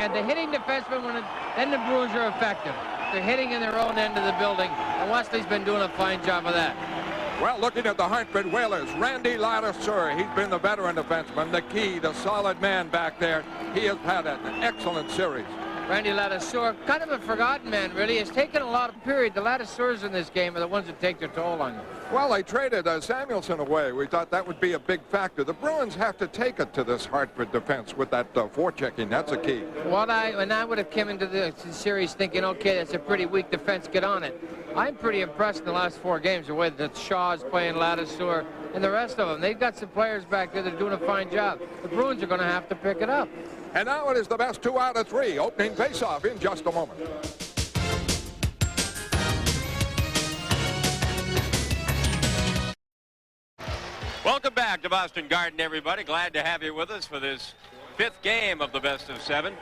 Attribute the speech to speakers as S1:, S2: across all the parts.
S1: And the hitting defensemen, then the Bruins are effective. They're hitting in their own end of the building, and Wesley's been doing a fine job of that.
S2: Well, looking at the Hartford Whalers, Randy Ladouceur, he's been the veteran defenseman, the key, the solid man back there. He has had an excellent series.
S1: Randy Ladouceur, kind of a forgotten man, really. It's taken a lot of period. The Ladouceurs in this game are the ones that take their toll on you.
S2: Well, they traded Samuelson away. We thought that would be a big factor. The Bruins have to take it to this Hartford defense with that forechecking. That's a key.
S1: When I would have come into the series thinking, okay, that's a pretty weak defense, get on it. I'm pretty impressed in the last 4 games, the way that Shaw's playing, Ladouceur, and the rest of them. They've got some players back there that are doing a fine job. The Bruins are going to have to pick it up.
S2: And now it is the best 2 out of 3. Opening faceoff in just a moment.
S3: Welcome back to Boston Garden, everybody. Glad to have you with us for this 5th game of the best of 7.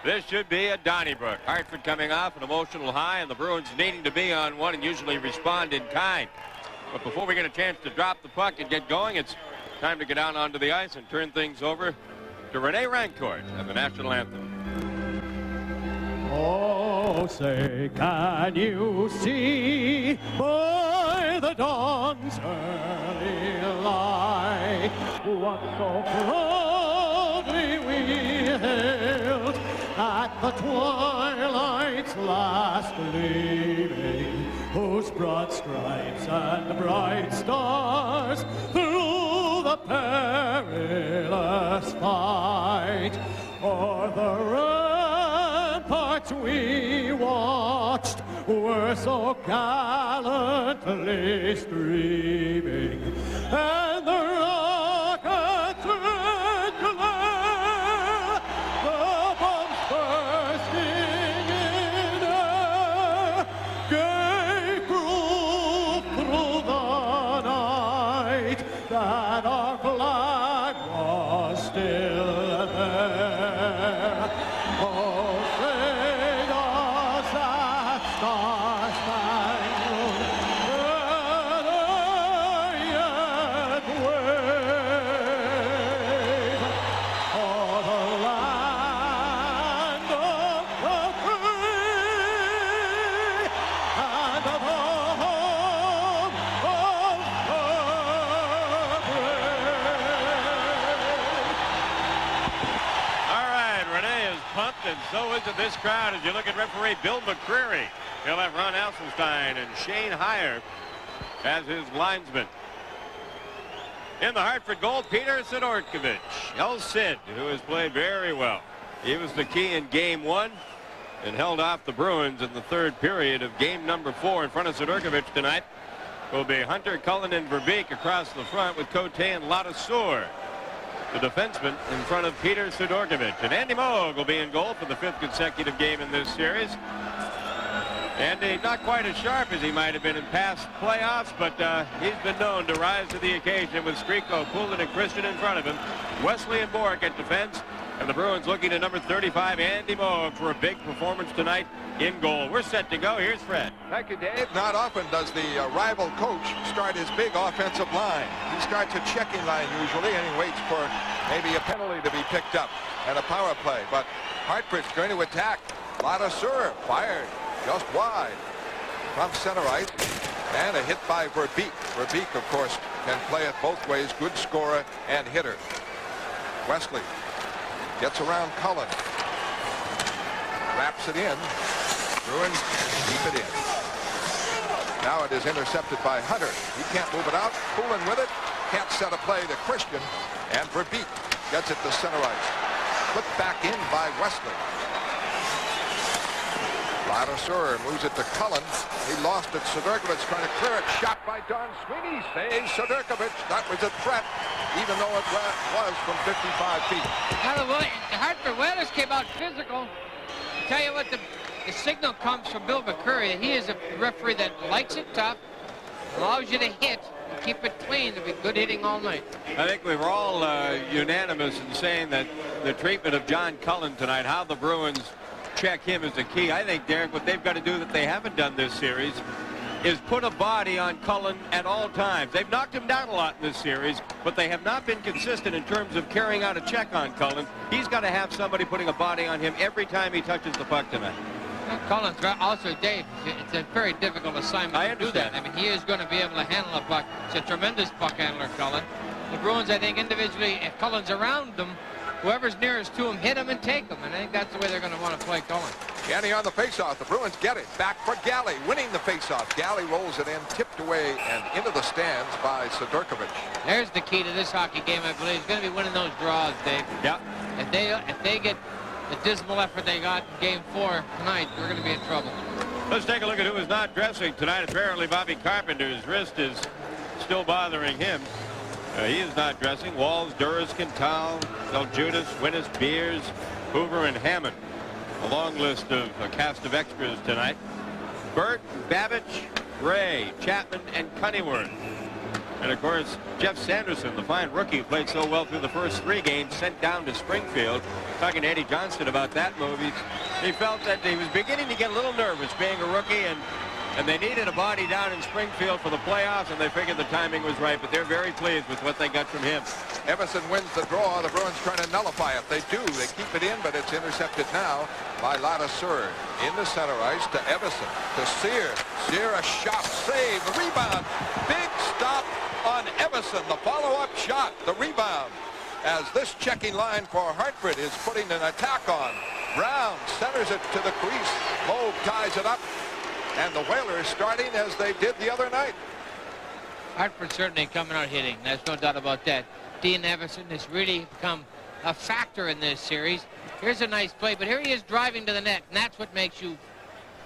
S3: This should be at Donnybrook. Hartford coming off an emotional high, and the Bruins needing to be on one and usually respond in kind. But before we get a chance to drop the puck and get going, it's time to get down onto the ice and turn things over to Rene Rancourt and the national anthem.
S4: Oh, say, can you see by the dawn's early light what so proudly we hailed at the twilight's last gleaming, whose broad stripes and bright stars through the perilous fight o'er the ramparts we watched were so gallantly streaming, and the rockets red glare, the bombs bursting in air, gave proof through the night that our flag was still there. Oh, say does that star-spangled banner yet wave o'er the land of the free and the home of the brave.
S3: All right, Rene is pumped, and so is it this crowd as you look at referee Bill McCreary. He'll have Ron Alsenstein and Shane Heyer as his linesmen. In the Hartford goal, Peter Sidorkovich. El Cid, who has played very well. He was the key in game 1 and held off the Bruins in the 3rd period of game number 4. In front of Sidorkovich tonight will be Hunter, Cullen, and Verbeek across the front with Cote and Ladouceur, the defenseman, in front of Peter Sidorkovich. And Andy Moog will be in goal for the 5th consecutive game in this series. Andy, not quite as sharp as he might have been in past playoffs, but he's been known to rise to the occasion with Skriko, Poulin, and Christian in front of him. Wesley and Bork at defense, and the Bruins looking at number 35, Andy Moog, for a big performance tonight in goal. We're set to go. Here's Fred.
S2: Thank you, Dave. Not often does the rival coach start his big offensive line. He starts a checking line usually, and he waits for maybe a penalty to be picked up and a power play. But Hartford's going to attack. Ladouceur fired just wide from center ice, and a hit by Verbeek. Verbeek, of course, can play it both ways. Good scorer and hitter. Wesley gets around Cullen, wraps it in. Bruins keep it in. Now it is intercepted by Hunter. He can't move it out. Poulin with it. Can't set a play to Christian. And Verbeek gets it to center ice. Put back in by Wesley. Ladouceur moves it to Cullen. He lost it. Sidorkovich trying to clear it. Shot by Don Sweeney. Saves Sidorkovich. That was a threat, even though it was from 55 feet.
S1: Now the Hartford Whalers came out physical. Tell you what, the signal comes from Bill McCreary. He is a referee that likes it tough, allows you to hit, and keep it clean. There'll be good hitting all night.
S3: I think we were all unanimous in saying that the treatment of John Cullen tonight, how the Bruins check him, is the key. I think, Derek, what they've got to do that they haven't done this series is put a body on Cullen at all times. They've knocked him down a lot in this series, but they have not been consistent in terms of carrying out a check on Cullen. He's got to have somebody putting a body on him every time he touches the puck tonight.
S1: Cullen's also, Dave, it's a very difficult assignment to do that. I mean, he is going to be able to handle a puck. He's a tremendous puck handler, Cullen. The Bruins, I think, individually, if Cullen's around them, whoever's nearest to him, hit him and take him. And I think that's the way they're going to want to play Cullen.
S2: Janney on the faceoff. The Bruins get it. Back for Galley, winning the faceoff. Galley rolls it in, tipped away and into the stands by Sidorkovich.
S1: There's the key to this hockey game, I believe. He's going to be winning those draws, Dave.
S3: Yeah.
S1: If they get the dismal effort they got in Game 4 tonight, we're going to be in trouble.
S3: Let's take a look at who is not dressing tonight. Apparently, Bobby Carpenter's wrist is still bothering him. He is not dressing. Walls, Duras, Quintal, Judas, Winnis, Beers, Hoover, and Hammond. A long list of a cast of extras tonight. Burt, Babbage, Ray, Chapman, and Cunningham. And of course, Jeff Sanderson, the fine rookie who played so well through the first 3 games, sent down to Springfield. Talking to Eddie Johnston about that move, he felt that he was beginning to get a little nervous being a rookie, and they needed a body down in Springfield for the playoffs, and they figured the timing was right, but they're very pleased with what they got from him.
S2: Everson wins the draw. The Bruins trying to nullify it. They do. They keep it in, but it's intercepted now by Ladouceur. Into center ice to Everson. To Sear. Sear, a shot, save, the rebound. Big stop on Everson. The follow-up shot, the rebound. As this checking line for Hartford is putting an attack on. Brown centers it to the crease. Loeb ties it up. And the Whalers starting as they did the other night.
S1: Hartford certainly coming out hitting. There's no doubt about that. Dean Everson has really become a factor in this series. Here's a nice play, but here he is driving to the net, and that's what makes you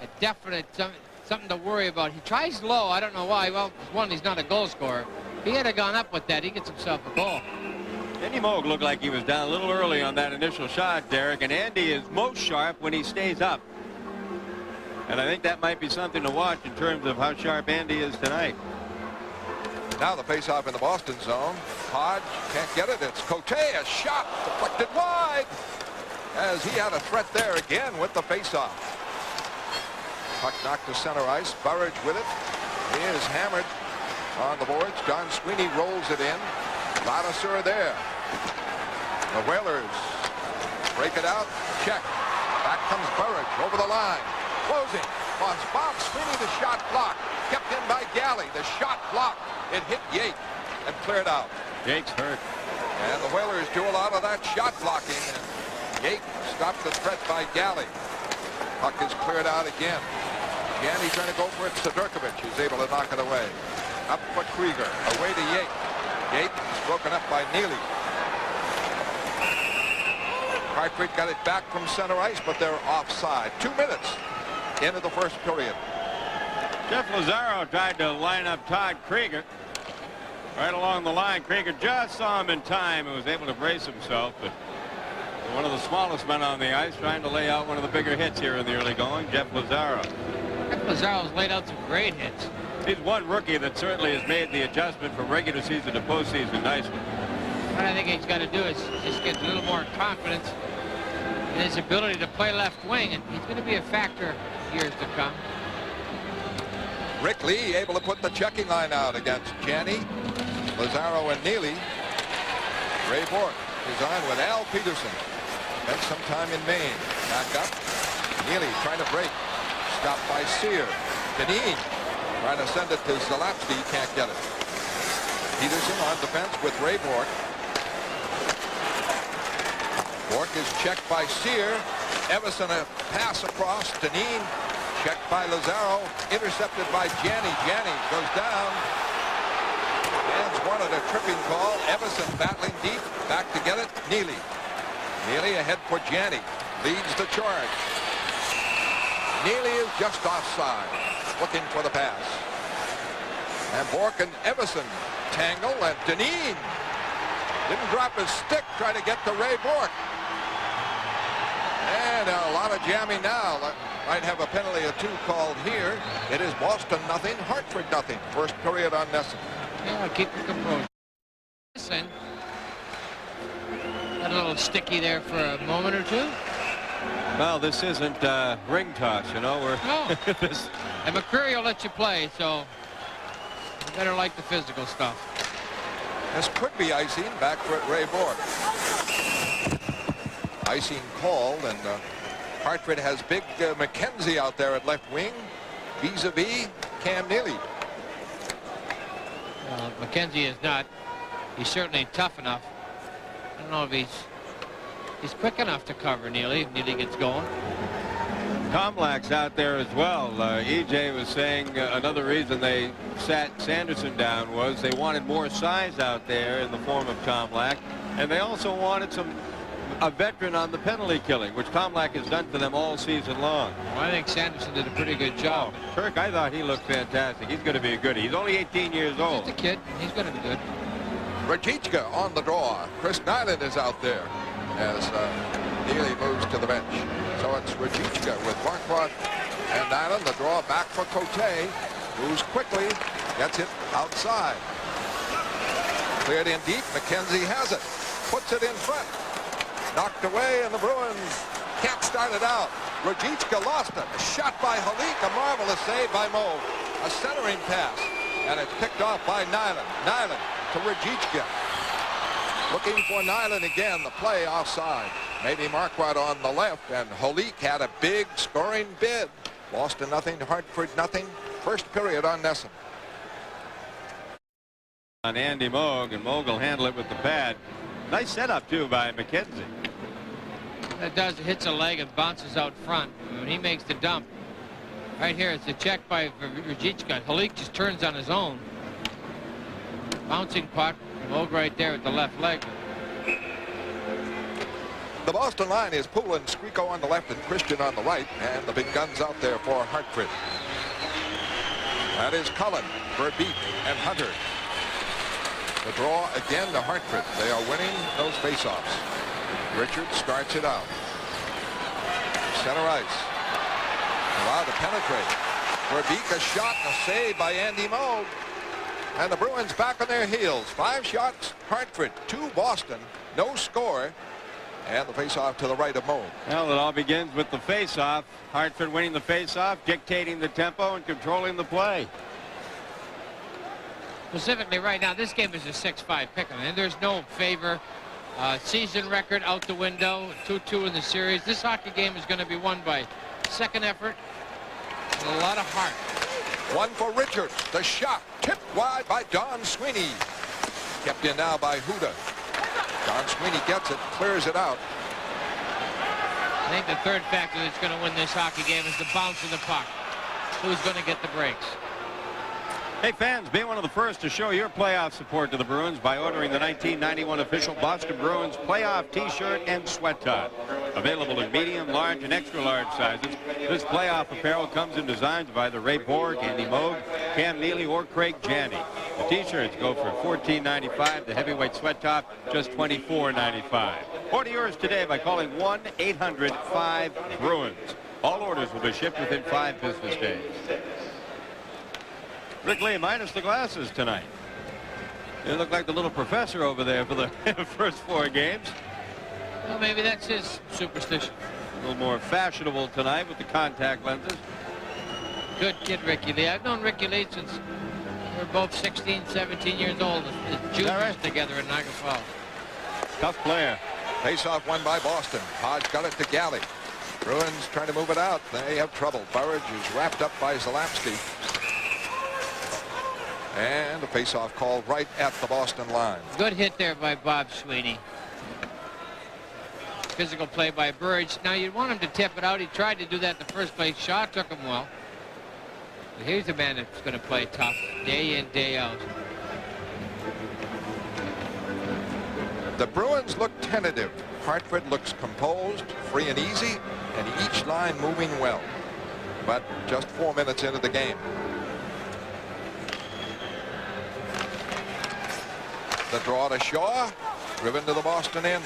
S1: a definite something to worry about. He tries low. I don't know why. Well, one, he's not a goal scorer. If he had gone up with that, he gets himself a goal.
S3: Andy Moog looked like he was down a little early on that initial shot, Derek, and Andy is most sharp when he stays up. And I think that might be something to watch in terms of how sharp Andy is tonight.
S2: Now the face-off in the Boston zone. Hodge can't get it. It's Cote, a shot deflected wide as he had a threat there again with the face-off. Puck knocked to center ice. Burridge with it. He is hammered on the boards. John Sweeney rolls it in. Ladouceur there. The Whalers break it out. Check. Back comes Burridge over the line. Closing. On Bob Sweeney, the shot blocked. Kept in by Galley. The shot blocked. It hit Yake and cleared out.
S3: Yake's hurt.
S2: And the Whalers do a lot of that shot blocking. And Yake stopped the threat by Galley. Puck is cleared out again. Janney trying to go for it. Sidorkovich is able to knock it away. Up for Krieger. Away to Yake. Yake is broken up by Neely. Hartford got it back from center ice, but they're offside. 2 minutes into the first period.
S3: Jeff Lazaro tried to line up Todd Krieger right along the line. Krieger just saw him in time and was able to brace himself. But one of the smallest men on the ice trying to lay out one of the bigger hits here in the early going, Jeff Lazaro.
S1: Jeff Lazaro's laid out some great hits.
S3: He's one rookie that certainly has made the adjustment from regular season to postseason nicely.
S1: What I think he's got to do is just get a little more confidence in his ability to play left wing, and he's going to be a factor years to come.
S2: Rick Lee able to put the checking line out against Janney, Lazaro, and Neely. Ray Bourque is on with Al Peterson. Spent some time in Maine. Back up. Neely trying to break. Stopped by Sear. Deneen trying to send it to Zalapsky. Can't get it. Peterson on defense with Ray Bourque. Bourque is checked by Sear. Everson a pass across. Deneen checked by Lazaro. Intercepted by Janney. Janney goes down. Fans wanted a tripping call. Everson battling deep. Back to get it. Neely. Neely ahead for Janney. Leads the charge. Neely is just offside. Looking for the pass. And Bourque and Everson tangle. And Deneen didn't drop his stick. Trying to get to Ray Bourque. And a lot of jamming now. Might have a penalty or two called here. It is Boston nothing, Hartford nothing. First period on Nesson.
S1: Yeah, keep the composure. Nesson got a little sticky there for a moment or two.
S3: Well, this isn't ring toss, you know. We're
S1: no. And McCreary will let you play, so you better like the physical stuff.
S2: This could be icing back for Ray Borg. Icing called, and Hartford has big McKenzie out there at left wing, vis-a-vis Cam Neely.
S1: McKenzie is not. He's certainly tough enough. I don't know if he's quick enough to cover Neely if Neely gets going.
S3: Tomlak's out there as well. EJ was saying another reason they sat Sanderson down was they wanted more size out there in the form of Tomlak, and they also wanted a veteran on the penalty killing, which Tomlak has done for them all season long.
S1: Well, I think Sanderson did a pretty good job.
S3: Kirk, I thought he looked fantastic. He's going to be a goodie. He's only 18 years old.
S1: He's a kid. He's going to be good.
S2: Rajicka on the draw. Chris Nyland is out there as Neely moves to the bench. So it's Rajicka with Marquardt and Nyland. The draw back for Cote. Moves quickly. Gets it outside. Cleared in deep. McKenzie has it. Puts it in front. Knocked away, and the Bruins can't start it out. Rajicka lost it. A shot by Halik. A marvelous save by Moe. A centering pass. And it's picked off by Nyland. Nyland to Rajicka. Looking for Nyland again. The play offside. Maybe Marquardt on the left, and Halik had a big scoring bid. Boston nothing, Hartford nothing. First period on Nesson.
S3: On Andy Moog, and Moog will handle it with the pad. Nice setup too by McKenzie.
S1: That does. It hits a leg and bounces out front. When he makes the dump. Right here, it's a check by Rajicka. Halik just turns on his own. Bouncing puck. Moog right there with the left leg.
S2: The Boston line is Poulin, Squeako on the left, and Christian on the right, and the big guns out there for Hartford. That is Cullen, Verbeek, and Hunter. The draw again to Hartford. They are winning those faceoffs. Richards starts it out. Center ice. Allowed to penetrate. Verbeek, a shot and a save by Andy Moog. And the Bruins back on their heels. 5 shots, Hartford, 2 Boston, no score. And the faceoff to the right of Moog.
S3: Well, it all begins with the faceoff. Hartford winning the faceoff, dictating the tempo and controlling the play.
S1: Specifically right now, this game is a 6-5 pick 'em, and there's no favor. Season record out the window, 2-2 in the series. This hockey game is going to be won by second effort and a lot of heart.
S2: One for Richards. The shot tipped wide by Don Sweeney. Kept in now by Huda. Don Sweeney gets it, clears it out.
S1: I think the third factor that's going to win this hockey game is the bounce of the puck. Who's going to get the breaks?
S3: Hey fans, be one of the first to show your playoff support to the Bruins by ordering the 1991 official Boston Bruins playoff t-shirt and sweat top. Available in medium, large, and extra large sizes. This playoff apparel comes in designs by the Ray Borg, Andy Moog, Cam Neely, or Craig Janney. The t-shirts go for $14.95. The heavyweight sweat top, just $24.95. Order yours today by calling 1-800-5-BRUINS. All orders will be shipped within 5 business days. Rick Lee minus the glasses tonight. You look like the little professor over there for the first 4 games.
S1: Well, maybe that's his superstition.
S3: A little more fashionable tonight with the contact lenses.
S1: Good kid, Ricky Lee. I've known Ricky Lee since we were both 16, 17 years old. As juniors together in Niagara Falls.
S3: Tough player.
S2: Face-off won by Boston. Hodge got it to Galley. Bruins trying to move it out. They have trouble. Burridge is wrapped up by Zalapsky. And the face-off called right at the Boston line.
S1: Good hit there by Bob Sweeney. Physical play by Burridge. Now you'd want him to tip it out. He tried to do that in the first place. Shaw took him well. But here's a man that's going to play tough day in, day out.
S2: The Bruins look tentative. Hartford looks composed, free and easy, and each line moving well. But just 4 minutes into the game. The draw to Shaw, driven to the Boston end.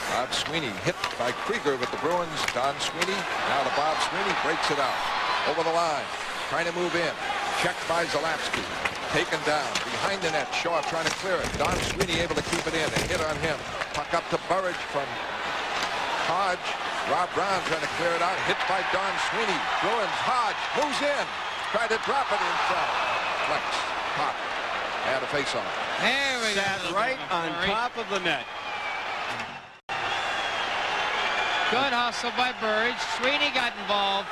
S2: Bob Sweeney hit by Krieger with the Bruins. Don Sweeney, now to Bob Sweeney, breaks it out. Over the line, trying to move in. Checked by Zalapsky. Taken down, behind the net. Shaw trying to clear it. Don Sweeney able to keep it in. A hit on him. Puck up to Burridge from Hodge. Rob Brown trying to clear it out. Hit by Don Sweeney. Bruins. Hodge moves in. Tried to drop it in front. Flex. Pop. And a face-off.
S1: There we go.
S3: Sat right on top of the net.
S1: Good hustle by Burridge. Sweeney got involved.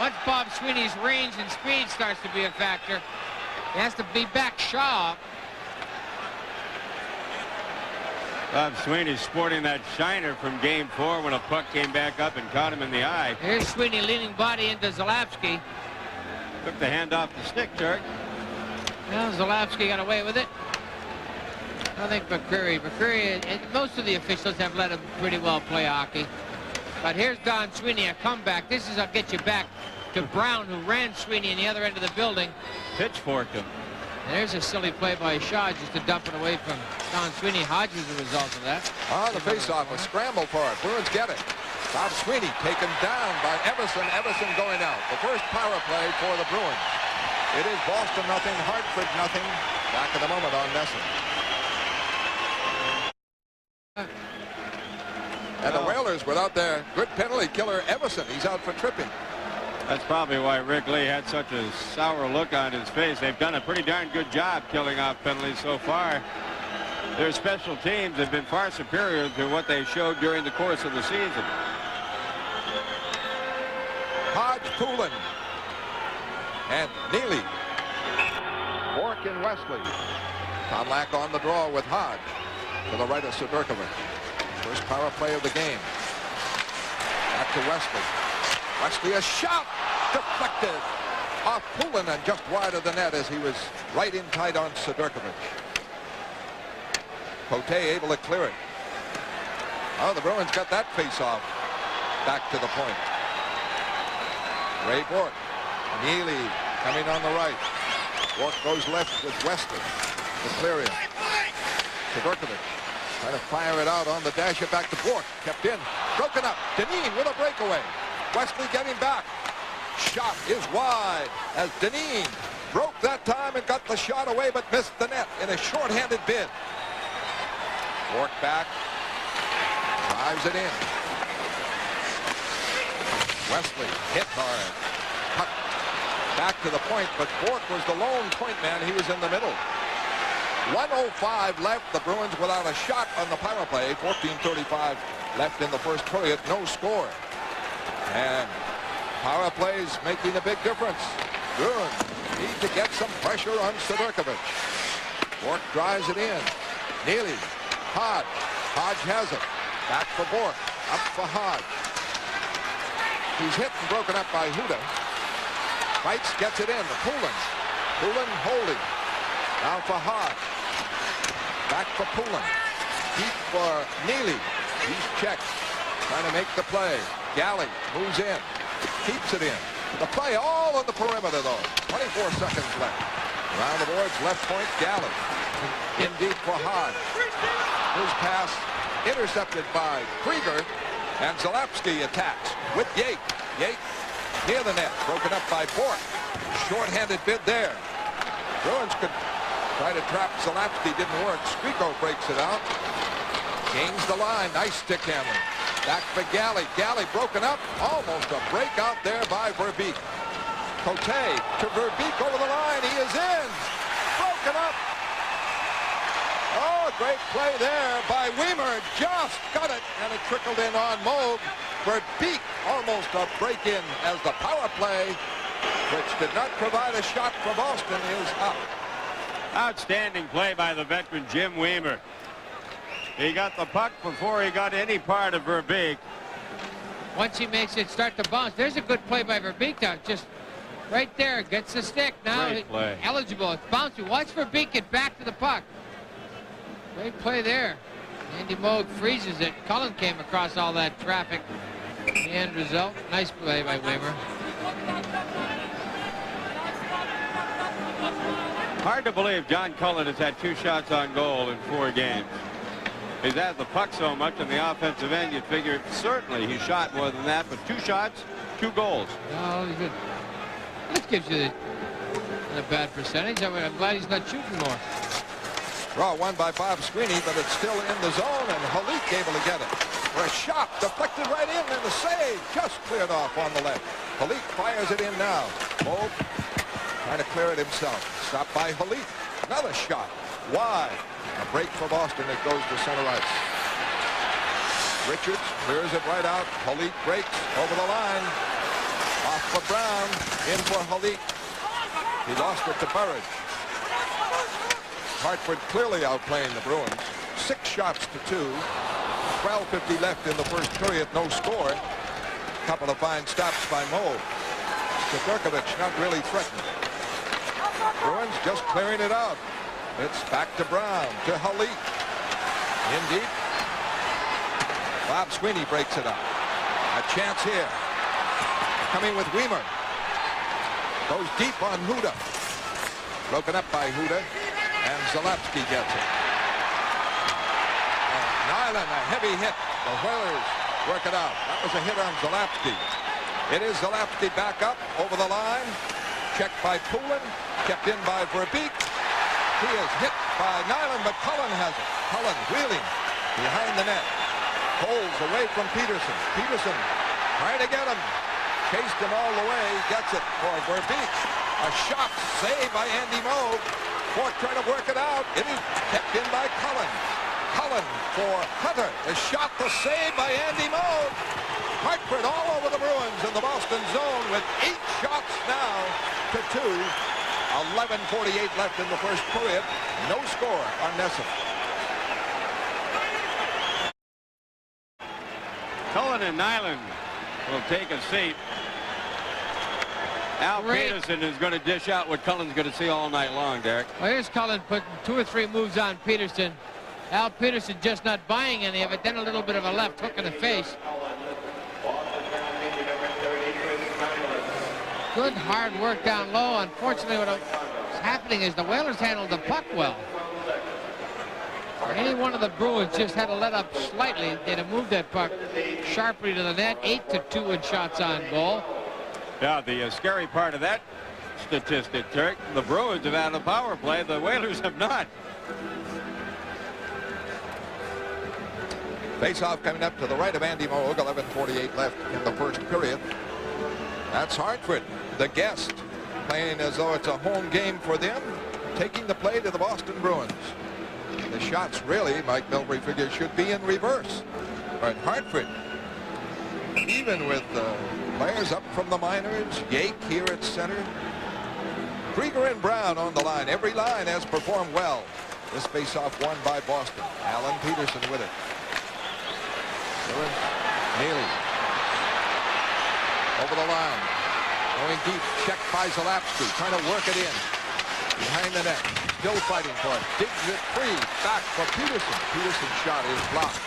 S1: Once Bob Sweeney's range and speed starts to be a factor, he has to be back Shaw.
S3: Bob Sweeney sporting that shiner from Game 4 when a puck came back up and caught him in the eye.
S1: Here's Sweeney leaning body into Zalapski.
S3: Took the hand off the stick, Turk.
S1: Well, Zalapski got away with it. I think McCreary, and most of the officials have let him pretty well play hockey. But here's Don Sweeney, a comeback. This is, I'll get you back to Brown, who ran Sweeney in the other end of the building.
S3: Pitchforked him.
S1: And there's a silly play by Shaw just to dump it away from Don Sweeney. Hodge was the result of that.
S2: On the face-off, a scramble for it. Bruins get it. Bob Sweeney taken down by Everson. Everson going out. The first power play for the Bruins. It is Boston nothing, Hartford nothing. Back in a moment on Nesson. And the Whalers without their good penalty killer Everson. He's out for tripping.
S3: That's probably why Rick Lee had such a sour look on his face. They've done a pretty darn good job killing off penalties so far. Their special teams have been far superior to what they showed during the course of the season.
S2: Hodge, Poulin, and Neely. Bork and Wesley. Tomlak on the draw with Hodge. To the right of Sidorkovic. First power play of the game. Back to Wesley. Wesley, a shot deflected off Poulin and just wide of the net as he was right in tight on Sidorkovic. Cote able to clear it. Oh, the Bruins got that face-off back to the point. Ray Bork. Neely coming on the right. Bork goes left with Wesley to clear him. Sidorkovic trying to fire it out on the dash. It back to Bork. Kept in. Broken up. Dineen with a breakaway. Wesley getting back. Shot is wide as Dineen broke that time and got the shot away but missed the net in a short-handed bid. Bork back. Drives it in. Wesley hit hard. Puck back to the point, but Bork was the lone point man. He was in the middle. 1:05 left. The Bruins without a shot on the power play. 14:35 left in the first period. No score. And power plays making a big difference. Bruins need to get some pressure on Sidorkovic. Bork drives it in. Neely. Hodge. Hodge has it. Back for Bork. Up for Hodge. He's hit and broken up by Huda. Fights, gets it in to Poulin. Poulin holding. Now for Hodge. Back for Poulin. Deep for Neely. He's checked. Trying to make the play. Galley moves in. Keeps it in. The play all on the perimeter, though. 24 seconds left. Around the boards, left point, Galley. In deep for Hodge. His pass intercepted by Krieger. And Zalapski attacks with Yake. Yake near the net. Broken up by Bork. Short-handed bid there. Bruins could try to trap Zalapski. Didn't work. Skriko breaks it out. Gains the line. Nice stick handling. Back for Galley. Galley broken up. Almost a break out there by Verbeek. Cote to Verbeek over the line. He is in. Broken up. Oh, great play there by Weimer. Just got it. And it trickled in on Moog. Verbeek almost a break-in as the power play, which did not provide a shot for Boston, is up.
S3: Outstanding play by the veteran Jim Weimer. He got the puck before he got any part of Verbeek.
S1: Once he makes it start to bounce, there's a good play by Verbeek now. Just right there, gets the stick. Now
S3: Great play.
S1: Eligible. It's bouncing. Watch Verbeek get back to the puck. Great play there. Andy Moog freezes it. Cullen came across all that traffic. The end result. Nice play by Weimer.
S3: Hard to believe John Cullen has had 2 shots on goal in 4 games. He's had the puck so much on the offensive end, you'd figure certainly he shot more than that, but 2 shots, 2 goals.
S1: Oh, he's good. That gives you a bad percentage. I'm glad he's not shooting more.
S2: Draw won by Bob Sweeney, but it's still in the zone, and Halik able to get it. for a shot. Deflected right in, and the save just cleared off on the left. Halik fires it in now. Moe trying to clear it himself. Stopped by Halik. Another shot. Wide. A break for Boston. It goes to center ice. Richards clears it right out. Halik breaks over the line. Off for Brown. In for Halik. He lost it to Burridge. Hartford clearly outplaying the Bruins. 6 shots to 2. 12:50 left in the first period. No score. Couple of fine stops by Moe. Sedorkovich not really threatened. Bruins just clearing it out. It's back to Brown, to Halik. In deep. Bob Sweeney breaks it up. A chance here. Coming with Weimer. Goes deep on Huda. Broken up by Huda. And Zalapsky gets it. And Nyland, a heavy hit. The Whalers work it out. That was a hit on Zalapsky. It is Zalapsky back up over the line. Checked by Poulin. Kept in by Verbeek. He is hit by Nyland, but Cullen has it. Cullen wheeling behind the net. Holds away from Peterson. Peterson trying to get him. Chased him all the way. Gets it for Verbeek. A shot saved by Andy Moe. Fort trying to work it out. It is kept in by Cullen. Cullen for Hunter. The shot, the save by Andy Moe. Hartford all over the Bruins in the Boston zone with 8 shots now to 2. 11:48 left in the first period. No score on Nesson.
S3: Cullen and Nyland will take a seat. Al Peterson is going to dish out what Cullen's going to see all night long, Derek.
S1: Well, here's Cullen putting 2 or 3 moves on Peterson. Al Peterson just not buying any of it. Then a little bit of a left hook in the face. Good hard work down low. Unfortunately, what's happening is the Whalers handled the puck well. Any one of the Bruins just had to let up slightly. They'd have moved that puck sharply to the net. 8-2 in shots on goal.
S3: Yeah, the scary part of that statistic, Turk, the Bruins have had a power play. The Whalers have not.
S2: Face-off coming up to the right of Andy Moe. 11:48 left in the first period. That's Hartford, the guest, playing as though it's a home game for them, taking the play to the Boston Bruins. The shots really, Mike Milbury figures, should be in reverse. But Hartford, even with players up from the minors, Yake here at center, Krieger and Brown on the line. Every line has performed well. This face-off won by Boston. Alan Peterson with it. Neely. Over the line. Going deep. Checked by Zalapsky. Trying to work it in. Behind the net. Still fighting for it. Digs it free. Back for Peterson. Peterson's shot is blocked.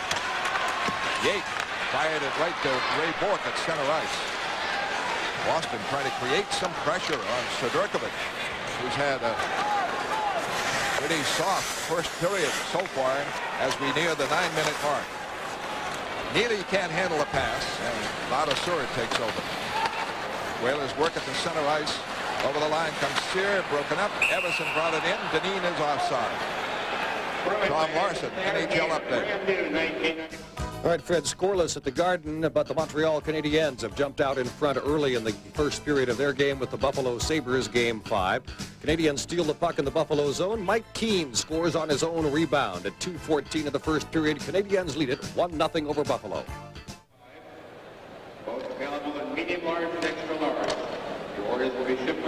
S2: Yake fired it right to Ray Bourque at center ice. Boston trying to create some pressure on Sedorkovich, who's had a pretty soft first period so far as we near the 9-minute mark. Neely can't handle a pass, and Ladouceur takes over. Whalers work at the center ice. Over the line comes Sear, broken up. Everson brought it in. Dineen is offside. Tom Larson, NHL update.
S5: All right, Fred, scoreless at the Garden, but the Montreal Canadiens have jumped out in front early in the first period of their game with the Buffalo Sabres Game 5. Canadiens steal the puck in the Buffalo zone. Mike Keane scores on his own rebound at 2:14 of the first period. Canadiens lead it 1-0 over Buffalo.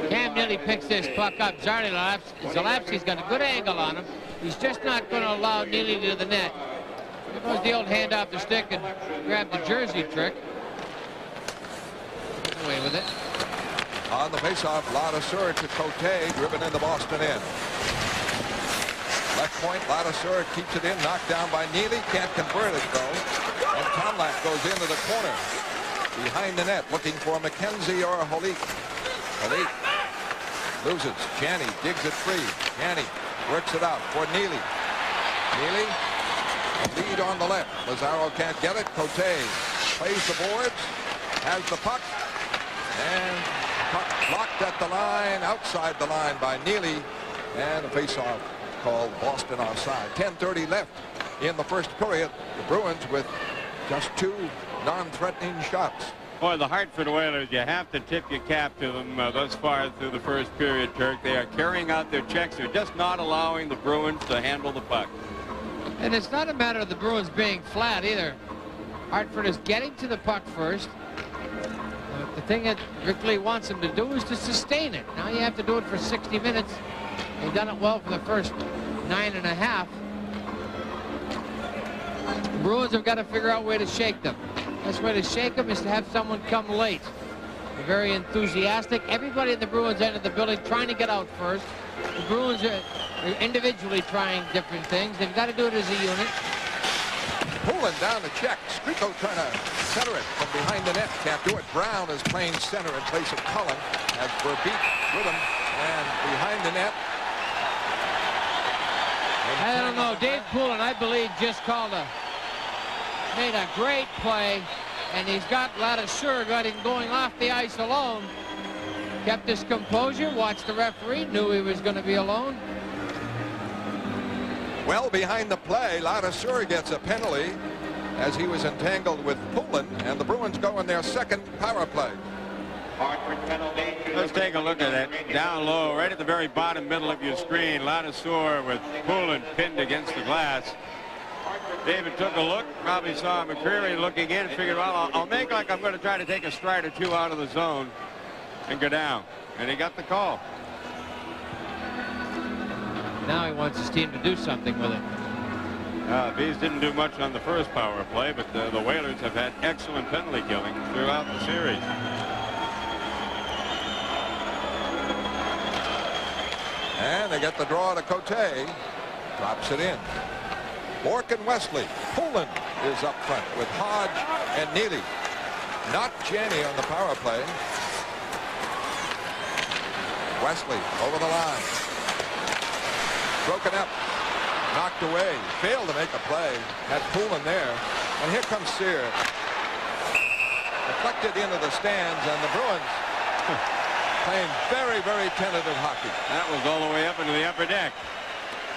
S1: Cam Neely picks this puck up. Zalapsky's got a good angle on him. He's just not going to allow Neely to the net. Here goes the old hand off the stick and grab the jersey trick. Get away with it.
S2: On the faceoff, Ladouceur to Cote, driven in the Boston end. Left point, Ladouceur keeps it in, knocked down by Neely, can't convert it though. And Tomlak goes into the corner. Behind the net, looking for McKenzie or Halik. Halik loses. Janney digs it free. Janney works it out for Neely. Neely, a lead on the left. Lazaro can't get it. Cote plays the boards, has the puck, and puck blocked at the line, outside the line by Neely, and a face-off called Boston offside. 10:30 left in the first period. The Bruins with Just 2 non-threatening shots.
S3: Boy, the Hartford Oilers, you have to tip your cap to them thus far through the first period, Turk. They are carrying out their checks. They're just not allowing the Bruins to handle the puck.
S1: And it's not a matter of the Bruins being flat either. Hartford is getting to the puck first. The thing that Rick Lee wants them to do is to sustain it. Now you have to do it for 60 minutes. They've done it well for the first 9.5. The Bruins have got to figure out a way to shake them. Best way to shake them is to have someone come late. They're very enthusiastic. Everybody in the Bruins end of the building trying to get out first. The Bruins are individually trying different things. They've got to do it as a unit.
S2: Pulling down the check. Skriko trying to center it from behind the net. Can't do it. Brown is playing center in place of Cullen. Has Verbeek with him and behind the net.
S1: I don't know. Dave Poulin, I believe, just made a great play, and he's got Ladouceur going off the ice alone. Kept his composure, watched the referee, knew he was going to be alone.
S2: Well behind the play, Ladouceur gets a penalty as he was entangled with Poulin, and the Bruins go in their second power play.
S3: Let's take a look at it. Down low, right at the very bottom middle of your screen, Ladouceur with Poulin pinned against the glass. David took a look, probably saw McCreary looking in, figured, well, I'll make like I'm going to try to take a stride or 2 out of the zone and go down. And he got the call.
S1: Now he wants his team to do something with it.
S3: Bees didn't do much on the first power play, but the Whalers have had excellent penalty killing throughout the series.
S2: And they get the draw to Cote. Drops it in. Bourque and Wesley. Poulin is up front with Hodge and Neely. Not Janney on the power play. Wesley over the line. Broken up. Knocked away. Failed to make a play. Had Poulin there. And here comes Sear. Deflected into the stands, and the Bruins playing very, very tentative hockey.
S3: That was all the way up into the upper deck.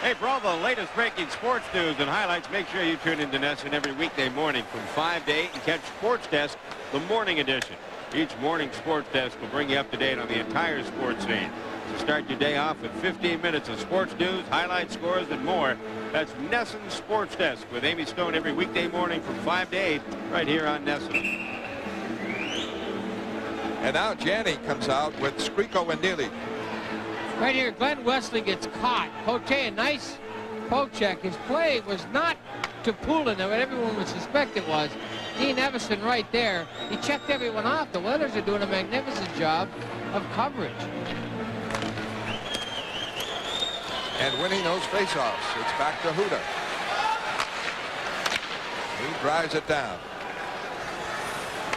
S3: Hey, for all the latest breaking sports news and highlights, make sure you tune into NESN every weekday morning from 5 to 8 and catch Sports Desk, the morning edition. Each morning, Sports Desk will bring you up to date on the entire sports scene. So start your day off with 15 minutes of sports news, highlights, scores, and more. That's NESN Sports Desk with Amy Stone every weekday morning from 5 to 8 right here on NESN.
S2: And now Janney comes out with Skriko and Neely.
S1: Right here, Glenn Wesley gets caught. Cote, a nice poke check. His play was not to Poulin, what everyone would suspect it was. Dean Evison right there. He checked everyone off. The Whalers are doing a magnificent job of coverage.
S2: And winning those faceoffs. It's back to Huda. He drives it down.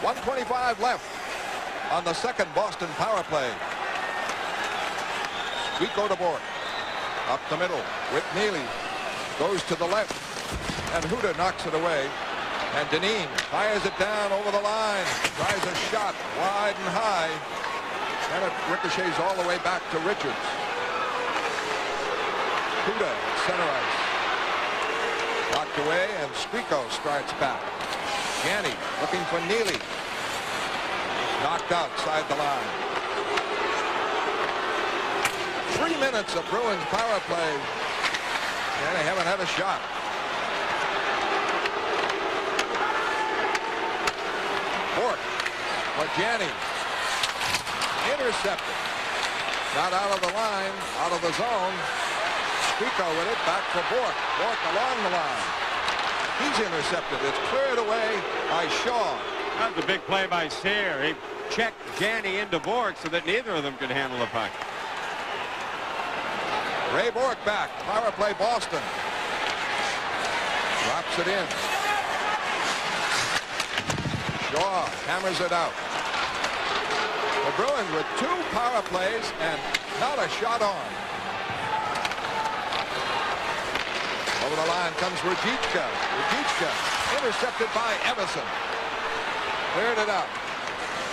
S2: 1:25 left on the second Boston power play. We go to Bourque. Up the middle with Neely. Goes to the left. And Huda knocks it away. And Dineen fires it down over the line. Tries a shot wide and high. And it ricochets all the way back to Richards. Huda, center ice. Knocked away, and Skriko starts back. Janney looking for Neely. Knocked outside the line. 3 minutes of Bruins power play. And they haven't had a shot. Bourque for Janney. Intercepted. Not out of the line, out of the zone. Skriko with it, back for Bourque. Bourque along the line. He's intercepted. It's cleared away by Shaw.
S3: That was a big play by Sear. He checked Janney into Bourque so that neither of them could handle the puck.
S2: Ray Bourque back. Power play Boston. Drops it in. Shaw hammers it out. The Bruins with 2 power plays and not a shot on. Over the line comes Rajicka. Rajicka intercepted by Evison. Cleared it out.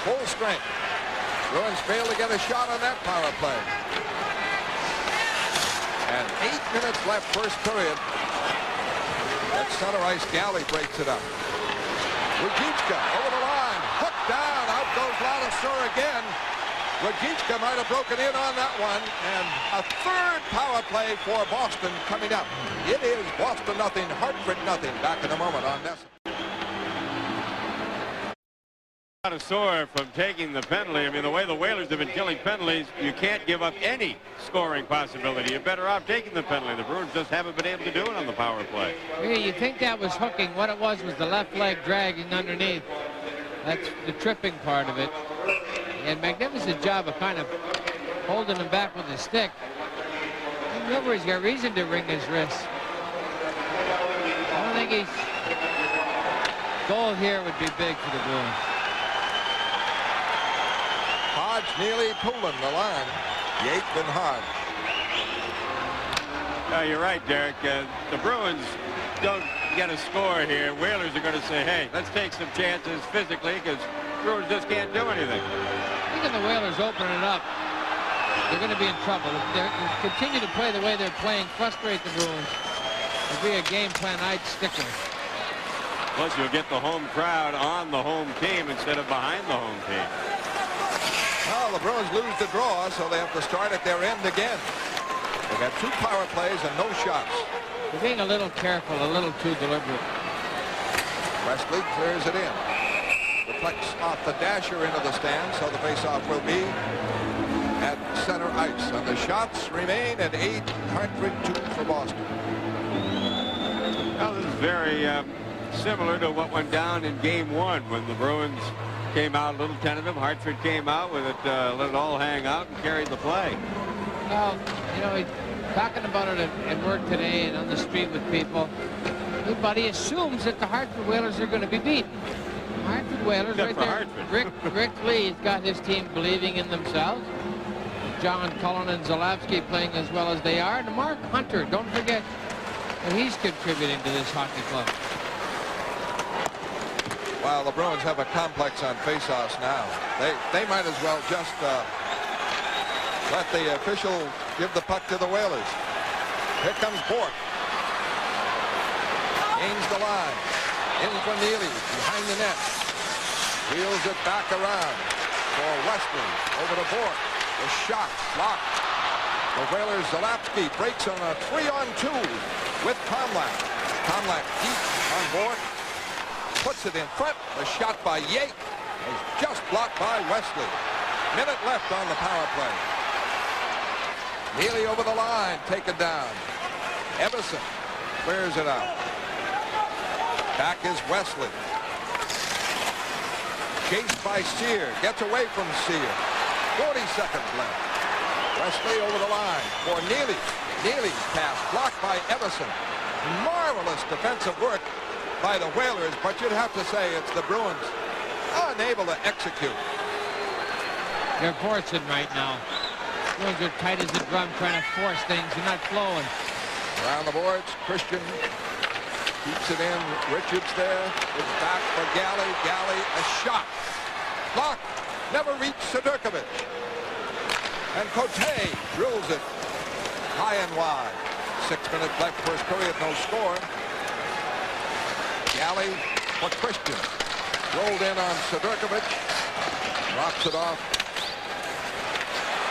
S2: Full strength. Bruins fail to get a shot on that power play. And 8 minutes left, first period. At center ice, Galley breaks it up. Wojcicka over the line. Hooked down. Out goes Ladouceur again. Wojcicka might have broken in on that one. And a third power play for Boston coming up. It is Boston nothing, Hartford nothing. Back in a moment on this.
S3: Ladouceur from taking the penalty. I mean, the way the Whalers have been killing penalties, you can't give up any scoring possibility. You're better off taking the penalty. The Bruins just haven't been able to do it on the power play.
S1: Yeah, you think that was hooking. What it was the left leg dragging underneath. That's the tripping part of it. And magnificent job of kind of holding him back with his stick. Remember, he's got reason to wring his wrist. I don't think he's... Goal here would be big for the Bruins.
S2: Hodge, Neely, Poulin, the line. Yates and Hodge.
S3: You're right, Derek. The Bruins don't get a score here. Whalers are going to say, hey, let's take some chances physically because Bruins just can't do anything.
S1: Even the Whalers open it up, they're going to be in trouble. If they continue to play the way they're playing, frustrate the Bruins. It'll be a game plan I'd stick with.
S3: Plus, you'll get the home crowd on the home team instead of behind the home team.
S2: Well, the Bruins lose the draw, so they have to start at their end again. They've got 2 power plays and no shots.
S1: They're being a little careful, a little too deliberate.
S2: Wesley clears it in. Deflects off the dasher into the stand, so the faceoff will be at center ice. And the shots remain at 8, Hartford 2 for Boston.
S3: Well, this is very similar to what went down in Game 1 when the Bruins came out a little tentative. Hartford came out with it, let it all hang out and carried the play.
S1: Well, you know, talking about it at work today and on the street with people, everybody assumes that the Hartford Whalers are going to be beaten. Hartford Whalers
S3: Except
S1: right
S3: for
S1: there.
S3: Hartford.
S1: Rick Lee's got his team believing in themselves. John Cullen and Zalapsky playing as well as they are. And Mark Hunter, don't forget that he's contributing to this hockey club.
S2: Well, the Bruins have a complex on faceoffs now. They might as well just let the official give the puck to the Whalers. Here comes Bork. Gains the line. In for Neely, behind the net. Wheels it back around for Wesley. Over to Bork. The shot blocked. The Whalers, Zalapsky breaks on a 3-on-2 with Tomlak. Tomlak deep on Bork. Puts it in front. The shot by Yates is just blocked by Wesley. Minute left on the power play. Neely over the line, taken down. Everson clears it out. Back is Wesley. Chased by Sear. Gets away from Sear. 40 seconds left. Wesley over the line for Neely. Neely's pass blocked by Everson. Marvelous defensive work by the Whalers, but you'd have to say it's the Bruins unable to execute.
S1: They're forcing right now. Bruins are tight as a drum trying to force things. They're not flowing.
S2: Around the boards, Christian keeps it in. Richards there. It's back for Galley. Galley, a shot. Blocked. Never reached Sedurkovic. And Cote drills it high and wide. 6 minutes left, first period, no score. Galley for Christian. Rolled in on Sedurkovic. Drops it off.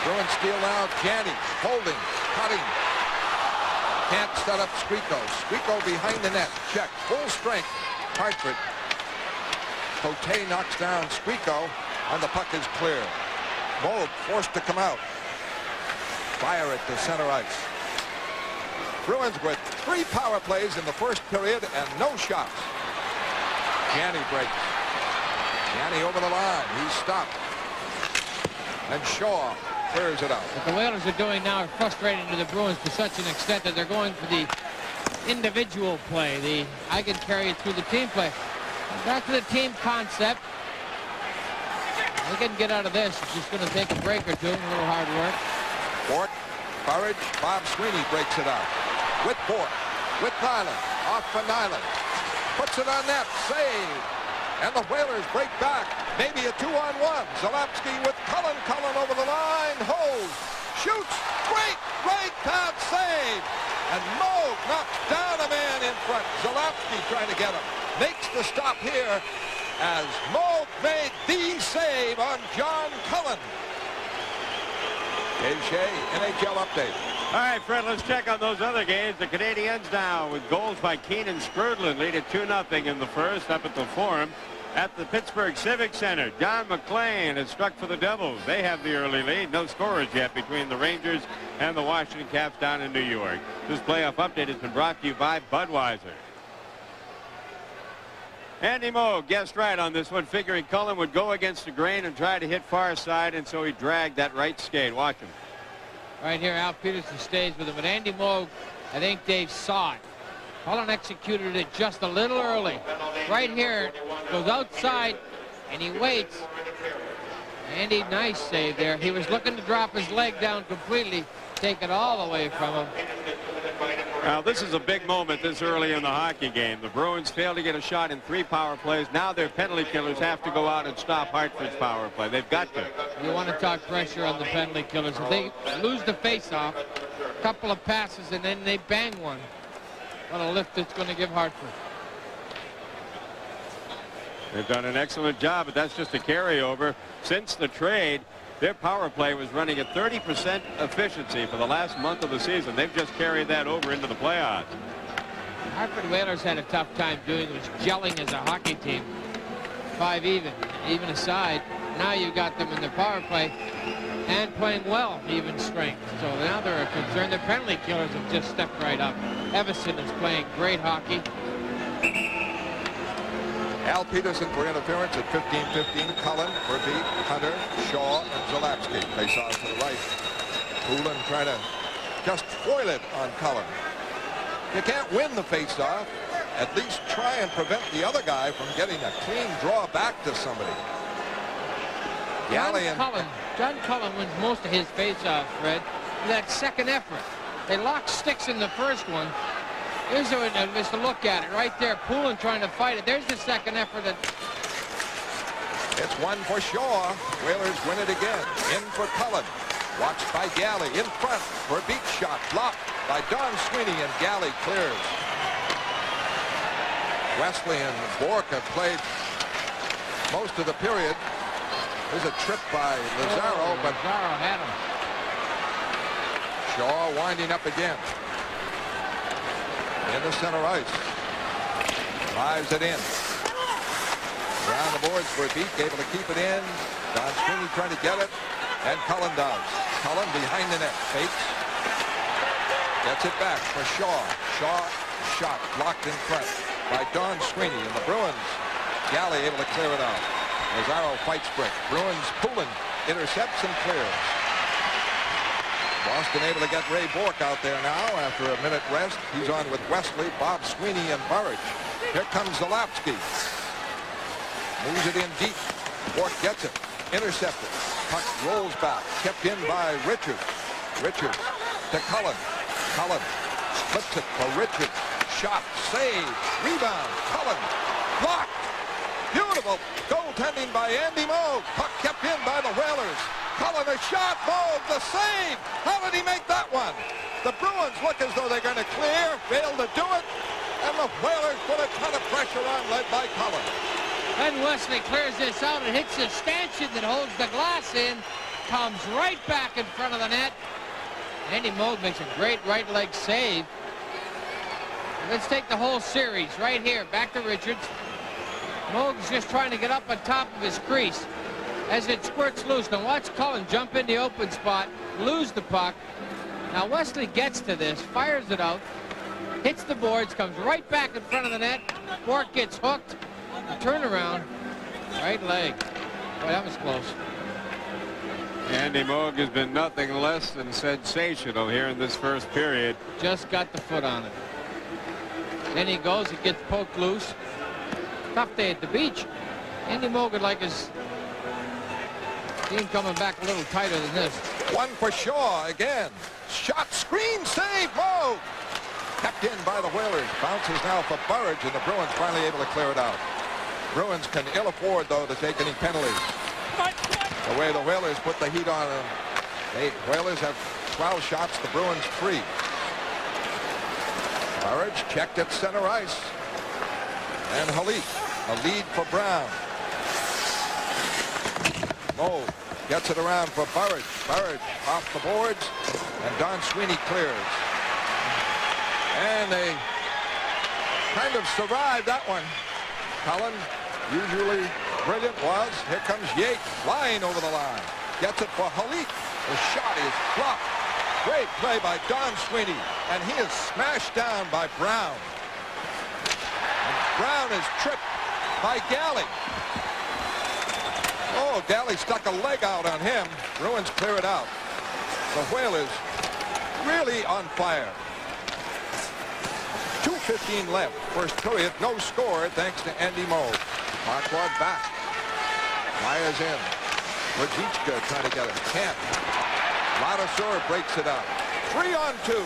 S2: Bruins steal now. Janney holding, cutting. Can't set up Squeako. Squeako behind the net. Check. Full strength. Hartford. Cote knocks down Squeako, and the puck is clear. Moog forced to come out. Fire it to center ice. Bruins with 3 power plays in the first period and no shots. Janney breaks. Janney over the line. He's stopped. And Shaw clears it out.
S1: What the Whalers are doing now are frustrating to the Bruins to such an extent that they're going for the individual play. I can carry it through the team play. Back to the team concept. They can get out of this. It's just going to take a break or two. A little hard work.
S2: Bork, Burridge, Bob Sweeney breaks it out. With Bork, with Nyland, off for Nyland. Puts it on net, save. And the Whalers break back. Maybe a 2-on-1. Zalapsky with Cullen. Cullen over the line, holds, shoots, great right pass save. And Moog knocks down a man in front. Zalapsky trying to get him. Makes the stop here as Moog made the save on John Cullen. Dave Shea, NHL update.
S3: All right, Fred, let's check on those other games. The Canadiens now with goals by Keenan Skrudlin lead it 2-0 in the first up at the Forum. At the Pittsburgh Civic Center, John McClain has struck for the Devils. They have the early lead. No scorers yet between the Rangers and the Washington Caps down in New York. This playoff update has been brought to you by Budweiser. Andy Moog guessed right on this one, figuring Cullen would go against the grain and try to hit far side, and so he dragged that right skate. Watch him.
S1: Right here, Al Peterson stays with him, but Andy Moog, I think Dave saw it. Cullen executed it just a little early. Right here, goes outside, and he waits. Andy, nice save there. He was looking to drop his leg down completely, take it all away from him.
S3: Now, this is a big moment this early in the hockey game. The Bruins failed to get a shot in 3 power plays. Now their penalty killers have to go out and stop Hartford's power play. They've got to.
S1: You want to talk pressure on the penalty killers. If they lose the face-off, a couple of passes, and then they bang one. What a lift it's going to give Hartford.
S3: They've done an excellent job, but that's just a carryover. Since the trade, their power play was running at 30% efficiency for the last month of the season. They've just carried that over into the playoffs.
S1: Hartford Whalers had a tough time doing it. Was gelling as a hockey team. 5 even aside. Now you got them in the power play and playing well, even strength. So now they're concerned. The penalty killers have just stepped right up. Everson is playing great hockey.
S2: Al Peterson for interference at 15-15. Cullen for beat. Hunter, Shaw, and Zalapsky. Face off to the right. Poulin trying to just foil it on Cullen. You can't win the face-off. At least try and prevent the other guy from getting a clean draw back to somebody.
S1: John Cullen wins most of his face-offs, Fred. That second effort. They locked sticks in the first one. Here's just a look at it right there. Poulin trying to fight it. There's the second effort.
S2: It's one for Shaw. Whalers win it again. In for Cullen. Watched by Galley. In front for a beat shot. Blocked by Don Sweeney, and Galley clears. Wesley and Bork have played most of the period. There's a trip by Lazaro, but
S1: Lazaro had him.
S2: Shaw winding up again. In the center ice. Drives it in. Around the boards for a beat. Able to keep it in. Don Sweeney trying to get it. And Cullen does. Cullen behind the net. Fakes. Gets it back for Shaw. Shaw shot blocked in front by Don Sweeney. And the Bruins. Galley able to clear it out. Lazaro fights break. Bruins Poulin intercepts and clears. Boston able to get Ray Bork out there now after a minute rest. He's on with Wesley, Bob Sweeney, and Burridge. Here comes Zalapsky. Moves it in deep. Bork gets it. Intercepted. Puck rolls back. Kept in by Richards. Richards to Cullen. Cullen flips it for Richards. Shot. Save. Rebound. Cullen. Blocked. Beautiful goaltending by Andy Moog. Puck kept in by the Whalers. Cullen a shot. Moog the save. How did he make that one? The Bruins look as though they're going to clear. Failed to do it. And the Whalers put a ton of pressure on, led by Cullen.
S1: Then Wesley clears this out and hits the stanchion that holds the glass in. Comes right back in front of the net. Andy Moog makes a great right leg save. Let's take the whole series right here. Back to Richards. Moog's just trying to get up on top of his crease as it squirts loose. Now watch Cullen jump in the open spot, lose the puck. Now Wesley gets to this, fires it out, hits the boards, comes right back in front of the net. Bork gets hooked. Turnaround, right leg. Boy, that was close.
S3: Andy Moog has been nothing less than sensational here in this first period.
S1: Just got the foot on it. Then he goes, he gets poked loose. Tough day at the beach. Andy Moog would like his team coming back a little tighter than this.
S2: One for Shaw again. Shot, screen, save, Moog. Kept in by the Whalers. Bounces now for Burridge, and the Bruins finally able to clear it out. Bruins can ill afford, though, to take any penalties. The way the Whalers put the heat on them. The Whalers have 12 shots, the Bruins 3. Burridge checked at center ice. And Halit, a lead for Brown. Moe gets it around for Burridge. Burridge off the boards, and Don Sweeney clears. And they kind of survived that one. Cullen, usually brilliant, was. Here comes Yates, flying over the line. Gets it for Halik. The shot is blocked. Great play by Don Sweeney, and he is smashed down by Brown. And Brown is tripped by Galley. Oh, Galley stuck a leg out on him. Bruins clear it out. The Whalers really on fire. 2:15 left. First period, no score thanks to Andy Moe. Marquardt back. Myers in. Rajicka trying to get it. Can't. Ladouceur breaks it up. 3-on-2.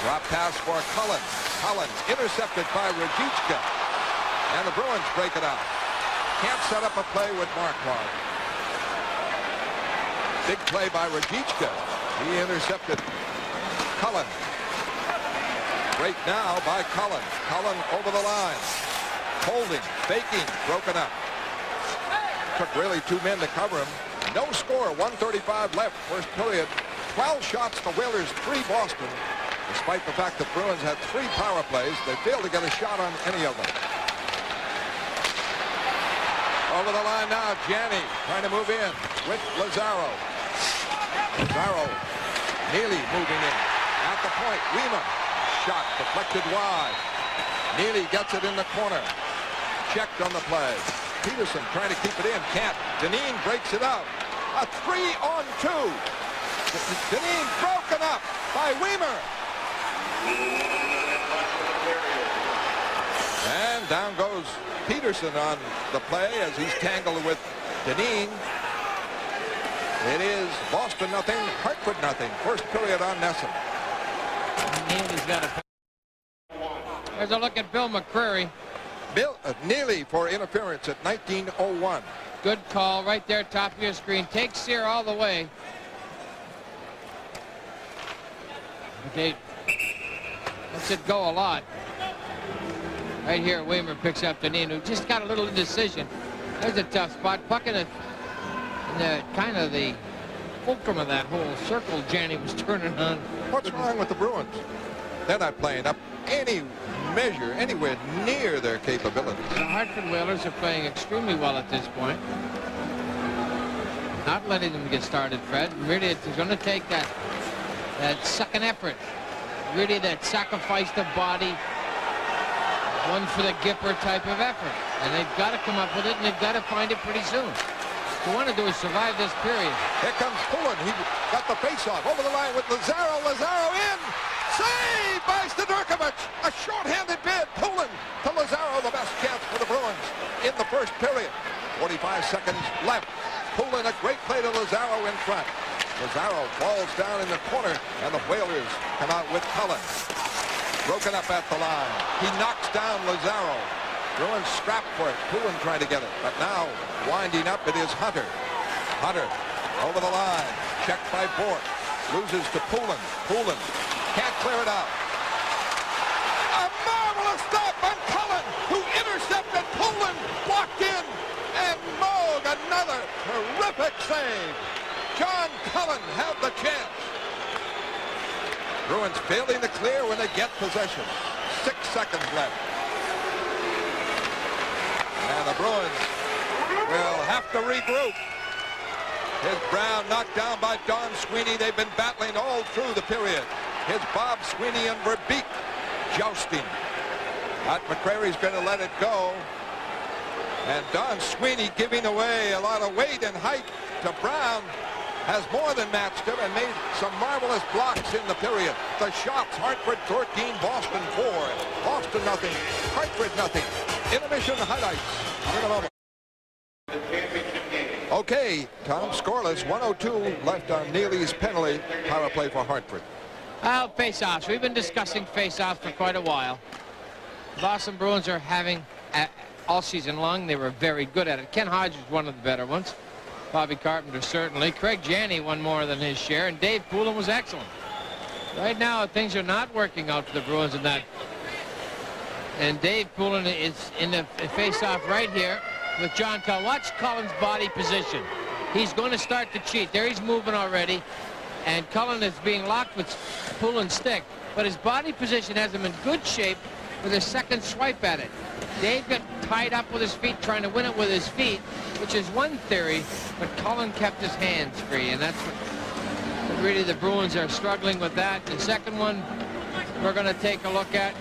S2: Drop pass for Cullen. Cullen intercepted by Rajicka. And the Bruins break it out. Can't set up a play with Marquardt. Big play by Rajicka. He intercepted Cullen. Break now by Cullen. Cullen over the line. Holding, faking, broken up. Took really 2 men to cover him. No score, 1:35 left, first period. 12 shots to Whalers, 3 Boston. Despite the fact that Bruins had 3 power plays, they failed to get a shot on any of them. Over the line now, Janney trying to move in with Lazaro. Lazaro, Neely moving in. At the point, Weimer. Shot deflected wide. Neely gets it in the corner. Checked on the play. Peterson trying to keep it in. Can't. Dineen breaks it out. A 3-on-2. Dineen broken up by Weimer. And down goes Peterson on the play as he's tangled with Dineen. It is Boston nothing, Hartford nothing. First period on Nesson.
S1: Neely's got a... There's a look at Bill McCreary.
S2: Neely for interference at 19:01.
S1: Good call right there, top of your screen. Take Sear all the way. They lets it go a lot. Right here, Weimer picks up Dineen, who just got a little indecision. There's a tough spot. Puck in the kind of the fulcrum of that whole circle Janney was turning on.
S2: What's wrong with the Bruins? They're not playing up any measure, anywhere near their capabilities.
S1: The Hartford Whalers are playing extremely well at this point. Not letting them get started, Fred. Really, it's going to take that second effort. Really, that sacrifice the body, one for the Gipper type of effort. And they've got to come up with it, and they've got to find it pretty soon. What they want to do is survive this period.
S2: Here comes Pullen. He got the face-off over the line with Lazaro. Lazaro in. Saved by Zdurkovic. A short-handed bid. Pullen to Lazaro. The best chance for the Bruins in the first period. 45 seconds left. Pullen, a great play to Lazaro in front. Lazaro falls down in the corner, and the Whalers come out with Cullen. Broken up at the line. He knocks down Lazaro. Bruins scrap for it. Pullen trying to get it. But now, winding up, it is Hunter. Hunter over the line. Checked by Bourque. Loses to Pullen. Pullen can't clear it out. A marvelous stop on Cullen, who intercepted Pullen. Blocked in. And Moog, another terrific save. John Cullen had the chance. Bruins failing to clear when they get possession. 6 seconds left. And the Bruins will have to regroup. Here's Brown knocked down by Don Sweeney. They've been battling all through the period. Here's Bob Sweeney and Verbeek jousting. But McCreary's going to let it go. And Don Sweeney giving away a lot of weight and height to Brown has more than matched him and made some marvelous blocks in the period. The shots, Hartford 13, Boston 4. Boston nothing, Hartford nothing. Intermission highlights in a moment. Okay, Tom, scoreless, 1:02 left on Neely's penalty. Power play for Hartford.
S1: Well, face-offs. We've been discussing face-offs for quite a while. The Boston Bruins are having, all season long, they were very good at it. Ken Hodge was one of the better ones. Bobby Carpenter certainly. Craig Janney won more than his share, and Dave Poulin was excellent. Right now, things are not working out for the Bruins in that. And Dave Poulin is in the face-off right here with John Cullen. Watch Cullen's body position. he's going to start to cheat. There he's moving already. And Cullen is being locked with pull and stick. But his body position has him in good shape with his second swipe at it. Dave got tied up with his feet, trying to win it with his feet, which is one theory, but Cullen kept his hands free, and that's what really the Bruins are struggling with that. The second one we're going to take a look at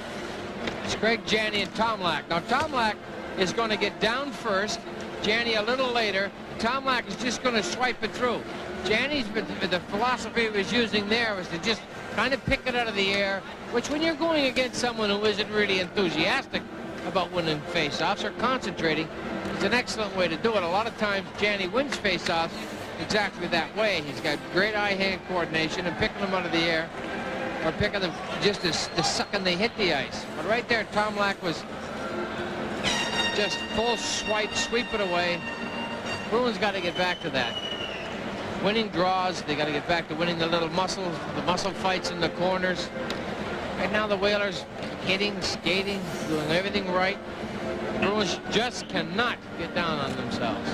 S1: is Craig Janney and Tomlak. Now, Tomlak is going to get down first, Janney a little later. Tomlak is just going to swipe it through. Janney's, the philosophy he was using there was to just kind of pick it out of the air, which when you're going against someone who isn't really enthusiastic about winning face-offs or concentrating, it's an excellent way to do it. A lot of times Janney wins face-offs exactly that way. He's got great eye-hand coordination and picking them out of the air, or picking them just as the second they hit the ice. But right there, Tomlak was just full swipe, sweep it away. Bruins got to get back to that. Winning draws, they got to get back to winning the little muscle fights in the corners. Right now the Whalers hitting, skating, doing everything right. Bruins just cannot get down on themselves.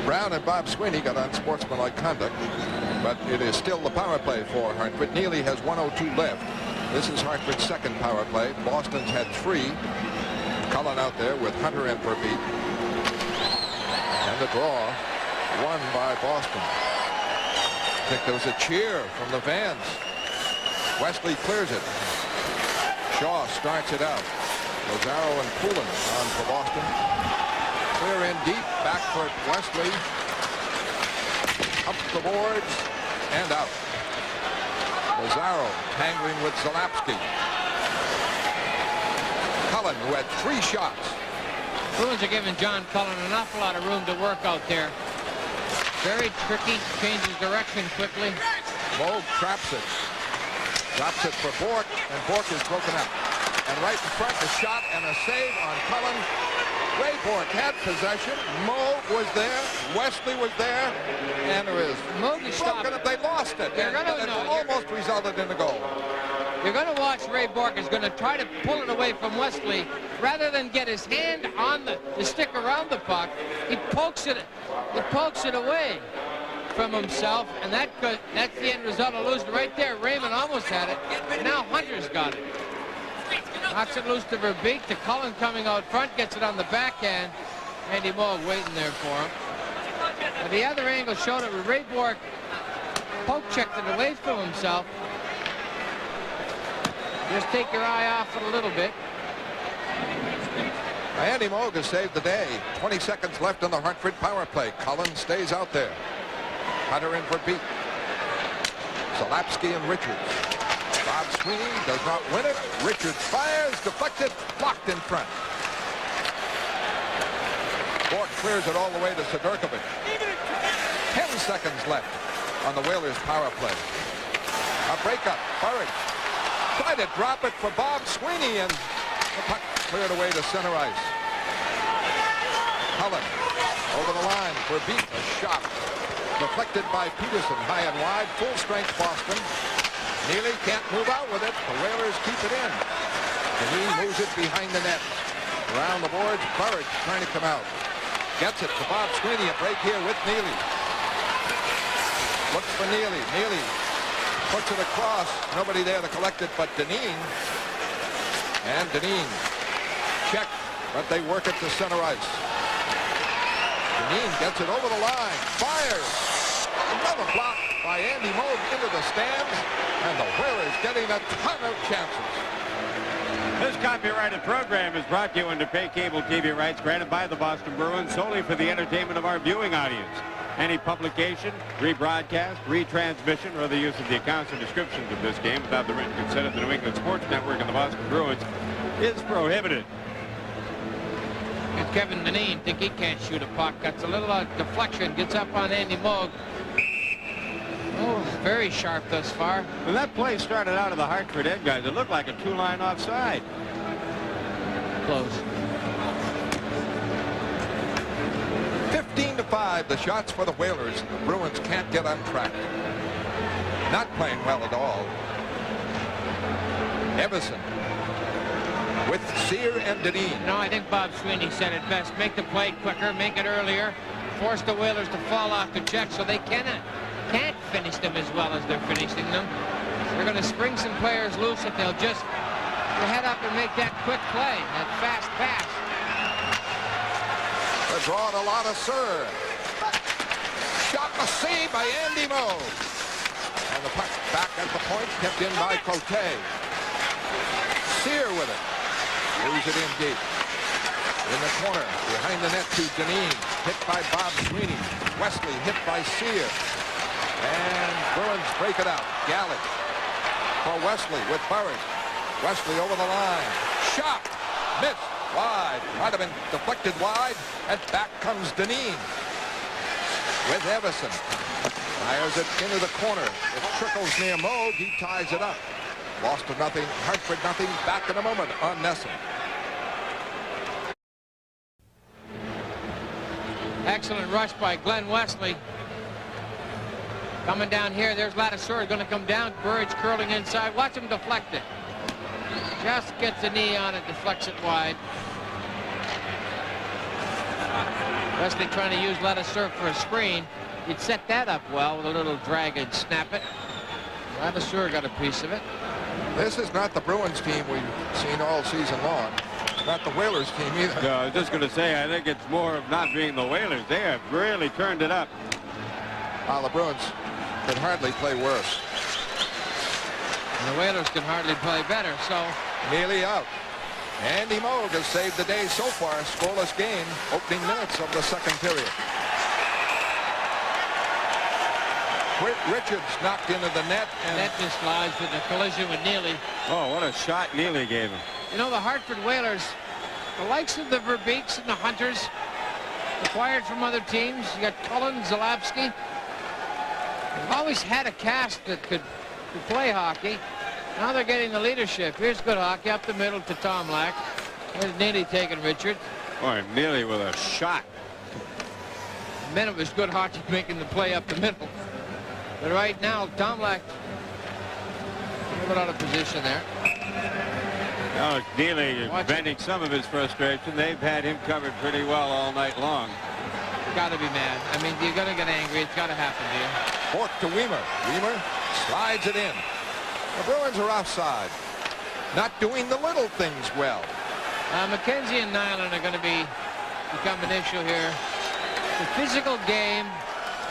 S2: Brown and Bob Sweeney got unsportsmanlike conduct, but it is still the power play for Hartford. Neely has 1:02 left. This is Hartford's second power play. Boston's had 3. Cullen out there with Hunter in for a beat. And the draw won by Boston. I think there was a cheer from the fans. Wesley clears it. Shaw starts it out. Lazaro and Poulin on for Boston. Clear in deep. Back for Wesley. Up the boards and out. Lazaro tangling with Zalapski. Cullen, who had 3 shots.
S1: Bruins are giving John Cullen an awful lot of room to work out there. Very tricky, changes direction quickly.
S2: Moog traps it. Drops it for Bork, and Bork is broken up. And right in front, a shot and a save on Cullen. Ray Bork had possession. Moog was there. Wesley was there. And it was broken up. They lost it. And it almost resulted in a goal.
S1: You're going to watch Ray Bork is going to try to pull it away from Wesley. Rather than get his hand on the stick around the puck, he pokes it away from himself, and that's the end result of losing. Right there, Raymond almost had it. Now Hunter's got it. Knocks it loose to Verbeek. To Cullen coming out front, gets it on the backhand. Andy Moog waiting there for him. But the other angle showed it. Ray Bork poke checked it away from himself. Just take your eye off it a little bit.
S2: Andy Moog has saved the day. 20 seconds left in the Hartford power play. Cullen stays out there. Hunter in for beat. Zalapski and Richards. Bob Sweeney does not win it. Richards fires, deflected, blocked in front. Bork clears it all the way to Sidorkovic. 10 seconds left on the Whalers power play. A breakup. Burridge tried to drop it for Bob Sweeney, and the puck cleared away to center ice. Cullen over the line for a beat. A shot deflected by Peterson, high and wide. Full strength Boston. Neely can't move out with it. The Whalers keep it in. And he moves it behind the net. Around the boards, Burridge trying to come out. Gets it to Bob Sweeney. A break here with Neely. Looks for Neely. Neely puts it across. Nobody there to collect it but Dineen. And Dineen checked, but they work it to center ice. Dineen gets it over the line. Fires. Another block by Andy Moog into the stands. And the Whalers getting a ton of chances.
S3: This copyrighted program is brought to you under pay cable TV rights granted by the Boston Bruins solely for the entertainment of our viewing audience. Any publication, rebroadcast, retransmission, or the use of the accounts and descriptions of this game without the written consent of the New England Sports Network and the Boston Bruins is prohibited.
S1: And Kevin Dineen think he can't shoot a puck. Gets a little deflection, gets up on Andy Moog. Oh, very sharp thus far.
S3: When that play started out of the Hartford end, guys, it looked like a 2-line offside.
S1: Close.
S2: 15-5, the shots for the Whalers. The Bruins can't get on track. Not playing well at all. Everson with Sear and Dineen.
S1: No, I think Bob Sweeney said it best. Make the play quicker, make it earlier. force the Whalers to fall off the check so they can't finish them as well as they're finishing them. They're going to spring some players loose if they'll just head up and make that quick play, that fast pass.
S2: The draw to Ladouceur. Shot a save by Andy Moe. And the puck back at the point, kept in by Cote. Sear with it. Moves it in deep. In the corner, behind the net to Dineen. Hit by Bob Sweeney. Wesley hit by Sear. And Bruins break it out. Galley for Wesley with Burris. Wesley over the line. Shot. Missed. Wide. Might have been deflected wide. And back comes Dineen with Everson. Fires it into the corner. It trickles near Moog. He ties it up. Lost to nothing. Hartford nothing. Back in a moment on Nesson.
S1: Excellent rush by Glenn Wesley. Coming down here, there's Ladouceur going to come down. Burridge curling inside. Watch him deflect it. Just gets a knee on it, deflects it wide. Wesley trying to use Ladouceur for a screen. He'd set that up well with a little drag and snap it. Ladouceur got a piece of it.
S2: This is not the Bruins team we've seen all season long. It's not the Whalers team either.
S3: No, I was just going to say, I think it's more of not being the Whalers. They have really turned it up.
S2: The Bruins could hardly play worse.
S1: And the Whalers can hardly play better, so.
S2: Nearly out. Andy Moog has saved the day so far. Scoreless game. Opening minutes of the second period. Whit Richards knocked into the net. And
S1: net dislodged with a collision with Neely.
S3: Oh, what a shot Neely gave him.
S1: You know, the Hartford Whalers, the likes of the Verbeeks and the Hunters, acquired from other teams. You got Cullen, Zalapsky. They've always had a cast that could play hockey. Now they're getting the leadership. Here's good hockey up the middle to Tom Lack. There's Neely taking Richards.
S3: Boy, Neely with a shot.
S1: Man, it was good hockey making the play up the middle. But right now, Tom Lack a little bit out of position there.
S3: Oh, Neely venting some of his frustration. They've had him covered pretty well all night long.
S1: Got to be mad. I mean, you're going to get angry. It's got to happen to you.
S2: Fork to Weimer. Weimer slides it in. The Bruins are offside. Not doing the little things well.
S1: McKenzie and Nyland are going to become an issue here. The physical game.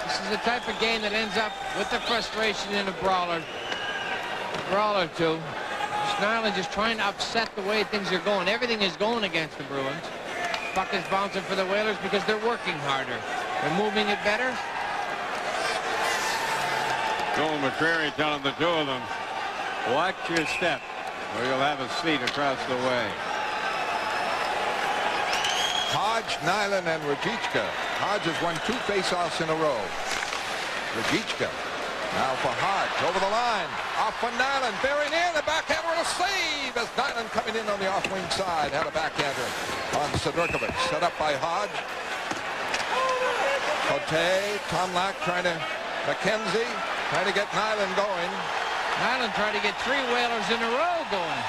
S1: This is the type of game that ends up with the frustration in a brawler. Too. Nyland just trying to upset the way things are going. Everything is going against the Bruins. Puck is bouncing for the Whalers because they're working harder. They're moving it better.
S3: Joel McCreary telling the two of them, watch your step or you'll have a seat across the way.
S2: Hodge, Nyland, and Rajicka. Hodge has won 2 faceoffs in a row. Rajicka now for Hodge over the line. Off for Nyland, bearing in, a backhander and a save as Nyland coming in on the off-wing side. Had a backhander on Sidorkovic. Set up by Hodge. Cote, Tom Lack trying to, McKenzie trying to get Nyland going.
S1: Nyland trying to get 3 Whalers in a row going.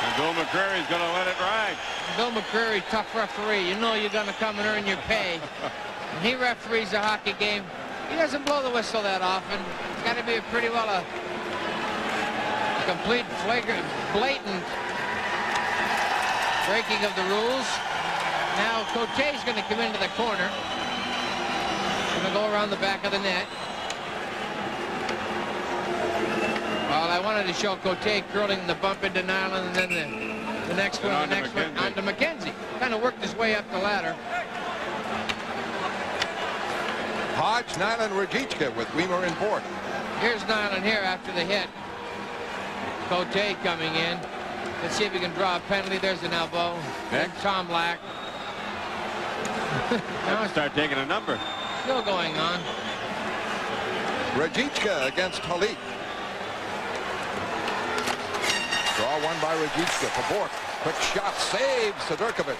S3: And Bill McCreary's going to let it ride.
S1: Bill McCreary, tough referee. You know you're going to come and earn your pay. When he referees a hockey game, he doesn't blow the whistle that often. It's got to be a pretty well a complete, flagrant, blatant breaking of the rules. Now Cote's going to come into the corner. Going to go around the back of the net. Well, I wanted to show Cote curling the bump into Nyland, and then the next one, onto McKenzie. Kind of worked his way up the ladder.
S2: Hodge, Nyland, Rajicka with Weimer and Bork.
S1: Here's Nyland here after the hit. Cote coming in. Let's see if he can draw a penalty. There's an elbow. Then Tom Lack.
S3: Now start taking a number.
S1: Still going on.
S2: Rajicka against Halik. Draw one by Rajicka for Bork. Quick shot, save, Sidorkovic.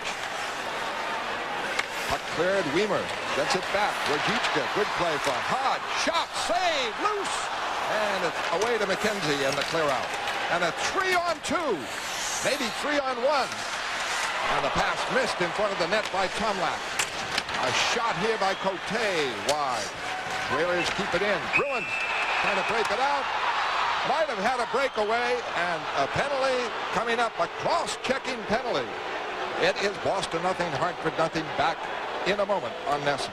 S2: Puck cleared, Weimer gets it back. Rajicka, good play for Hodge. Shot, save, loose. And it's away to McKenzie and the clear out. And a 3-on-2, maybe 3-on-1. And the pass missed in front of the net by Tom Lack. A shot here by Cote, wide. Whalers keep it in. Bruins trying to break it out. Might have had a breakaway, and a penalty coming up, a cross-checking penalty. It is Boston nothing, Hartford nothing. Back in a moment on Nesson.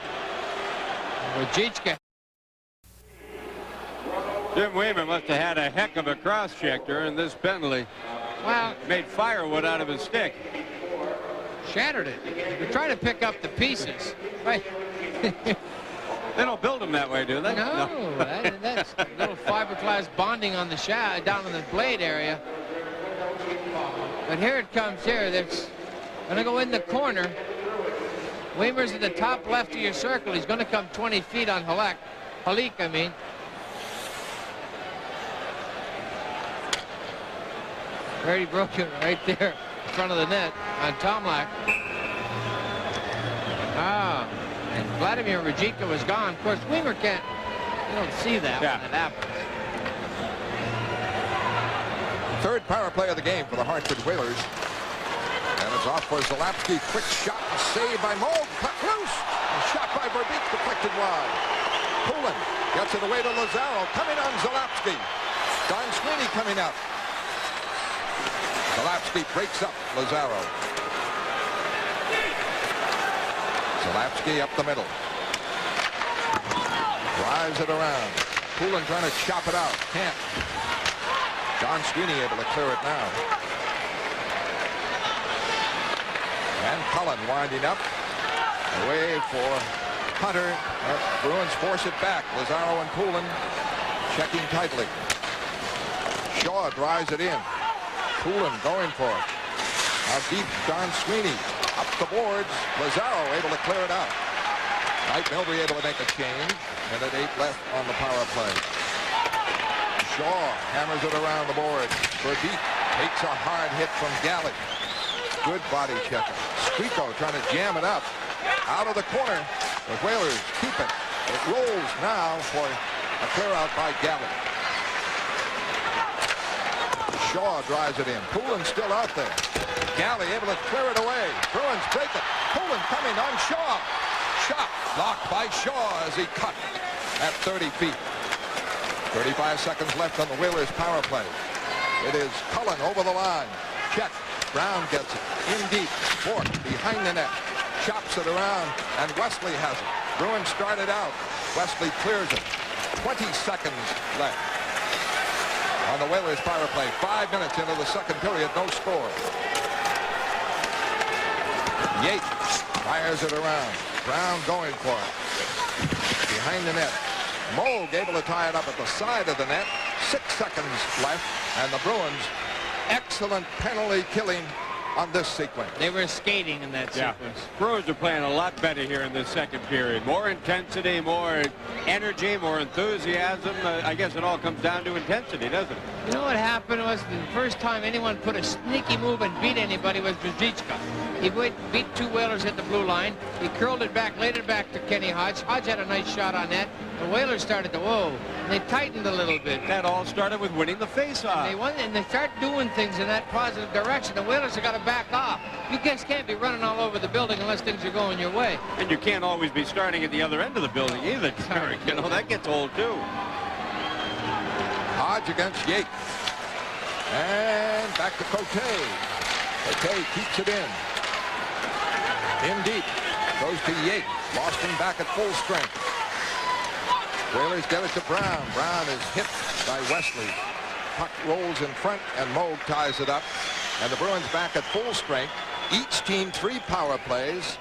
S1: Rajicka.
S3: Jim Weaver must have had a heck of a cross-check during this penalty.
S1: Well,
S3: Made firewood out of his stick.
S1: shattered it. They're trying to pick up the pieces. Right.
S3: They don't build them that way, do they?
S1: No, that's a little fiberglass bonding on the shaft, down in the blade area. But here it comes here. That's going to go in the corner. Weimer's at the top left of your circle. He's going to come 20 feet on Halik, I mean. Already broken right there in front of the net on Tomlak. And Vladimir Rajicka was gone. Of course, Weimer can't, you don't see that when it happens.
S2: Third power play of the game for the Hartford Whalers. And it's off for Zalapsky. Quick shot and save by Moog. Cut loose. A shot by Verbeek deflected wide. Poulin gets it away to Lazaro. Coming on Zalapsky. Don Sweeney coming up. Zalapsky breaks up Lazaro. Zalapsky up the middle. Drives it around. Poulin trying to chop it out. Can't. Don Sweeney able to clear it now. And Cullen winding up. Away for Hunter. Bruins force it back. Lazaro and Poulin checking tightly. Shaw drives it in. Poulin going for it. Now deep, Don Sweeney. Up the boards. Lazaro able to clear it out. Mike Milbury able to make a change. Minute 8 left on the power play. Shaw hammers it around the board. Verbeek takes a hard hit from Galley. Good body checker. Squeako trying to jam it up. Out of the corner. The Whalers keep it. It rolls now for a clear out by Galley. Shaw drives it in. Poulin still out there. Galley able to clear it away. Bruins break it. Poulin coming on Shaw. Shot blocked by Shaw as he cut at 30 feet. 35 seconds left on the Whalers power play. It is Cullen over the line. Check. Brown gets it. In deep. Bork behind the net. Chops it around. And Wesley has it. Bruins started out. Wesley clears it. 20 seconds left on the Whalers power play. 5 minutes into the second period. No score. Yates fires it around. Brown going for it. Behind the net. Moog able to tie it up at the side of the net. 6 seconds left. And the Bruins, excellent penalty killing on this sequence.
S1: They were skating in that sequence.
S3: Bruins are playing a lot better here in this second period. More intensity, more energy, more enthusiasm. I guess it all comes down to intensity, doesn't it?
S1: You know what happened was the first time anyone put a sneaky move and beat anybody was Rajicka. He beat two Whalers at the blue line. He curled it back, laid it back to Kenny Hodge. Hodge had a nice shot on that. The Whalers started to, whoa, and they tightened a little bit.
S3: That all started with winning the faceoff.
S1: And they start doing things in that positive direction. The Whalers have got to back off. You guys can't be running all over the building unless things are going your way.
S3: And you can't always be starting at the other end of the building either, Derek. You know, that gets old too.
S2: Hodge against Yates. And back to Cote. Cote keeps it in. In deep. Goes to Yates. Lost him back at full strength. Whalers get it to Brown. Brown is hit by Wesley. Puck rolls in front and Moog ties it up. And the Bruins back at full strength. Each team 3 power plays.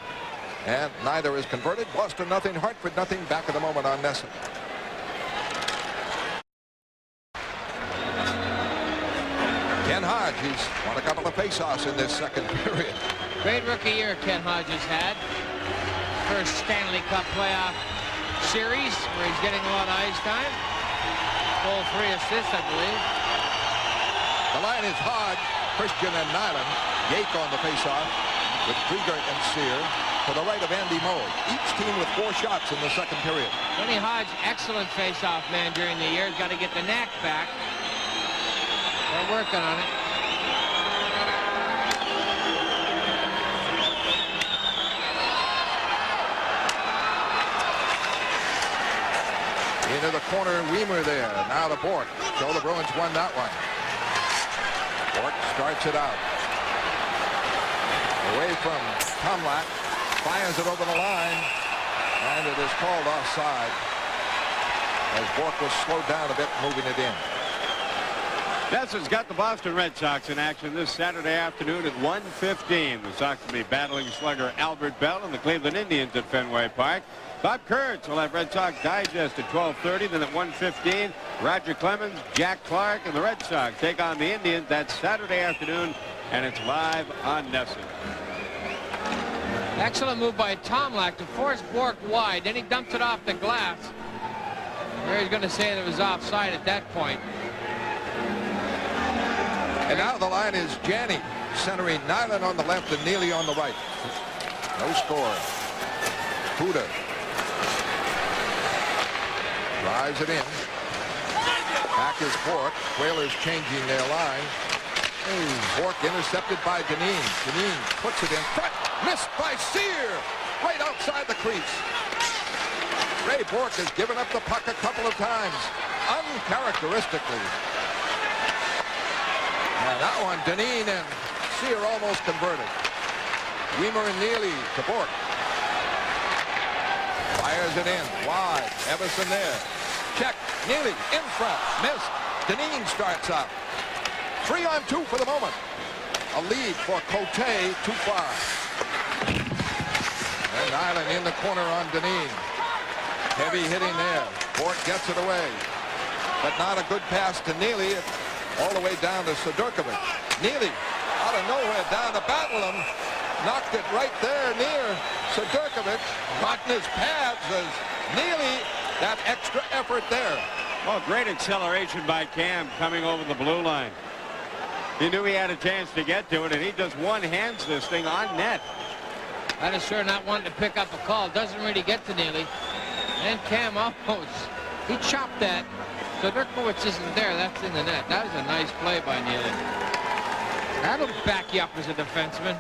S2: And neither is converted. Boston nothing, Hartford nothing. Back at the moment on Nesson. Ken Hodge, he's won a couple of faceoffs in this second period.
S1: Great rookie year Ken Hodge has had. First Stanley Cup playoff series where he's getting a lot of ice time. Goal, 3 assists, I believe.
S2: The line is Hodge, Christian, and Nyland. Yake on the faceoff with Krieger and Sear to the right of Andy Moog. Each team with 4 shots in the second period.
S1: Kenny Hodge, excellent faceoff man during the year. He's got to get the knack back. They're working on it.
S2: Into the corner, Weimer there. Now to Bork. So the Bruins won that one. Bork starts it out. Away from Tomlak. Fires it over the line. And it is called offside, as Bork was slowed down a bit, moving it in.
S3: Nelson's got the Boston Red Sox in action this Saturday afternoon at 1:15. The Sox will be battling slugger Albert Bell and the Cleveland Indians at Fenway Park. Bob Kurtz will have Red Sox Digest at 12:30. Then at 1:15, Roger Clemens, Jack Clark, and the Red Sox take on the Indians. That's Saturday afternoon, and it's live on NESN.
S1: Excellent move by Tomlak to force Bork wide. Then he dumped it off the glass. He's going to say that it was offside at that point.
S2: And now the line is Janney centering Nyland on the left and Neely on the right. No score. Huda drives it in. Back is Bork. Whalers changing their line. Bork intercepted by Dineen. Dineen puts it in front. Missed by Sear. Right outside the crease. Ray Bork has given up the puck a couple of times. Uncharacteristically. And that one, Dineen and Sear almost converted. Weimer and Neely to Bork. Fires it in. Wide. Everson there. Check. Neely in front. Missed. Dineen starts out. 3-on-2 for the moment. A lead for Cote, too far. And Nyland in the corner on Dineen. Heavy hitting there. Bork gets it away. But not a good pass to Neely. All the way down to Sedurkovic. Neely out of nowhere down to Battleham. Knocked it right there near Sedurkovic. Caught in his pads as Neely, that extra effort there.
S3: Well, great acceleration by Cam coming over the blue line. He knew he had a chance to get to it, and he just one-hands this thing on net.
S1: That is sure not wanting to pick up a call. Doesn't really get to Neely. And Cam almost. He chopped that. So Dirkowitz isn't there. That's in the net. That was a nice play by Neely. That'll back you up as a defenseman.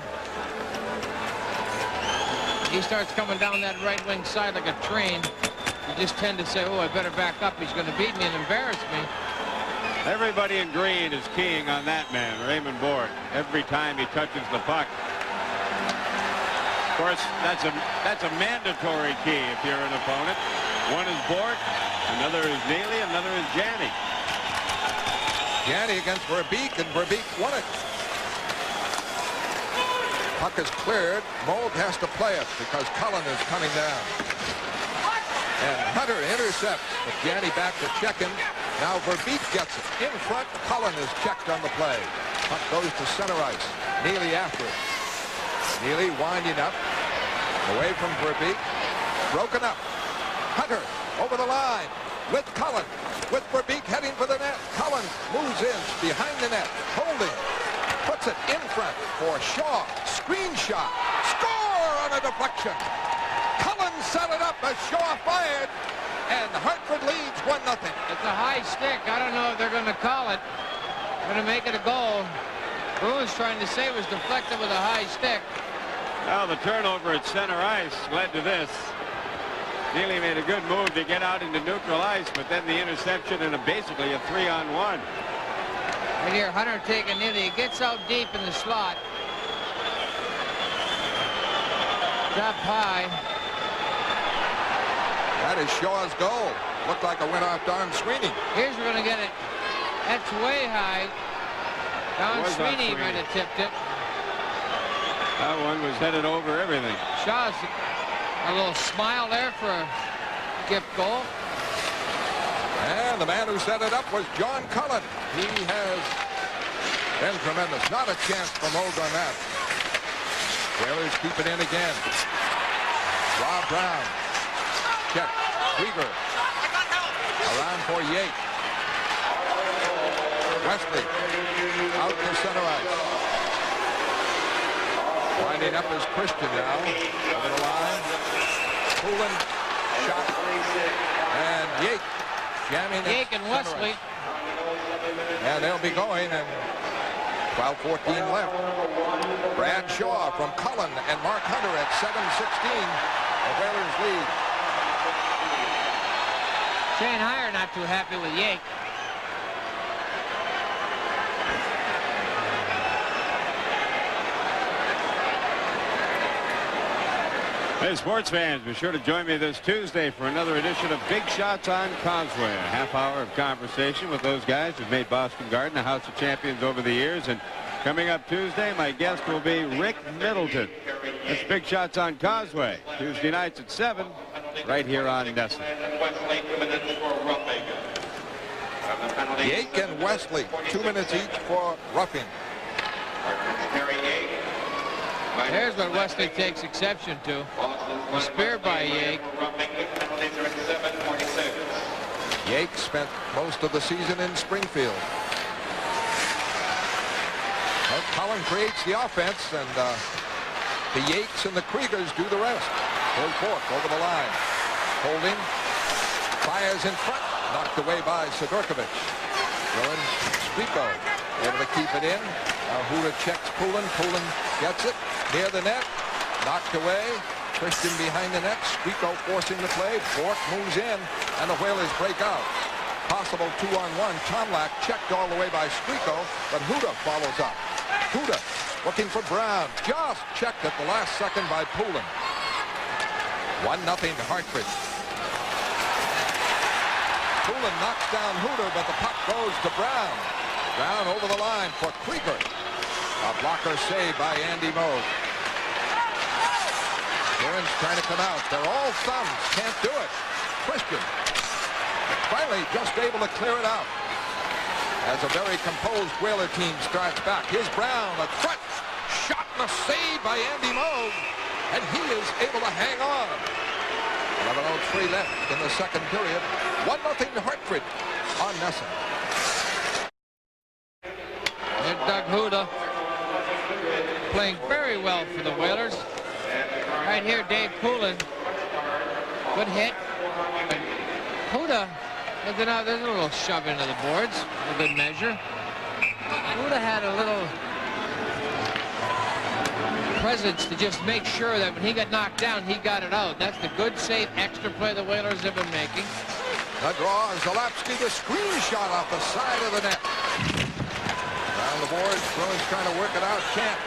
S1: He starts coming down that right wing side like a train. You just tend to say, oh, I better back up. He's going to beat me and embarrass me.
S3: Everybody in green is keying on that man, Raymond Bork, every time he touches the puck. Of course, that's a mandatory key if you're an opponent. One is Bork, another is Neely, another is Janney.
S2: Janney against Verbeek, and Verbeek won it. Puck is cleared. Moog has to play it because Cullen is coming down. And Hunter intercepts, but Janney back to check him. Now Verbeek gets it. In front, Cullen is checked on the play. Puck goes to center ice. Neely after it. Neely winding up. Away from Verbeek. Broken up. Hunter over the line with Cullen. With Verbeek heading for the net. Cullen moves in behind the net. Holding. Puts it in front for Shaw. Screen shot. Score on a deflection. Cullen set it up as Shaw fired. And Hartford leads 1-0.
S1: It's a high stick. I don't know if they're going to call it. They're going to make it a goal. Bruins trying to say it was deflected with a high stick.
S3: Well, the turnover at center ice led to this. Neely made a good move to get out into neutral ice, but then the interception and basically a 3-on-1.
S1: Right here, Hunter taking Neely. He gets out deep in the slot. Up high.
S2: That is Shaw's goal. Looked like a went-off Don Sweeney.
S1: Here's we're going to get it. That's way high. Don Sweeney might have tipped it.
S3: That one was headed over everything.
S1: Shaw's a little smile there for a gift goal.
S2: And the man who set it up was John Cullen. He has been tremendous. Not a chance for Moog on that. Whalers keep it in again. Rob Brown. Check. Krieger. Around for Yates. Wesley. Out to center ice. Winding up is Christian now. Over the line. Poulin. Shot. And Yates. Jamming
S1: Yake and Wesley.
S2: And they'll be going, and 12:14 left. Brad Shaw from Cullen and Mark Hunter at 7:16. The Whalers lead.
S1: Shane Heyer not too happy with Yake.
S3: Hey, sports fans, be sure to join me this Tuesday for another edition of Big Shots on Causeway. A half hour of conversation with those guys who've made Boston Garden a house of champions over the years. And coming up Tuesday, my guest will be Rick Middleton. That's Big Shots on Causeway, Tuesday nights at 7, right here on NESN.
S2: Yake and Wesley, 2 minutes each for roughing.
S1: Here's what Wesley takes exception to. Was speared by Yake.
S2: Yake spent most of the season in Springfield. Well, Cullen creates the offense, and the Yakes and the Kriegers do the rest. Full fork over the line. Holding. Fires in front. Knocked away by Sidorkovich. Bruins, Squeako able to keep it in. Huda checks Poulin. Poulin gets it near the net. Knocked away. Christian behind the net. Squeako forcing the play. Bork moves in, and the Whalers break out. Possible 2-on-1. Tomlak checked all the way by Squeako, but Huda follows up. Huda looking for Brown. Just checked at the last second by Poulin. 1-0 to Hartford. Poulin knocks down Huda, but the puck goes to Brown. Brown over the line for Krieger. A blocker save by Andy Moog. Bruins trying to come out. They're all thumbs. Can't do it. Christian finally just able to clear it out. As a very composed Whaler team starts back. Here's Brown. A front shot and a save by Andy Moog. And he is able to hang on. 11:03 left in the second period. 1-0 to Hartford on NESN.
S1: And Doug Huda playing very well for the Whalers. Right here, Dave Poulin. Good hit. Huda, there's a little shove into the boards, a good measure. Huda had a little presence to just make sure that when he got knocked down, he got it out. That's the good, safe, extra play the Whalers have been making.
S2: The draw, Zalapski, the screen shot off the side of the net. Down the boards, Bruins trying to work it out. Can't.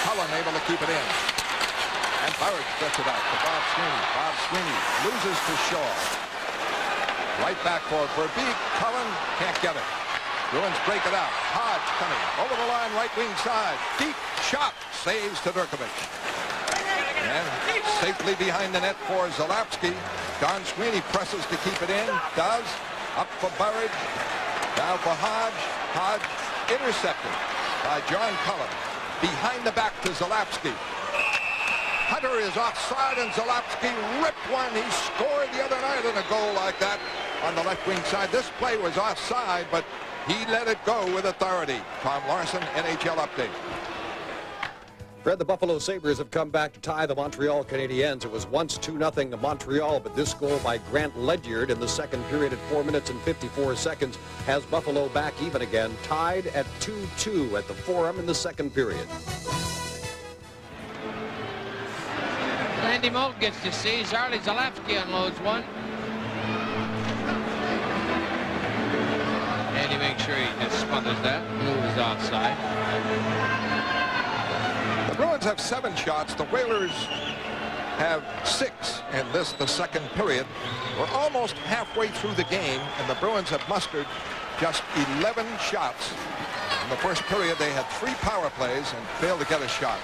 S2: Cullen able to keep it in. And Burridge gets it out to Bob Sweeney. Bob Sweeney loses to Shaw. Right back for Verbeek. Cullen can't get it. Bruins break it out. Hodge coming over the line, right wing side. Deep shot. Saves to Durkovic. And safely behind the net for Zalapski. Don Sweeney presses to keep it in. Does. Up for Burridge. Down for Hodge. Hodge intercepted by John Cullen. Behind the back to Zalapski. Hunter is offside, and Zalapski ripped one. He scored the other night in a goal like that on the left wing side. This play was offside, but he let it go with authority. Tom Larson, NHL update.
S5: Fred, the Buffalo Sabres have come back to tie the Montreal Canadiens. It was once 2-0 to Montreal, but this goal by Grant Ledyard in the second period at 4 minutes and 54 seconds has Buffalo back even again, tied at 2-2 at the Forum in the second period.
S1: Andy Moog gets to see. Charlie Zalapski unloads one. Andy makes sure he just smothers that. Moves offside.
S2: The Bruins have 7 shots. The Whalers have 6 in this, the second period. We're almost halfway through the game, and the Bruins have mustered just 11 shots. In the first period, they had 3 power plays and failed to get a shot.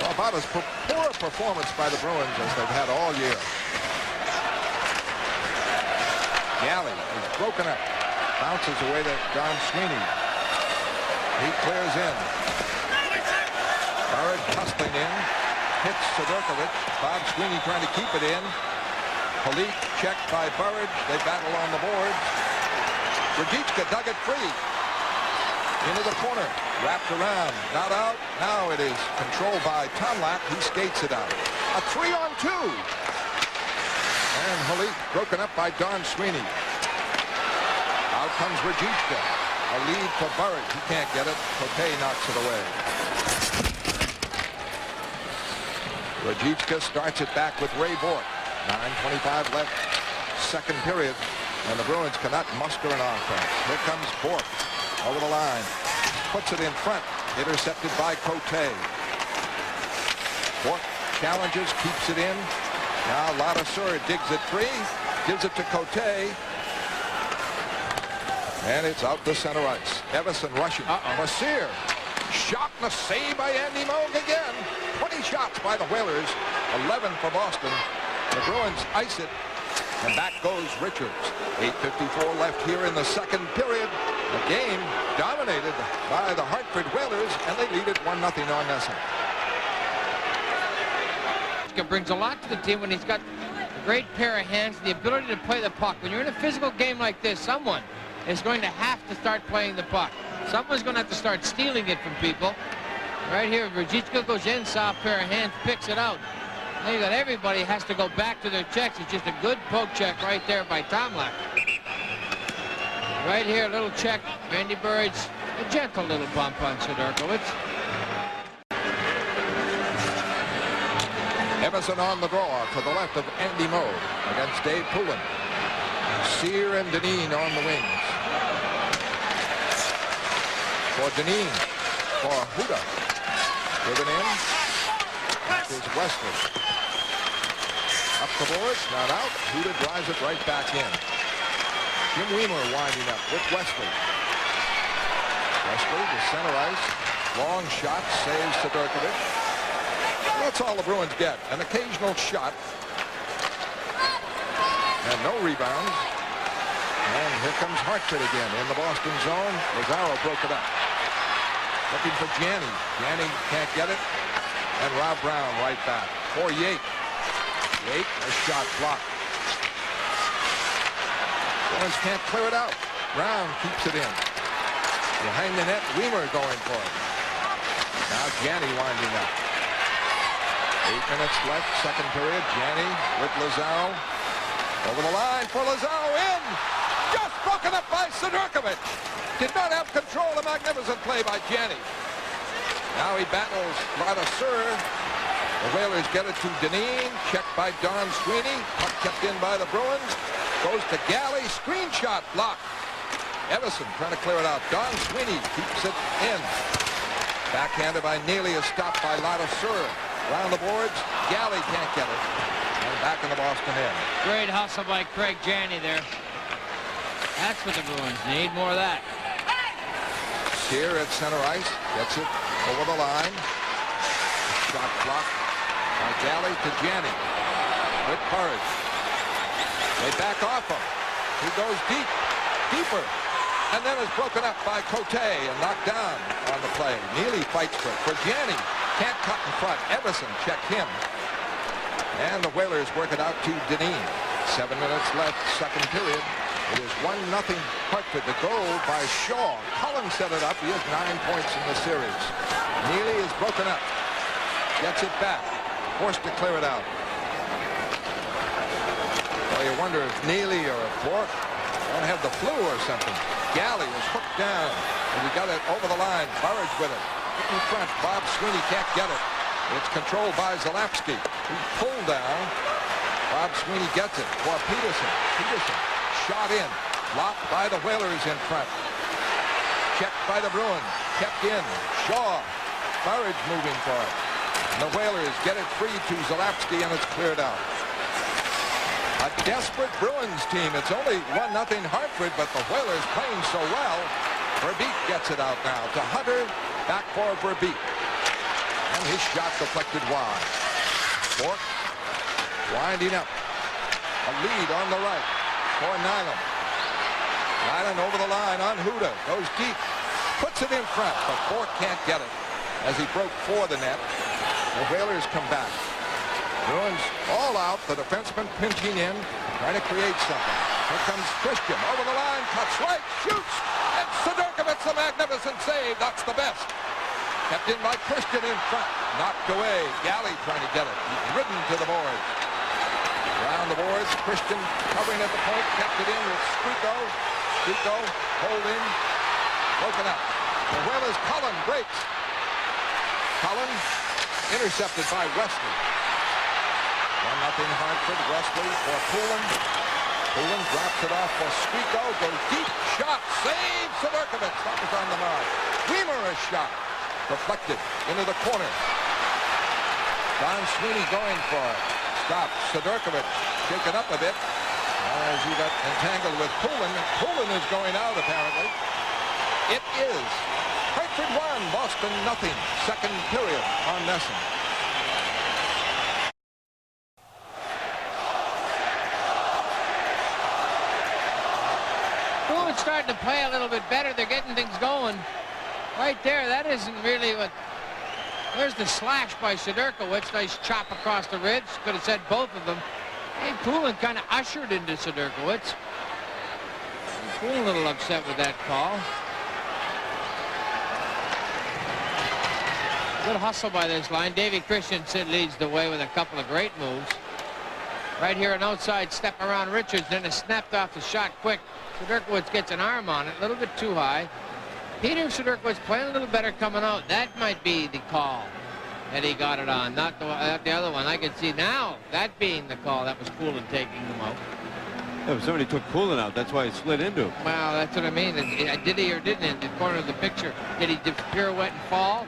S2: Well, about as poor a performance by the Bruins as they've had all year. Galley is broken up. Bounces away to Don Sweeney. He clears in. Burridge hustling in. Hits Sidorkovich. Bob Sweeney trying to keep it in. Polique checked by Burridge. They battle on the boards. Rajicka dug it free. Into the corner. Wrapped around. Not out. Now it is controlled by Tomlak. He skates it out. A 3-on-2. And Polique broken up by Don Sweeney. Out comes Rajicka. A lead for Burridge. He can't get it. Cote knocks it away. Rajicka starts it back with Ray Bork. 9:25 left. Second period. And the Bruins cannot muster an offense. Here comes Bork over the line. Puts it in front. Intercepted by Cote. Bork challenges, keeps it in. Now Ladouceur digs it free. Gives it to Cote. And it's out to center ice. Everson rushing. Mercier. Shot and a save by Andy Moog again. 20 shots by the Whalers. 11 for Boston. The Bruins ice it. And back goes Richards. 8:54 left here in the second period. The game dominated by the Hartford Whalers, and they lead it 1-0 on NESN.
S1: Brings a lot to the team when he's got a great pair of hands, the ability to play the puck. When you're in a physical game like this, someone is going to have to start playing the puck. Someone's going to have to start stealing it from people. Right here, Rajitska goes in, soft pair of hands, picks it out. Now you got everybody has to go back to their checks. It's just a good poke check right there by Tomlak. Right here, a little check. Randy Bird's a gentle little bump on Sidorkowicz.
S2: Emerson on the draw to the left of Andy Moog against Dave Poulin. Sear and Dineen on the wings. For Dineen, for Huda. Driven in. Is Wesley. Up the boards, not out. Huda drives it right back in. Jim Weimer winding up with Wesley. Wesley to center ice. Long shot, saves Sidorkowicz. That's all the Bruins get. An occasional shot. And no rebounds. And here comes Hartford again in the Boston zone. Lazaro broke it up. Looking for Janney. Janney can't get it. And Rob Brown right back. For Yate. Yate, a shot blocked. Bruins can't clear it out. Brown keeps it in. Behind the net, Weimer going for it. Now Janney winding up. 8 minutes left, second period. Janney with Lazaro. Over the line for Lazaro in. Just broken up by Sidorkowicz. Did not have control. A magnificent play by Janney. Now he battles Ladouceur. The Whalers get it to Dineen. Checked by Don Sweeney. Puck kept in by the Bruins. Goes to Galley. Screen shot blocked. Everson trying to clear it out. Don Sweeney keeps it in. Backhanded by Neely. A stop by Ladouceur. Around the boards, Galley can't get it. And back in the Boston end.
S1: Great hustle by Craig Janney there. That's what the Bruins need, more of that.
S2: Sear at center ice, gets it over the line. Shot blocked by Galley to Janney. With courage. They back off him. He goes deep, deeper. And then is broken up by Cote and knocked down on the play. Neely fights for Janney. Can't cut in front. Everson checked him. And the Whalers work it out to Dineen. 7 minutes left, second period. It is 1-0 Hartford. The goal by Shaw. Cullen set it up. He has 9 points in the series. Neely is broken up. Gets it back. Forced to clear it out. Well, you wonder if Neely or Bork don't have the flu or something. Galley is hooked down. And he got it over the line. Burridge with it. In front, Bob Sweeney can't get it. It's controlled by Zalapsky. He pulled down. Bob Sweeney gets it for Peterson. Peterson shot in. Blocked by the Whalers in front. Checked by the Bruins. Kept in. Shaw. Burridge moving for it. And the Whalers get it free to Zalapsky, and it's cleared out. A desperate Bruins team. It's only 1-0 Hartford, but the Whalers playing so well. Verbeek gets it out now to Hunter. Back for Verbeek. And his shot deflected wide. Bork winding up. A lead on the right for Nyland. Nyland over the line on Huda. Goes deep. Puts it in front, but Bork can't get it as he broke for the net. The Whalers come back. Bruins all out. The defenseman pinching in, trying to create something. Here comes Christian over the line. Cuts right. Shoots. And Sidorkowicz, a magnificent save. That's the best. Kept in by Christian in front. Knocked away. Galley trying to get it. He's ridden to the boards. Around the boards. Christian covering at the point. Kept it in with Squeako. Squeako holding. Broken up. The Whalers. Cullen breaks. Cullen intercepted by Wesley. 1-0 Hartford. Wesley for Poulin. Poulin drops it off for Squeako. Goes deep. Shot. Save Sidorkovic. That was on the mark. Weimer a shot. Deflected into the corner. Don Sweeney going for it. Stop. Sidorkovic shaken up a bit as he got entangled with Poulin. Poulin is going out apparently. It is Hartford 1, Boston nothing. Second period on Nesson.
S1: Poulin's starting to play a little bit better. They're getting things going. Right there, that isn't really what... There's the slash by Sidorkovic. Nice chop across the ridge. Could have said both of them. Hey, Poulin kind of ushered into Sidorkovic. Poulin a little upset with that call. Good hustle by this line. Davy Christensen leads the way with a couple of great moves. Right here, an outside step around Richards, then it snapped off the shot quick. Sidorkovic gets an arm on it, a little bit too high. Peter Sidorkovic playing a little better coming out. That might be the call that he got it on, not the other one. I can see now that being the call. That was Poulin taking him out.
S3: Yeah, but somebody took Poulin out. That's why it slid into him.
S1: Well, that's what I mean. Did he or didn't he? In the corner of the picture, did he pirouette and fall?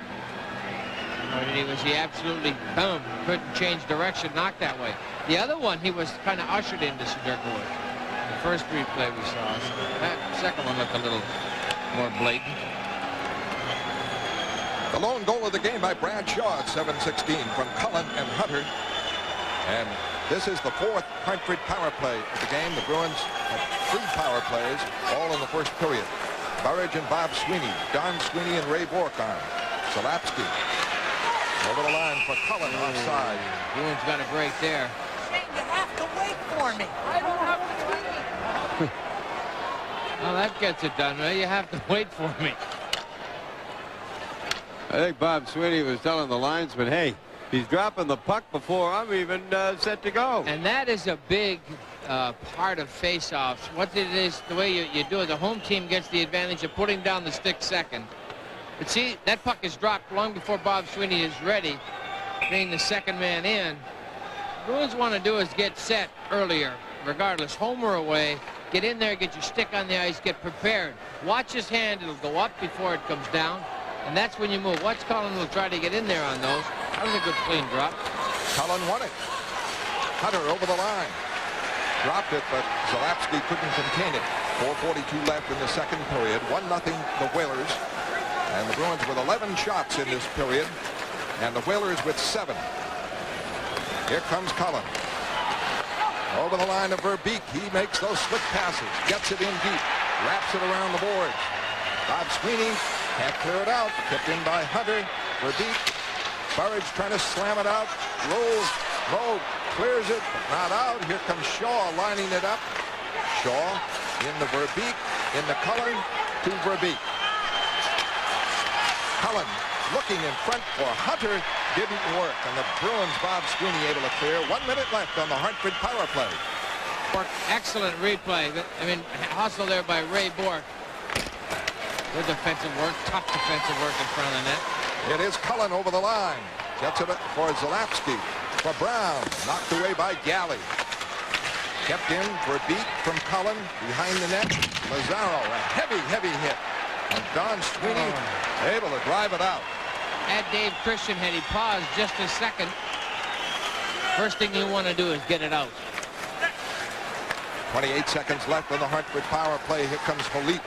S1: Or was he absolutely, boom, couldn't change direction, knocked that way. The other one, he was kind of ushered into Sidorkovic. The first replay we saw. So that second one looked a little more blatant.
S2: The lone goal of the game by Brad Shaw at 7:16 from Cullen and Hunter. And this is the fourth Hartford power play of the game. The Bruins had 3 power plays, all in the first period. Burridge and Bob Sweeney, Don Sweeney and Ray Bourque on. Zalapsky over the line for Cullen offside.
S1: Bruins got a break there.
S4: You have to wait for me. I don't have to wait.
S1: Well, that gets it done. Well, you have to wait for me.
S3: I think Bob Sweeney was telling the linesman, hey, he's dropping the puck before I'm even set to go.
S1: And that is a big part of face-offs. What it is, the way you do it, the home team gets the advantage of putting down the stick second. But see, that puck is dropped long before Bob Sweeney is ready, being the second man in. What Bruins want to do is get set earlier, regardless, home or away. Get in there, get your stick on the ice, get prepared. Watch his hand, it'll go up before it comes down, and that's when you move. Watch Cullen will try to get in there on those. That was a good clean drop.
S2: Cullen won it. Hunter over the line. Dropped it, but Zalapsky couldn't contain it. 4:42 left in the second period. 1-0 the Whalers. And the Bruins with 11 shots in this period. And the Whalers with 7. Here comes Cullen. Over the line of Verbeek. He makes those slick passes. Gets it in deep. Wraps it around the boards. Bob Sweeney can't clear it out. Tipped in by Hunter. Verbeek. Burridge trying to slam it out. Rolls low. Clears it. But not out. Here comes Shaw lining it up. Shaw in the Verbeek. In the Cullen to Verbeek. Cullen looking in front for Hunter. Didn't work. And the Bruins, Bob Sweeney able to clear. 1 minute left on the Hartford power play.
S1: Excellent replay. I mean, hustle there by Ray Bourque. Good defensive work. Tough defensive work in front of the net.
S2: It is Cullen over the line. Gets it for Zalapsky. For Brown. Knocked away by Galley. Kept in for a beat from Cullen. Behind the net. Lazaro. A heavy, heavy hit. And Don Sweeney able to drive it out.
S1: Had Dave Christian, had he paused just a second, first thing you want to do is get it out.
S2: 28 seconds left on the Hartford power play. Here comes Holit.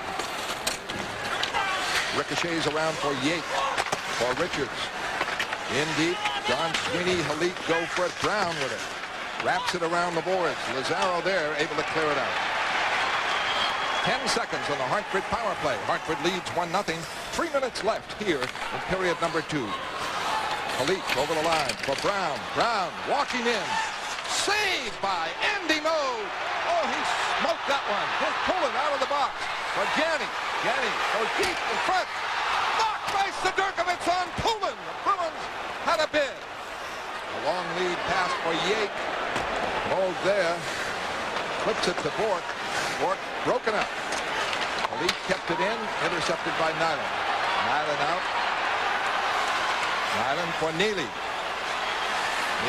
S2: Ricochets around for Yates. For Richards. In deep. Don Sweeney, Holit go for it. Brown with it. Wraps it around the boards. Lazaro there, able to clear it out. 10 seconds on the Hartford power play. Hartford leads 1-0. 3 minutes left here in period number 2. Holit over the line for Brown. Brown walking in. Saved by Andy Moe. Oh, he smoked that one. He'll pull it out of the box for Janney. Janney goes deep in front. Knocked by Sidorkovic on Poulin. The Bruins had a bid. A long lead pass for Yake. Moe there. Flips it to Bourque. Bourque broken up. Holit kept it in. Intercepted by Nyland. Nyland out. Nyland for Neely.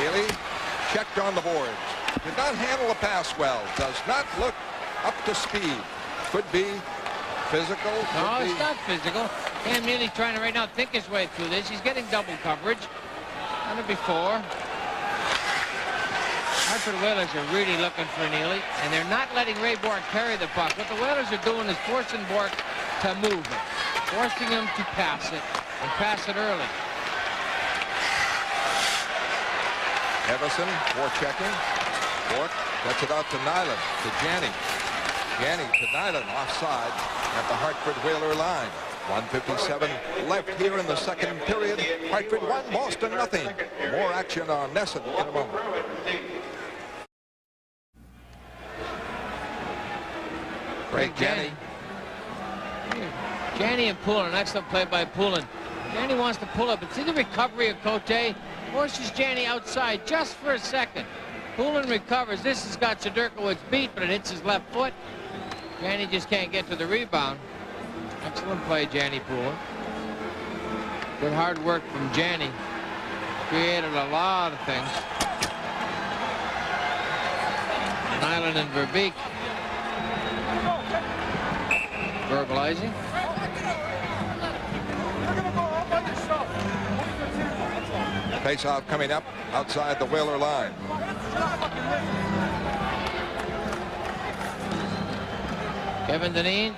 S2: Neely checked on the boards. Did not handle the pass well. Does not look up to speed. Could be physical.
S1: No, it's not physical. Cam Neely's trying to right now think his way through this. He's getting double coverage. Done it before. Hartford Whalers are really looking for Neely, and they're not letting Ray Bourque carry the puck. What the Whalers are doing is forcing Bourque to move it, forcing him to pass it, and pass it early.
S2: Everson forechecking. Bourque gets it out to Nyland, to Janney. Janney to Nyland, offside at the Hartford Whaler line. 1:57 left here in the second period. Hartford 1, Boston nothing. More action on Nesson in a moment. Great Janney.
S1: Janney and Poulin, excellent play by Poulin. Janney wants to pull up, but see the recovery of Cote. Forces Janney outside just for a second. Poulin recovers. This has got Sudurkowicz beat, but it hits his left foot. Janney just can't get to the rebound. Excellent play, Janney Poulin. Good hard work from Janney. Created a lot of things. Nyland and Verbeek verbalizing.
S2: Face-off coming up outside the Whaler line.
S1: Kevin Dineen.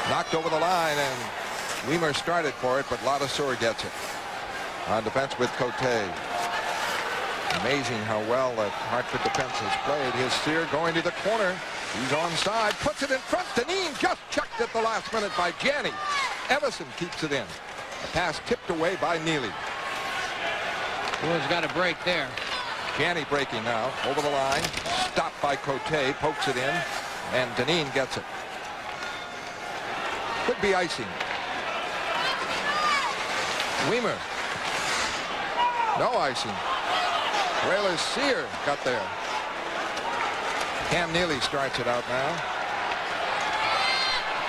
S2: Knocked over the line, and Weimer started for it, but Ladouceur gets it. On defense with Cote. Amazing how well that Hartford defense has played. His steer going to the corner. He's onside, puts it in front. Dineen just checked at the last minute by Janney. Everson keeps it in. A pass tipped away by Neely.
S1: Bruins got a break there.
S2: Janney breaking now over the line. Stopped by Cote, pokes it in, and Dineen gets it. Could be icing. Weimer. No icing. Whalers Sear got there. Cam Neely starts it out now.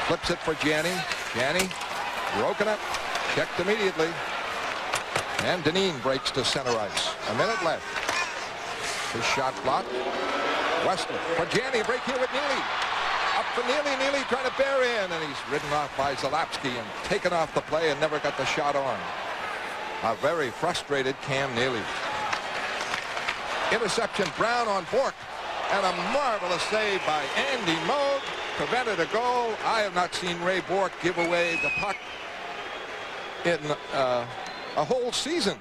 S2: Flips it for Janney. Janney broken up. Checked immediately. And Dineen breaks to center ice. A minute left. His shot blocked. Westler for Janney. Break here with Neely. Up for Neely. Neely trying to bear in, and he's ridden off by Zalapski and taken off the play and never got the shot on. A very frustrated Cam Neely. Interception, Brown on Bourque, and a marvelous save by Andy Moog. Prevented a goal. I have not seen Ray Bourque give away the puck in a whole season.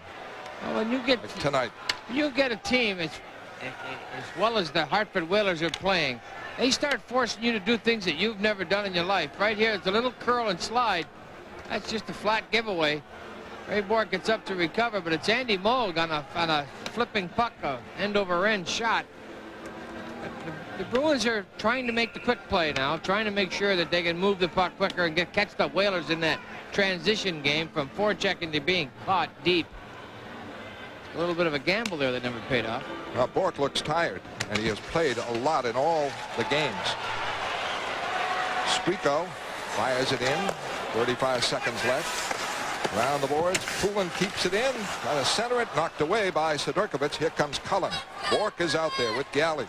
S1: Well, when you get
S2: tonight,
S1: you get a team as well as the Hartford Whalers are playing. They start forcing you to do things that you've never done in your life. Right here, it's a little curl and slide. That's just a flat giveaway. Ray Bourque gets up to recover, but it's Andy Moog on a flipping puck, end over end shot. The Bruins are trying to make the quick play now, trying to make sure that they can move the puck quicker and catch the Whalers in that transition game from forechecking to being caught deep. A little bit of a gamble there that never paid off.
S2: Well, Bourque looks tired, and he has played a lot in all the games. Squeako fires it in. 35 seconds left. Around the boards, Poulin keeps it in. Trying to center it, knocked away by Sudurkowicz. Here comes Cullen. Bourque is out there with Galley.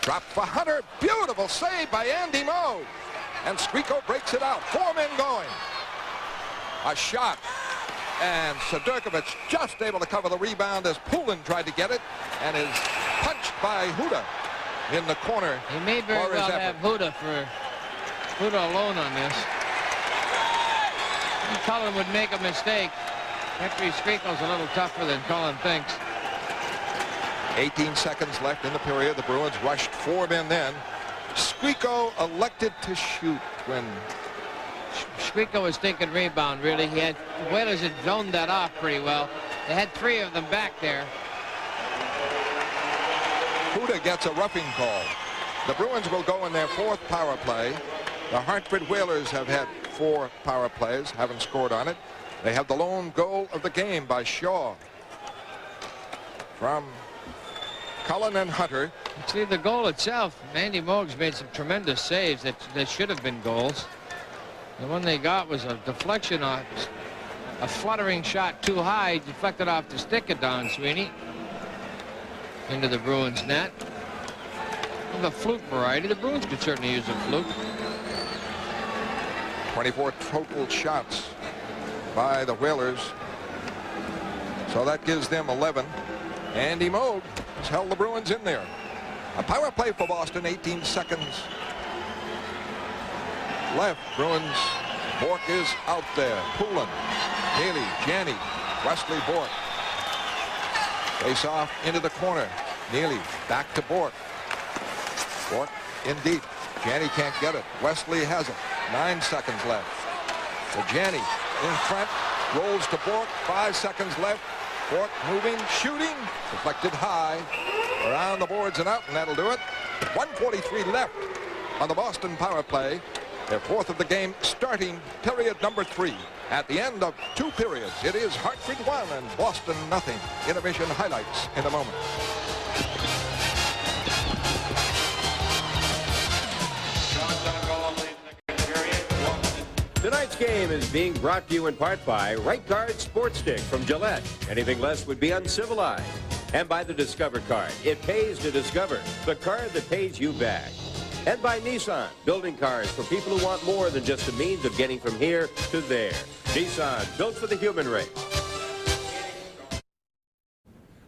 S2: Drop for Hunter. Beautiful save by Andy Moog. And Squeako breaks it out. 4 men going. A shot. And Sudurkowicz just able to cover the rebound as Poulin tried to get it and is punched by Huda in the corner.
S1: He may very well have Huda alone on this. Cullen would make a mistake. Actually, Squeako's a little tougher than Cullen thinks.
S2: 18 seconds left in the period. The Bruins rushed 4 men then. Squeako elected to shoot when
S1: Squeako was thinking rebound, really. The Whalers had zoned that off pretty well. They had 3 of them back there.
S2: Huda gets a roughing call. The Bruins will go in their 4th power play. The Hartford Whalers have had 4 power plays, haven't scored on it. They have the lone goal of the game by Shaw. From Cullen and Hunter.
S1: See, the goal itself, Andy Moog's made some tremendous saves that should have been goals. The one they got was a deflection A fluttering shot too high, deflected off the stick of Don Sweeney into the Bruins net. Of the fluke variety, the Bruins could certainly use a fluke.
S2: 24 total shots by the Whalers. So that gives them 11. Andy Moog has held the Bruins in there. A power play for Boston, 18 seconds left. Bruins, Bork is out there. Poulin, Haley, Janney, Wesley Bork. Face off into the corner. Neely back to Bork. Bork in deep. Janney can't get it. Wesley has it. 9 seconds left. So Janney in front. Rolls to Bork. 5 seconds left. Bork moving, shooting. Deflected high. Around the boards and out, and that'll do it. 1:43 left on the Boston power play. Their fourth of the game, starting period number 3. At the end of 2 periods, it is Hartford 1 and Boston nothing. Intermission highlights in a moment.
S6: Tonight's game is being brought to you in part by Right Guard Sports Stick from Gillette. Anything less would be uncivilized. And by the Discover card. It pays to discover, the card that pays you back. And by Nissan, building cars for people who want more than just a means of getting from here to there. Nissan, built for the human race.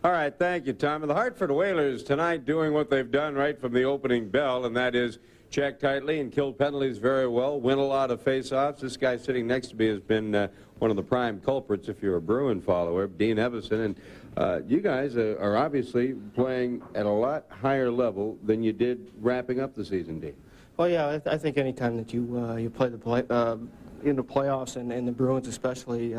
S7: All right, thank you, Tom. And the Hartford Whalers tonight doing what they've done right from the opening bell, and that is check tightly and kill penalties very well, win a lot of face-offs. This guy sitting next to me has been one of the prime culprits if you're a Bruin follower, Dean Evison. And you guys are obviously playing at a lot higher level than you did wrapping up the season, Dean.
S8: Well, yeah, I think any time that you play in the playoffs and the Bruins especially,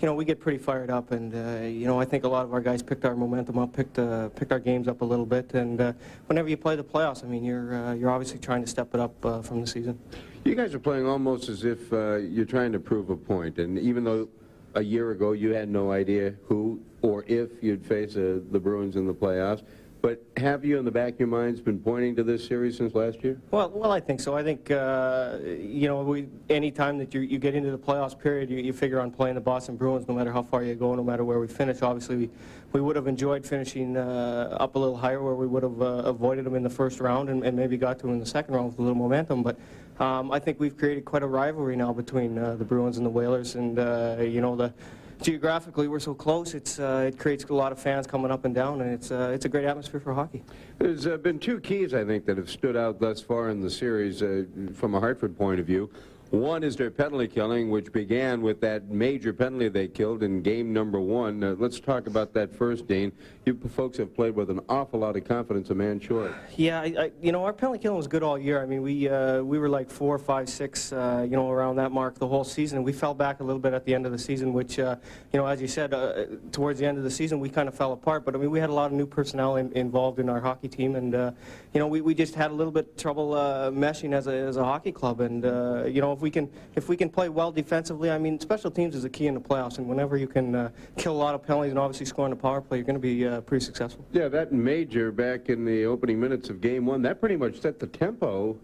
S8: you know, we get pretty fired up, and you know, I think a lot of our guys picked our momentum up, picked our games up a little bit, and whenever you play the playoffs, I mean, you're obviously trying to step it up from the season.
S7: You guys are playing almost as if you're trying to prove a point, and even though a year ago you had no idea who or if you'd face the Bruins in the playoffs, but have you in the back of your minds been pointing to this series since last year? Well,
S8: I think so. I think, you know, any time that you get into the playoffs period, you figure on playing the Boston Bruins no matter how far you go, no matter where we finish. Obviously, we would have enjoyed finishing up a little higher where we would have avoided them in the first round and maybe got to them in the second round with a little momentum. But I think we've created quite a rivalry now between the Bruins and the Whalers, and, you know, geographically, we're so close. It creates a lot of fans coming up and down, and it's a great atmosphere for hockey.
S7: There's been 2 keys, I think, that have stood out thus far in the series from a Hartford point of view. One is their penalty killing, which began with that major penalty they killed in game number 1. Let's talk about that first, Dean. You folks have played with an awful lot of confidence, a man short.
S8: Yeah, you know, our penalty killing was good all year. I mean, we were like 4, 5, 6, you know, around that mark the whole season. We fell back a little bit at the end of the season, which, you know, as you said, towards the end of the season, we kind of fell apart. But I mean, we had a lot of new personnel involved in our hockey team, and you know, we just had a little bit of trouble meshing as a hockey club. And you know, if we can play well defensively, I mean, special teams is a key in the playoffs, and whenever you can kill a lot of penalties and obviously score on the power play, you're going to be pretty successful.
S7: Yeah, that major back in the opening minutes of game 1, that pretty much set the tempo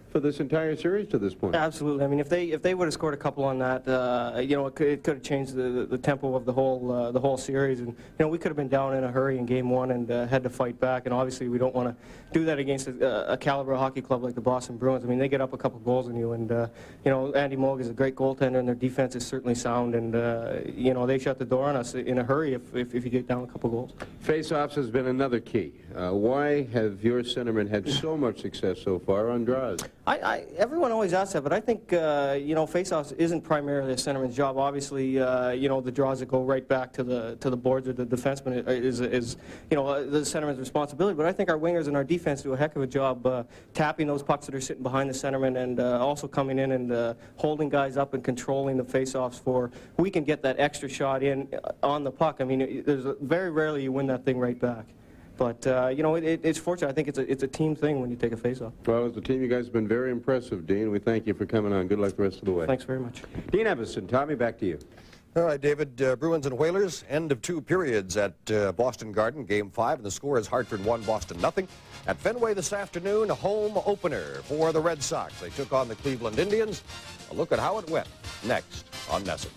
S7: for this entire series to this point.
S8: Absolutely. I mean, if they would have scored a couple on that, you know, it could have changed the tempo of the whole series. And you know, we could have been down in a hurry in game 1 and had to fight back. And obviously, we don't want to do that against a caliber hockey club like the Boston Bruins. I mean, they get up a couple goals on you, and you know, Andy Moog is a great goaltender, and their defense is certainly sound. And you know, they shut the door on us in a hurry if you get down a couple goals.
S7: Face-offs has been another key. Why have your centermen had so much success so far on draws?
S8: Everyone always asks that, but I think you know, face-offs isn't primarily a centerman's job. Obviously, you know, the draws that go right back to the boards or the defenseman is you know, the centerman's responsibility. But I think our wingers and our defense do a heck of a job tapping those pucks that are sitting behind the centerman, and also coming in and holding guys up and controlling the face-offs for we can get that extra shot in on the puck. I mean, very rarely you win that thing right back. But, you know, it's fortunate. I think it's a team thing when you take a face-off.
S7: Well, as a team, you guys have been very impressive, Dean. We thank you for coming on. Good luck the rest of the way.
S8: Thanks very much.
S7: Dean Evison, Tommy, back to you.
S5: All right, David, Bruins and Whalers, end of 2 periods at Boston Garden, Game 5, and the score is Hartford 1, Boston nothing. At Fenway this afternoon, a home opener for the Red Sox. They took on the Cleveland Indians. A look at how it went next on NESN.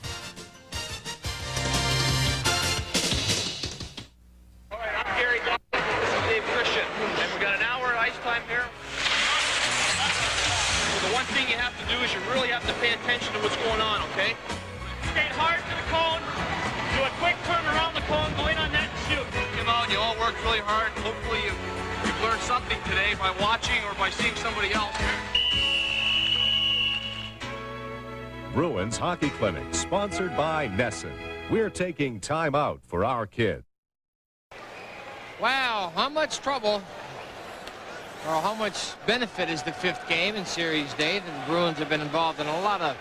S9: attention to what's going on, okay? Skate hard to the cone, do a quick turn around the cone, go in on net and shoot. You know, and you all worked really hard. Hopefully you've learned something today by watching or by seeing somebody else.
S10: Bruins Hockey Clinic, sponsored by Nesson. We're taking time out for our kids.
S1: Wow, how much trouble or how much benefit is the 5th game in Series Day? The Bruins have been involved in a lot of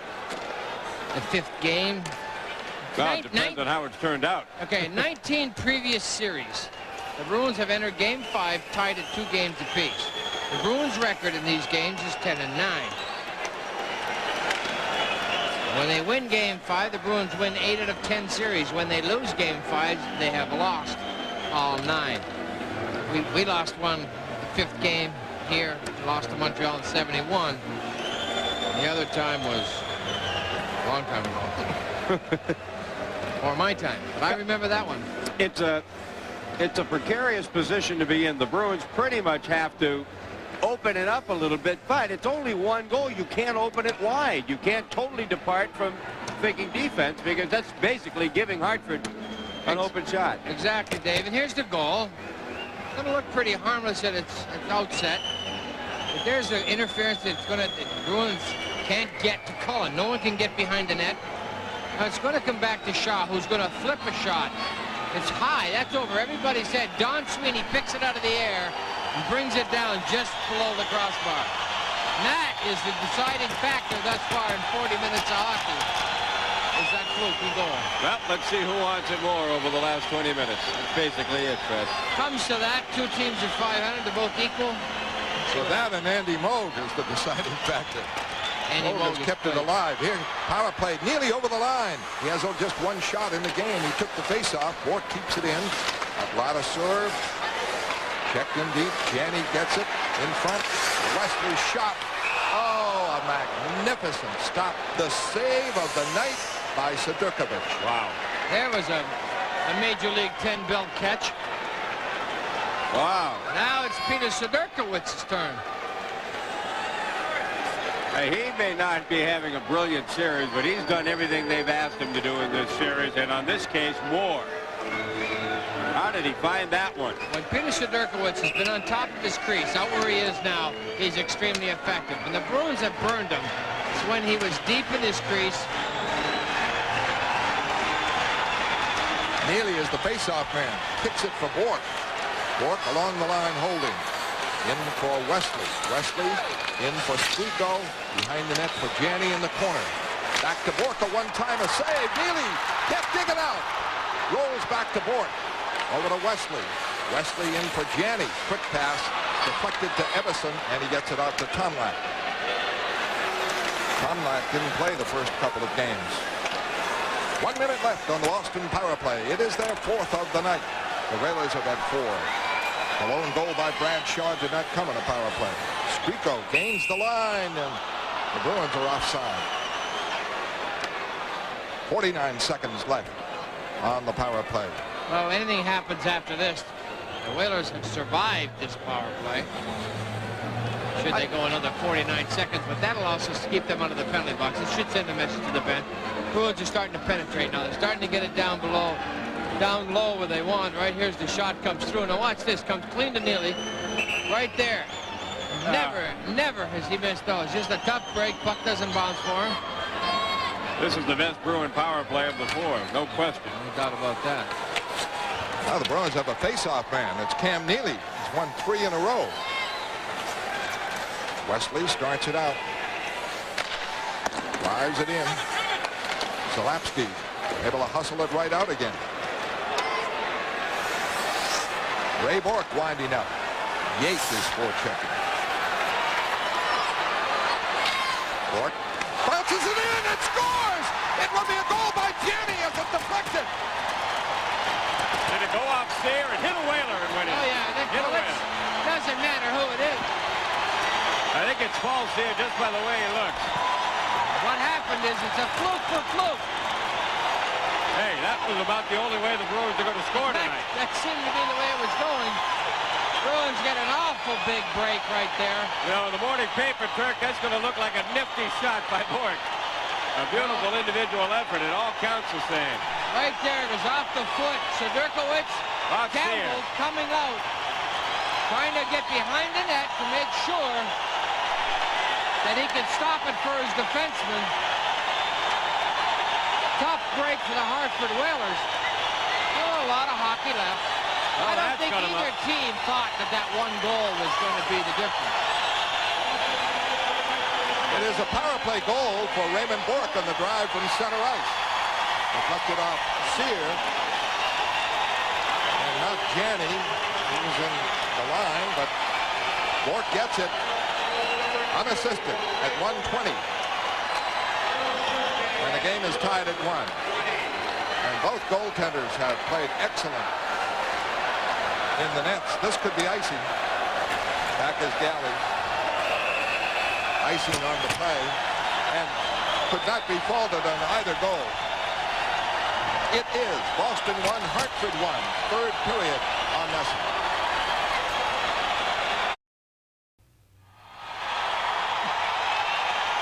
S1: the 5th game.
S3: Well, it depends on how it's turned out.
S1: Okay, 19 previous series. The Bruins have entered Game 5 tied at 2 games apiece. The Bruins' record in these games is 10-9. When they win Game 5, the Bruins win 8 out of 10 series. When they lose Game 5, they have lost all 9. We lost one, the 5th game here, lost to Montreal in 71. The other time was a long time ago. Or my time, but I remember that one.
S3: It's a precarious position to be in. The Bruins pretty much have to open it up a little bit, but it's only one goal. You can't open it wide. You can't totally depart from thinking defense, because that's basically giving Hartford an open shot.
S1: Exactly, Dave. And here's the goal. It's going to look pretty harmless at its outset. But there's the interference that's going to, the Bruins can't get to Cullen. No one can get behind the net. Now it's going to come back to Shaw, who's going to flip a shot. It's high. That's over everybody's head. Don Sweeney picks it out of the air and brings it down just below the crossbar. And that is the deciding factor thus far in 40 minutes of hockey. Is that fluky goal?
S3: Well, let's see who wants it more over the last 20 minutes. That's basically it, Fred.
S1: Comes to that, 2 teams are 500. They're both equal.
S2: So that and Andy Moog is the deciding factor. Moog has kept it alive. Here, power play. Neely over the line. He has just one shot in the game. He took the face-off. Bork keeps it in. Ladouceur checked in deep. Janney gets it in front. Wesley shot. Oh, a magnificent stop. The save of the night by Sedurkovic.
S3: Wow.
S1: There was a Major League 10 belt catch.
S3: Wow.
S1: Now it's Peter Sedurkowicz's turn.
S3: He may not be having a brilliant series, but he's done everything they've asked him to do in this series, and on this case, more. How did he find that one?
S1: When Peter Sedurkowicz has been on top of his crease, out where he is now, he's extremely effective. When the Bruins have burned him, it's when he was deep in his crease.
S2: Neely is the face-off man. Kicks it for Bork. Bork along the line holding. In for Wesley. Wesley in for Squeako. Behind the net for Janney in the corner. Back to Bork, a one-timer save. Neely kept digging out. Rolls back to Bork. Over to Wesley. Wesley in for Janney. Quick pass. Deflected to Everson, and he gets it out to Tomlak. Tomlak didn't play the first couple of games. 1 minute left on the Boston power play. It is their 4th of the night. The Whalers have had 4. The lone goal by Brad Shaw did not come in a power play. Squeako gains the line, and the Bruins are offside. 49 seconds left on the power play.
S1: Well, anything happens after this, the Whalers have survived this power play. Should they go another 49 seconds, but that'll also keep them out of the penalty box. It should send a message to the bench. Bruins are starting to penetrate now. They're starting to get it down below. Down low where they want. Right here's the shot comes through. Now watch this. Comes clean to Neely. Right there. Never has he missed those. Just a tough break. Puck doesn't bounce for him.
S3: This is the best Bruin power play of the 4. No question.
S1: No doubt about that.
S2: Now the Bruins have a face-off man. It's Cam Neely. He's won 3 in a row. Wesley starts it out. Drives it in. Zalapski able to hustle it right out again. Ray Bork winding up. Yates is forechecking. Bork bounces it in and scores! It will be a goal by Janney as it deflected.
S3: Did it go off there and hit a Whaler and went in?
S1: Oh yeah, it doesn't matter who it is.
S3: I think it's false here just by the way he looks.
S1: What happened is it's a fluke for fluke.
S3: Hey, that was about the only way the Bruins are going to score tonight.
S1: That seemed to be the way it was going. Bruins get an awful big break right there.
S3: You know, in the morning paper, Turk, that's going to look like a nifty shot by Bork. A beautiful individual effort. It all counts the same.
S1: Right there, it was off the foot. Sudurkowicz, Campbell coming out, trying to get behind the net to make sure that he can stop it for his defenseman. Tough break for the Hartford Whalers. Oh, a lot of hockey left. I don't think either team thought that that one goal was going to be the difference.
S2: It is a power play goal for Raymond Bourque on the drive from center ice. Deflected off Sear. And not Janney. He was in the line, but Bourque gets it unassisted at 1:20. And the game is tied at 1. And both goaltenders have played excellent in the nets. This could be icing. Back is Galley. Icing on the play, and could not be faulted on either goal. It is Boston 1, Hartford 1, third period on Nesson.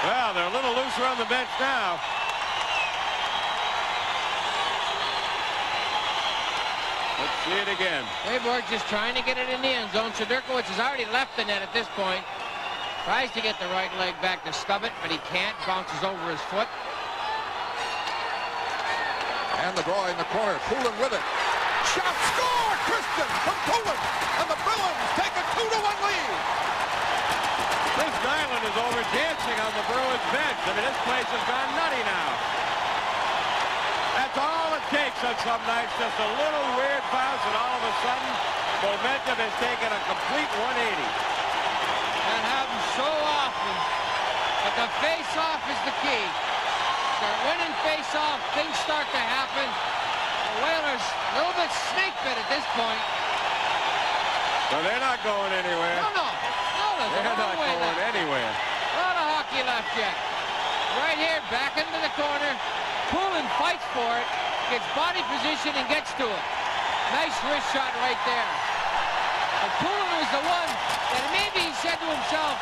S3: Well, they're a little looser on the bench now. Let's see it again.
S1: Bourque just trying to get it in the end zone. Sudurkowicz has already left the net at this point. Tries to get the right leg back to stub it, but he can't. Bounces over his foot.
S2: And the draw in the corner. Poulin with it. Shot, score! Christian from Poulin. And the Bruins take a 2-1 lead.
S3: This Nyland is over dancing on the Bruins bench. I mean, this place has gone nutty now. That's all it takes on some nights. Just a little weird bounce, and all of a sudden, momentum has taken a complete 180.
S1: That happens so often, but the face-off is the key. Start winning face-off, things start to happen. The Whalers a little bit snake-bit at this point.
S3: Well, they're not going anywhere.
S1: No,
S3: they're not going anywhere.
S1: A lot of hockey left yet. Right here, back into the corner. Poulin fights for it, gets body position and gets to it. Nice wrist shot right there. But Poulin was the one that maybe he said to himself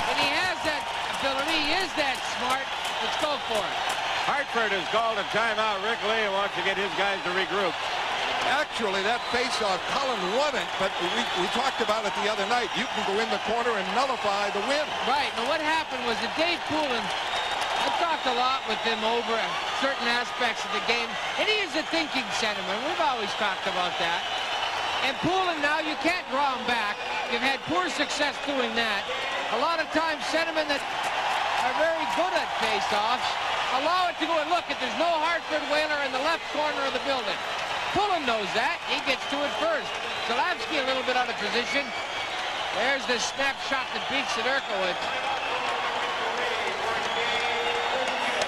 S1: that he has that ability, he is that smart, let's go for it.
S3: Hartford has called a timeout. Rick Lee wants to get his guys to regroup.
S2: Actually, that face-off, Cullen won it, but we talked about it the other night. You can go in the corner and nullify the win.
S1: Right, and what happened was that Dave Poulin, I talked a lot with him over certain aspects of the game, and he is a thinking centerman. We've always talked about that. And Poulin now, you can't draw him back. You've had poor success doing that. A lot of times, centermen that are very good at face-offs allow it to go and look. If there's no Hartford Whaler in the left corner of the building. Poulin knows that. He gets to it first. Zalapsky a little bit out of position. There's the snapshot that beats Sudurkowicz.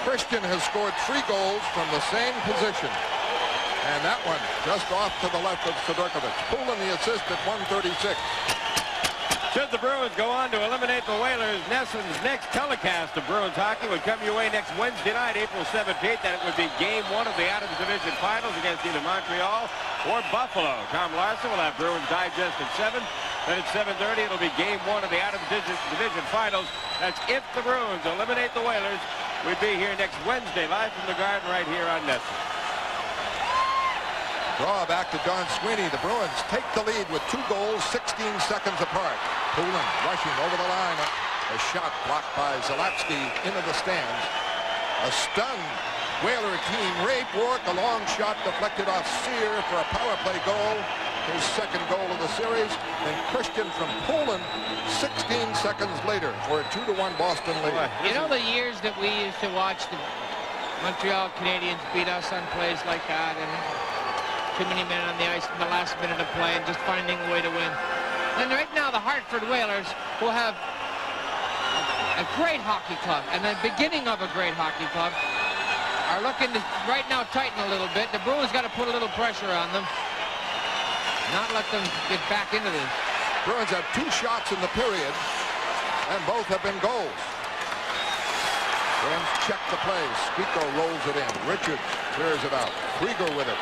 S2: Christian has scored 3 goals from the same position. And that one just off to the left of Sudurkowicz. Poulin the assist at 1:36.
S3: Should the Bruins go on to eliminate the Whalers, Nesson's next telecast of Bruins hockey would come your way next Wednesday night, April 17th, and it would be Game 1 of the Adams Division Finals against either Montreal or Buffalo. Tom Larson will have Bruins Digest at 7. Then at 7:30, it'll be Game 1 of the Adams Division Finals. That's if the Bruins eliminate the Whalers. We'd be here next Wednesday, live from the Garden right here on Nesson.
S2: Draw back to Don Sweeney. The Bruins take the lead with 2 goals, 16 seconds apart. Poulin rushing over the line. A shot blocked by Zalapsky into the stands. A stunned Whaler team. Ray Bourque, a long shot deflected off Sear for a power play goal. His second goal of the series. And Christian from Poulin 16 seconds later for a 2-1 Boston lead.
S1: You know the years that we used to watch the Montreal Canadiens beat us on plays like that, and too many men on the ice in the last minute of play and just finding a way to win. And right now the Hartford Whalers, who have a great hockey club and the beginning of a great hockey club, are looking to right now tighten a little bit. The Bruins got to put a little pressure on them, not let them get back into this.
S2: Bruins have 2 shots in the period, and both have been goals. Bruins check the play. Spico rolls it in. Richards clears it out. Krieger with it.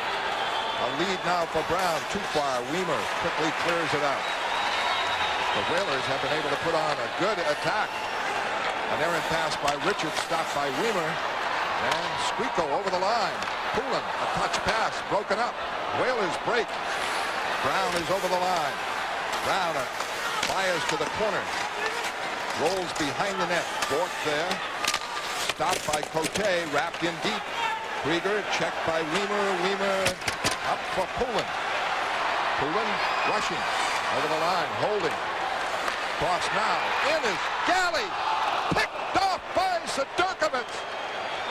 S2: A lead now for Brown. Too far. Weimer quickly clears it out. The Whalers have been able to put on a good attack. An errant pass by Richards, stopped by Weimer. And Squeako over the line. Poulin, a touch pass, broken up. Whalers break. Brown is over the line. Brown fires to the corner. Rolls behind the net. Bork there. Stopped by Cote. Wrapped in deep. Krieger checked by Weimer. Weimer up for Poulin. Poulin rushing over the line. Holding. Cross now. In is Galley. Picked off by Sedurkovich.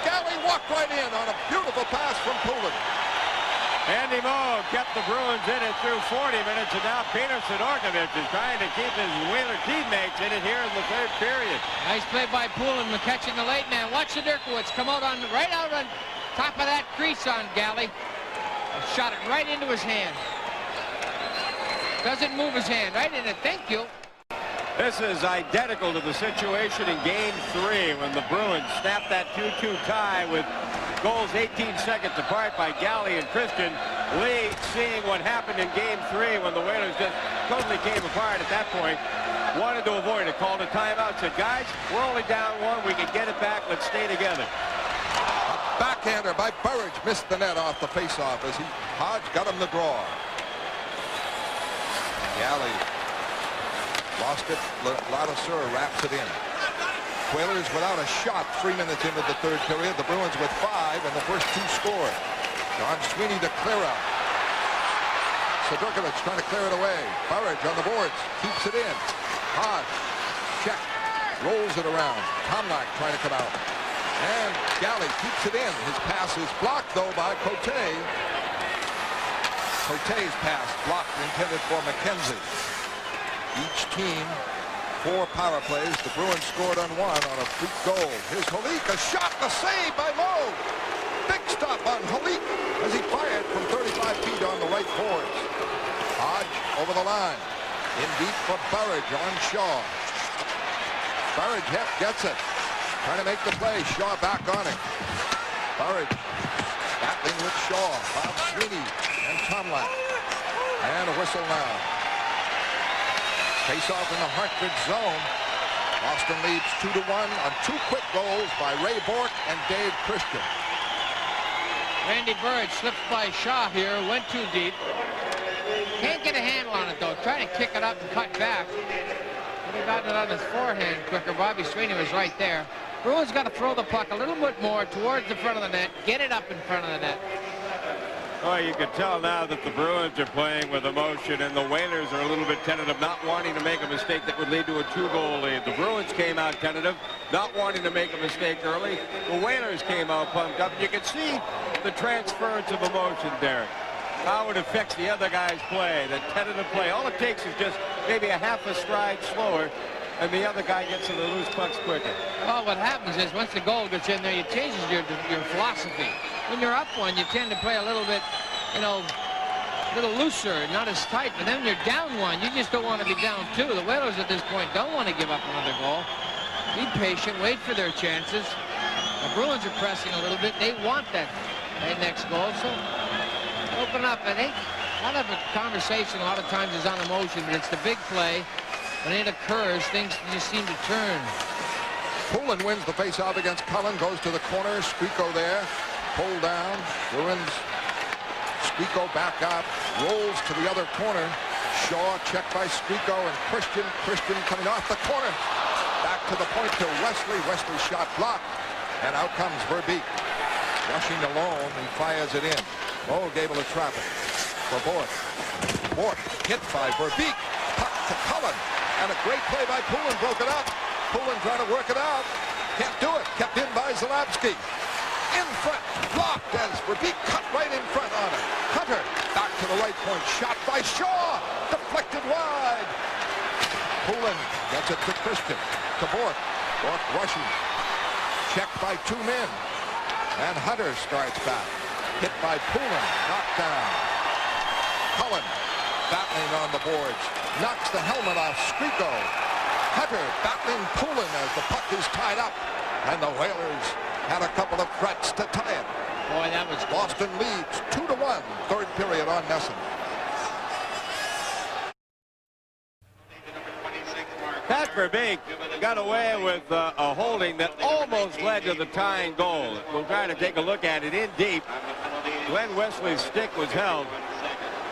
S2: Galley walked right in on a beautiful pass from Poulin.
S3: Andy Moe kept the Bruins in it through 40 minutes, and now Peter Sedorkovich is trying to keep his Whaler teammates in it here in the third period.
S1: Nice play by Poulin, catching the late man. Watch Sedurkovich come out on right out on top of that crease on Galley. Shot it right into his hand. Doesn't move his hand right in it. Thank you.
S3: This is identical to the situation in Game 3 when the Bruins snapped that 2-2 tie with goals 18 seconds apart by Galley and Christian. Lee, seeing what happened in Game 3 when the Whalers just totally came apart at that point, wanted to avoid it, called a timeout, said, guys, we're only down one, we can get it back, let's stay together.
S2: Backhander by Burridge missed the net off the faceoff as Hodge got him the draw. Galley lost it. Ladouceur wraps it in. Whalers without a shot 3 minutes into the third period. The Bruins with 5 and the first 2 scored. John Sweeney to clear out. Sedurkovich trying to clear it away. Burridge on the boards. Keeps it in. Hodge. Check. Rolls it around. Tomlak trying to come out. And Galley keeps it in. His pass is blocked though by Cote. Cote's pass blocked, intended for McKenzie. Each team 4 power plays. The Bruins scored on 1 on a freak goal. Here's Holik, a shot, a save by Moe. Big stop on Holik as he fired from 35 feet on the right boards. Hodge over the line. In deep for Burridge on Shaw. Burridge gets it. Trying to make the play. Shaw back on it. Burridge battling with Shaw. Bob Sweeney and Tomlak. And a whistle now. Face-off in the Hartford zone. Boston leads 2-1 on 2 quick goals by Ray Bork and Dave Christian.
S1: Randy Burridge slipped by Shaw here, went too deep. Can't get a handle on it though. Trying to kick it up and cut back. Would have gotten it on his forehand quicker. Bobby Sweeney was right there. Bruins got to throw the puck a little bit more towards the front of the net. Get it up in front of the net.
S3: Oh, you can tell now that the Bruins are playing with emotion, and the Whalers are a little bit tentative, not wanting to make a mistake that would lead to a 2-goal lead. The Bruins came out tentative, not wanting to make a mistake early. The Whalers came out pumped up. You can see the transference of emotion, Derek, how it affects the other guy's play, the tentative play. All it takes is just maybe a half a stride slower, and the other guy gets to the loose pucks quicker.
S1: Well, what happens is once the goal gets in there, it changes your philosophy. When you're up one, you tend to play a little bit, you know, a little looser, not as tight. But then when you're down one, you just don't want to be down 2. The Whalers at this point don't want to give up another goal. Be patient, wait for their chances. The Bruins are pressing a little bit. They want that next goal, so open up. I think a lot of the conversation a lot of times is on emotion, but it's the big play. When it occurs, things just seem to turn.
S2: Poulin wins the face-off against Cullen, goes to the corner. Squeako there. Pulled down. Bruins. Squeako back up. Rolls to the other corner. Shaw checked by Squeako and Christian. Christian coming off the corner. Back to the point to Wesley. Wesley shot blocked. And out comes Verbeek. Rushing alone and fires it in. Moe gave a traffic for Bork. Bork hit by Verbeek. Puck to Cullen. And a great play by Poulin. Broke it up. Poulin trying to work it out. Can't do it. Kept in by Zalapski. In front, blocked as Verbeek cut right in front on it. Hunter back to the right point, shot by Shaw, deflected wide. Poulin gets it to Christian, to Bork. Bork rushing, checked by 2 men. And Hunter starts back, hit by Poulin, knocked down. Cullen battling on the boards, knocks the helmet off Squeako. Hunter battling Poulin as the puck is tied up. And the Whalers had a couple of threats to tie it.
S1: Boy, that was close.
S2: Boston leads 2-1, third period on Nesson.
S3: Pat Verbeek got away with a holding that almost led to the tying goal. We'll try to take a look at it in deep. Glenn Wesley's stick was held.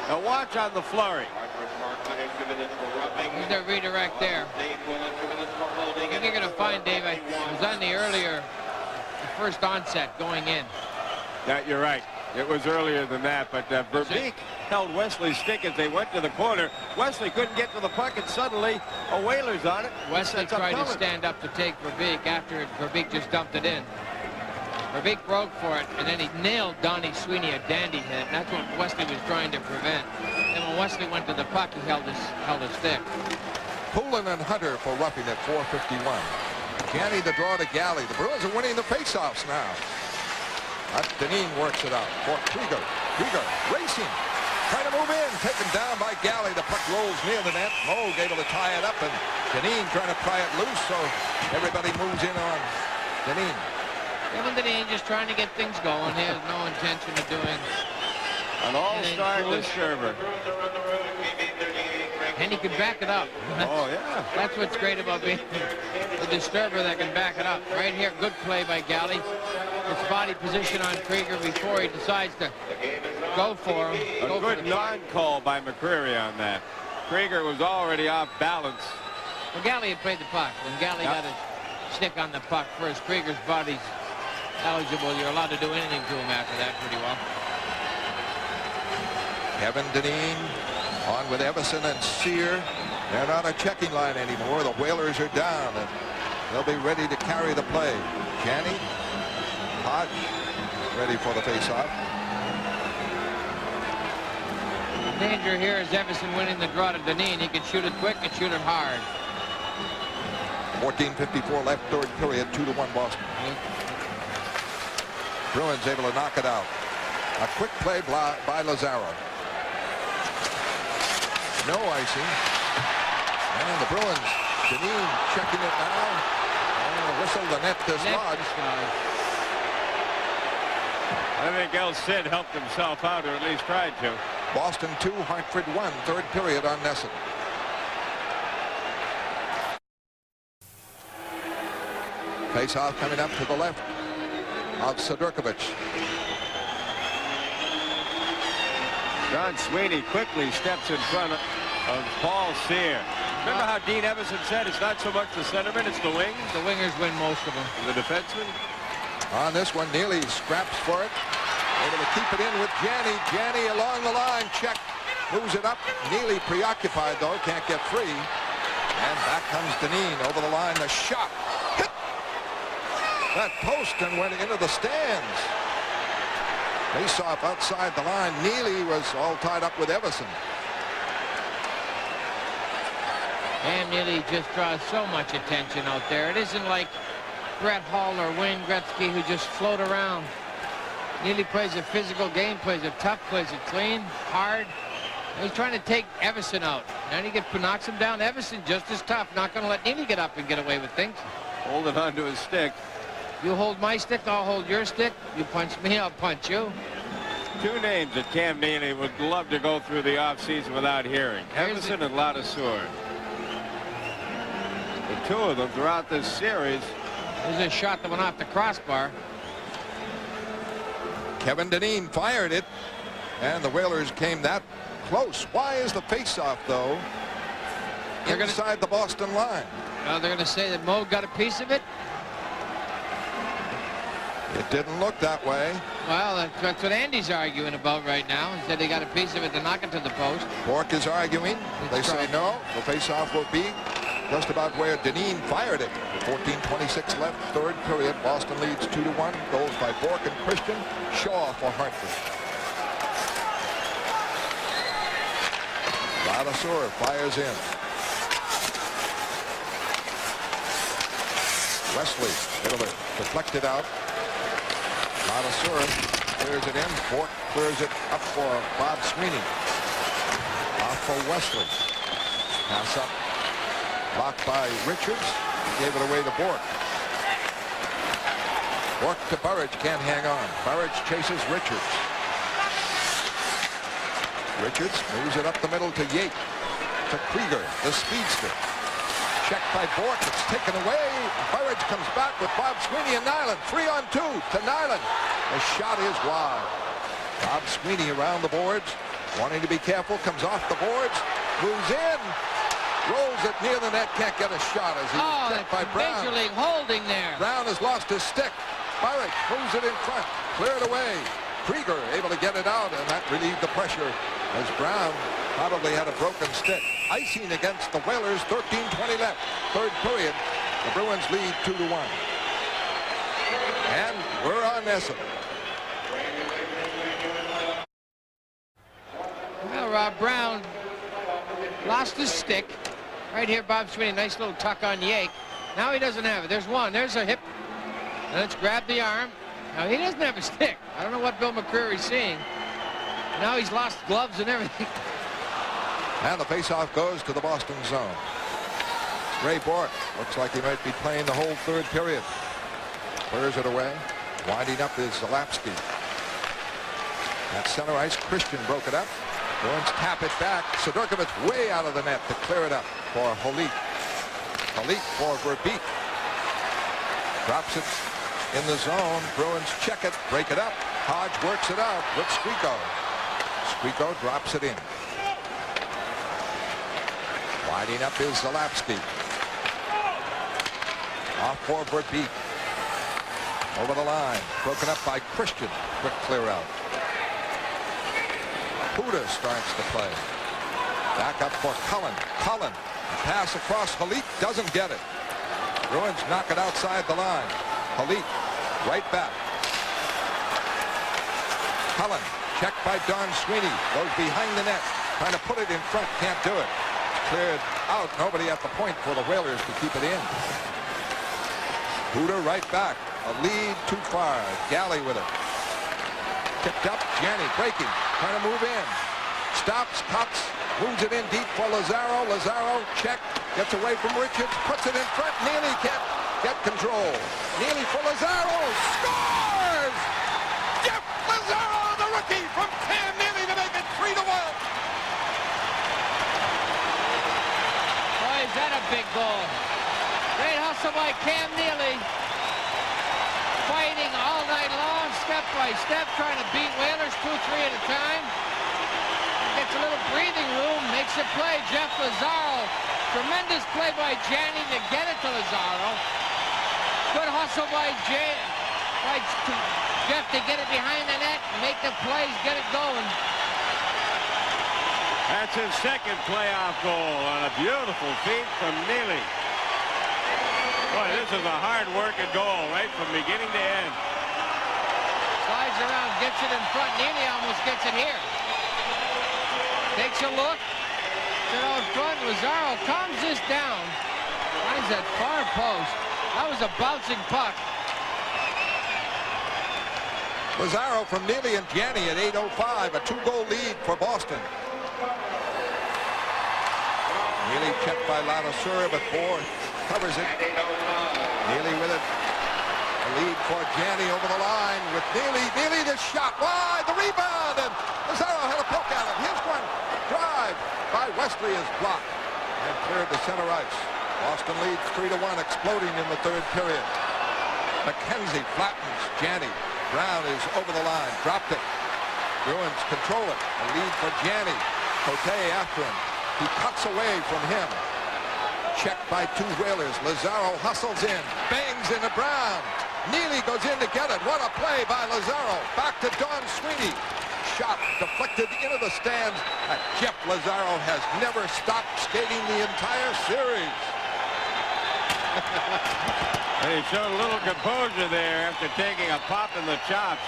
S3: Now watch on the flurry.
S1: There's their redirect there. I think you're going to find, Dave, I was on the first onset going in.
S3: That you're right. It was earlier than that, but Verbeek held Wesley's stick as they went to the corner. Wesley couldn't get to the puck, and suddenly a Whalers on it.
S1: Wesley tried to stand up to take Verbeek after Verbeek just dumped it in. Verbeek broke for it, and then he nailed Donnie Sweeney a dandy hit, and that's what Wesley was trying to prevent. And when Wesley went to the puck, he held his stick.
S2: Poulin and Hunter for roughing at 4:51. Janney to draw to Galley. The Bruins are winning the faceoffs now. Deneen works it out for Krieger. Krieger racing. Trying to move in. Taken down by Galley. The puck rolls near the net. Moog able to tie it up, and Deneen trying to pry it loose, so everybody moves in on Deneen.
S1: Kevin Deneen just trying to get things going. He has no intention of doing
S3: an all-star disturber.
S1: And he can back it up.
S3: Oh, yeah.
S1: That's what's great about being a disturber that can back it up. Right here, good play by Galley. It's body position on Krieger before he decides to go for him.
S3: A good non-call by McCreary on that. Krieger was already off balance.
S1: Well, Galley had played the puck. When Galley got his stick on the puck first, Krieger's body's eligible. You're allowed to do anything to him after that pretty well.
S2: Kevin Deneen on with Everson and Sear. They're not a checking line anymore. The Whalers are down, and they'll be ready to carry the play. Janney, Hodge, ready for the faceoff.
S1: The danger here is Everson winning the draw to Deneen. He can shoot it quick and shoot it hard.
S2: 14:54 left, third period, 2-1 Boston. Bruins able to knock it out. A quick play by Lazaro. No icing. And the Bruins, Deneen checking it now. And the whistle, the net dislodged.
S3: I think El Cid helped himself out, or at least tried to.
S2: Boston 2, Hartford 1, third period on Nesson. Face-off coming up to the left of Sidorkovich.
S3: Don Sweeney quickly steps in front of Paul Sear. Remember how Dean Evison said it's not so much the centerman, it's the wings?
S1: The wingers win most of them.
S3: The defenseman?
S2: On this one, Neely scraps for it. Able to keep it in with Janney. Janney along the line. Check. Moves it up. Neely preoccupied, though. Can't get free. And back comes Deneen over the line. The shot. Hit that post and went into the stands. Face-off outside the line. Neely was all tied up with Everson.
S1: And Neely just draws so much attention out there. It isn't like Brett Hull or Wayne Gretzky who just float around. Neely plays a physical game, plays it tough, plays it clean, hard. He's trying to take Everson out. And he knocks him down. Everson just as tough. Not going to let Neely get up and get away with things.
S3: Holding on to his stick.
S1: You hold my stick, I'll hold your stick. You punch me, I'll punch you.
S3: Two names that Cam Neely would love to go through the offseason without hearing. Everson and Ladouceur. The two of them throughout this series.
S1: There's a shot that went off the crossbar.
S2: Kevin Deneen fired it, and the Whalers came that close. Why is the faceoff, though, inside the Boston line?
S1: Well, they're going to say that Moog got a piece of it.
S2: It didn't look that way.
S1: Well, that's what Andy's arguing about right now. He said they got a piece of it to knock it to the post.
S2: Bork is arguing. They say no. The faceoff will be just about where Deneen fired it. 14:26 left, third period. Boston leads 2-1. Goals by Bork and Christian. Shaw for Hartford. Ladouceur fires in. Wesley, able to deflect it out. Ladouceur clears it in. Bork clears it up for Bob Sweeney. Off for Wesley. Pass up. Blocked by Richards. Gave it away to Bork. Bork to Burridge. Can't hang on. Burridge chases Richards. Richards moves it up the middle to Yates. To Krieger, the speedster. Check by Bork. It's taken away. Burridge comes back with Bob Sweeney and Nyland. 3-on-2 to Nyland. The shot is wide. Bob Sweeney around the boards. Wanting to be careful. Comes off the boards. Moves in. Rolls it near the net. Can't get a shot as he's checked by Brown.
S1: Major league holding there.
S2: Brown has lost his stick. Burridge moves it in front. Cleared away. Krieger able to get it out, and that relieved the pressure as Brown probably had a broken stick. Icing against the Whalers, 13:20 left. Third period. The Bruins lead 2-1. And we're on Nesson.
S1: Well, Rob Brown lost his stick. Right here, Bob Sweeney, nice little tuck on Yake. Now he doesn't have it. There's one. There's a hip. Let's grab the arm. Now he doesn't have a stick. I don't know what Bill McCreary's seeing. Now he's lost gloves and everything.
S2: And the faceoff goes to the Boston zone. Ray Bork looks like he might be playing the whole third period. Clears it away. Winding up is Zalapsky. At center ice, Christian broke it up. Bruins tap it back. Sidorkovich way out of the net to clear it up for Holik. Holik for Verbeek. Drops it in the zone. Bruins check it, break it up. Hodge works it out with Squeako. Squeako drops it in. Winding up is Zalapsky. Off for Verbeek. Over the line. Broken up by Christian. Quick clear out. Huda starts to play. Back up for Cullen. Cullen. Pass across. Holik doesn't get it. Bruins knock it outside the line. Holik right back. Cullen. Checked by Don Sweeney. Goes behind the net. Trying to put it in front. Can't do it. Cleared out. Nobody at the point for the Whalers to keep it in. Huda right back. A lead too far. Galley with it. Tipped up. Janney breaking. Trying to move in. Stops. Cuts. Moves it in deep for Lazaro. Lazaro check. Gets away from Richards. Puts it in front. Neely can't get control. Neely for Lazaro. Scores! Jeff Lazaro, the rookie from Cam Neely to make it 3-1.
S1: Boy, is that a big goal. Great hustle by Cam Neely. Fighting all night long, step by step, trying to beat Whalers 2-3 at a time. Gets a little breathing room, makes a play. Jeff Lazaro. Tremendous play by Janney to get it to Lazaro. Good hustle by Jeff to get it behind the net, make the plays, get it going.
S3: That's his second playoff goal on a beautiful feed from Neely. Boy, this is a hard-working goal right from beginning to end.
S1: Slides around, gets it in front. Neely almost gets it here. Takes a look. It's out front. Lazaro calms this down. Finds that far post. That was a bouncing puck.
S2: Lazaro from Neely and Janney at 8:05. A 2-goal lead for Boston. Neely checked by Ladouceur, but Bohr covers it. Neely with it. A lead for Janney over the line with Neely. Neely the shot wide. The rebound, and Lazaro had a poke at it. Here's one. Drive by Wesley is blocked and cleared to center ice. Boston leads 3-1, exploding in the third period. McKenzie flattens Janney. Brown is over the line. Dropped it. Bruins control it. A lead for Janney. Cote after him. He cuts away from him. Checked by two Whalers. Lazaro hustles in. Bangs into Brown. Neely goes in to get it. What a play by Lazaro. Back to Don Sweeney. Shot deflected into the stands. Jeff Lazaro has never stopped skating the entire series.
S3: He showed a little composure there after taking a pop in the chops.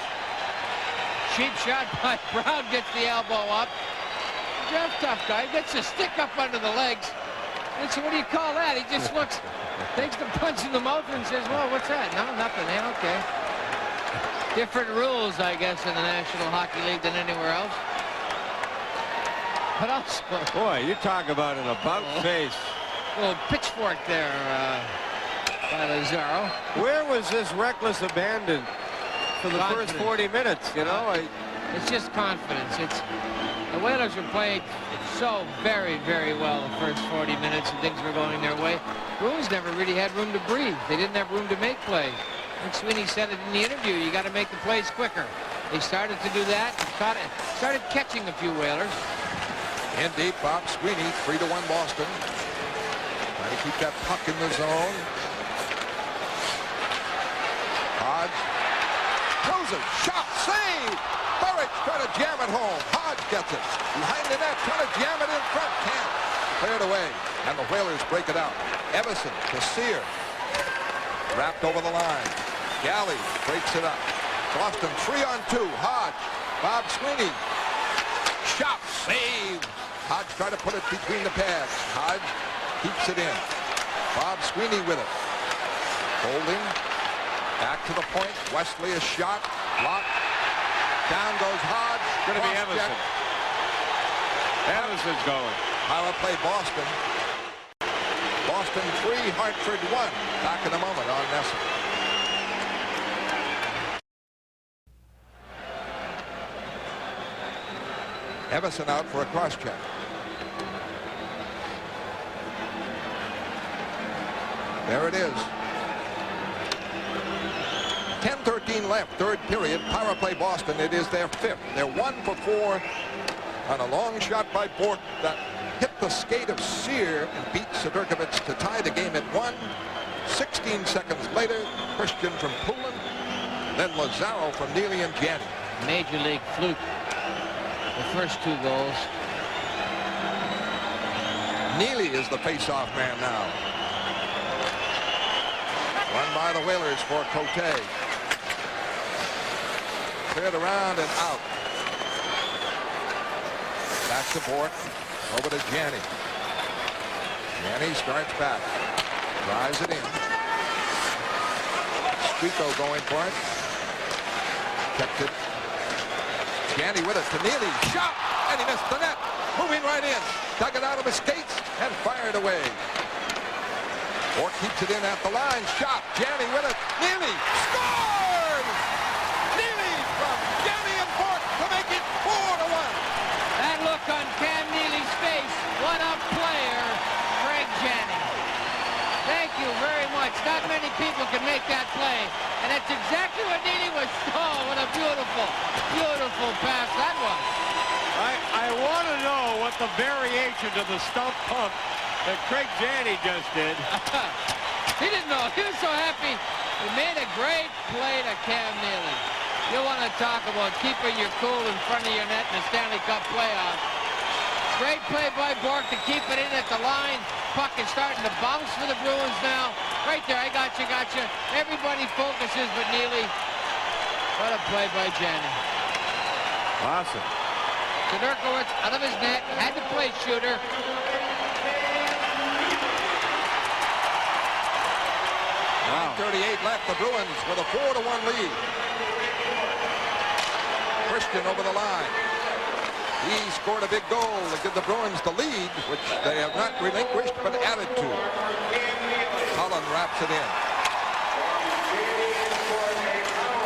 S1: Cheap shot by Brown, gets the elbow up. Jeff, tough guy, gets a stick up under the legs. And so what do you call that? He just looks, takes the punch in the mouth and says, well, what's that? No, nothing. Yeah, okay. Different rules, I guess, in the National Hockey League than anywhere else. But also...
S3: Boy, you talk about an about face.
S1: Little pitchfork there by Lazaro.
S7: Where was this reckless abandon for the first 40 minutes? You know,
S1: It's just confidence. The Whalers were playing so very, very well the first 40 minutes and things were going their way. Bruins never really had room to breathe. They didn't have room to make plays. And Sweeney said it in the interview, you got to make the plays quicker. They started to do that and started catching a few Whalers.
S2: In deep, Bob Sweeney, 3-1 Boston. Trying to keep that puck in the zone. Hodge. Closes. Shot. Save. Burridge trying to jam it home. Hodge gets it. Behind the net. Trying to jam it in front. Can't. Cleared away. And the Whalers break it out. Evison to Sear. Wrapped over the line. Galley breaks it up. Boston 3-on-2. Hodge. Bob Sweeney. Shot. Save. Hodge tried to put it between the pads. Hodge keeps it in. Bob Sweeney with it. Holding. Back to the point. Wesley a shot. Blocked. Down goes Hodge.
S3: Going to be Emerson. Emerson's going.
S2: Power play Boston. Boston 3, Hartford 1. Back in a moment on Nesson. Evison out for a cross check. There it is. 10:13 left, third period. Power play Boston. It is their fifth. They're 1 for 4 on a long shot by Bork that hit the skate of Sear and beat Sidorkovich to tie the game at 1. 16 seconds later, Christian from Poulin, then Lazaro from Neely and Janney.
S1: Major league fluke. The first 2 goals.
S2: Neely is the face-off man now. Run by the Whalers for Cote. Cleared around and out. Back to Bork. Over to Janney. Janney starts back. Drives it in. Spico going for it. Kept it. Janney with it to Neely. Shot! And he missed the net. Moving right in. Dug it out of his skates and fired away. Bork keeps it in at the line. Shot. Janney with it. Neely scored! Neely from Janney and Bork to make it 4-1.
S1: That look on Cam Neely's face. What a player, Craig Janney. Thank you very much. Not many people can make that play. And that's exactly what Neely was. Oh, what a beautiful, beautiful pass that was.
S3: I want to know what the variation to the stump pump that Craig Janney just did.
S1: He didn't know. He was so happy. He made a great play to Cam Neely. You want to talk about keeping your cool in front of your net in the Stanley Cup playoffs. Great play by Bork to keep it in at the line. Puck is starting to bounce for the Bruins now. Right there, I got you. Everybody focuses but Neely. What a play by Janney.
S3: Awesome.
S1: Sidorkovich out of his net, had to play shooter.
S2: 9:38 left. The Bruins with a 4-1 lead. Christian over the line. He scored a big goal to give the Bruins the lead, which they have not relinquished but added to. Cullen wraps it in.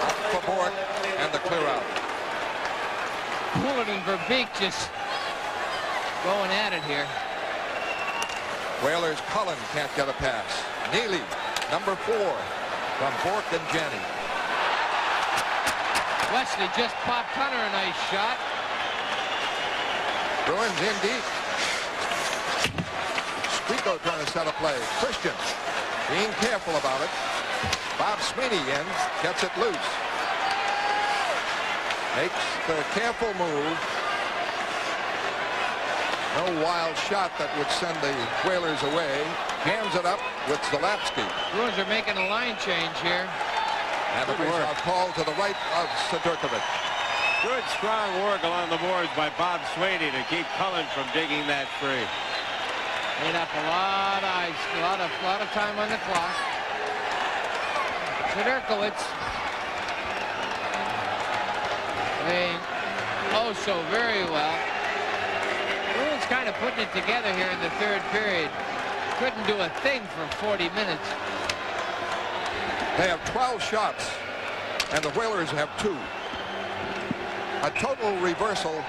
S2: Up for Bork and the clear out.
S1: Poulin and Verbeek just going at it here.
S2: Whalers Cullen can't get a pass. Neely, number 4, from Bork and Janney.
S1: Wesley just popped Hunter a nice shot.
S2: Bruins in deep. Spico trying to set a play. Christian being careful about it. Bob Sweeney in, gets it loose. Makes the careful move. No wild shot that would send the Whalers away. Jams it up with Zalapsky.
S1: Bruins are making a line change here.
S2: And the faceoff call to the right of Sidorkovich.
S3: Good strong work along the boards by Bob Sweeney to keep Cullen from digging that free.
S1: Made up a lot of ice, a lot of time on the clock. Sidorkovich playing oh so very well. Bruins kind of putting it together here in the third period. Couldn't do a thing for 40 minutes.
S2: They have 12 shots, and the Whalers have 2. a total reversal,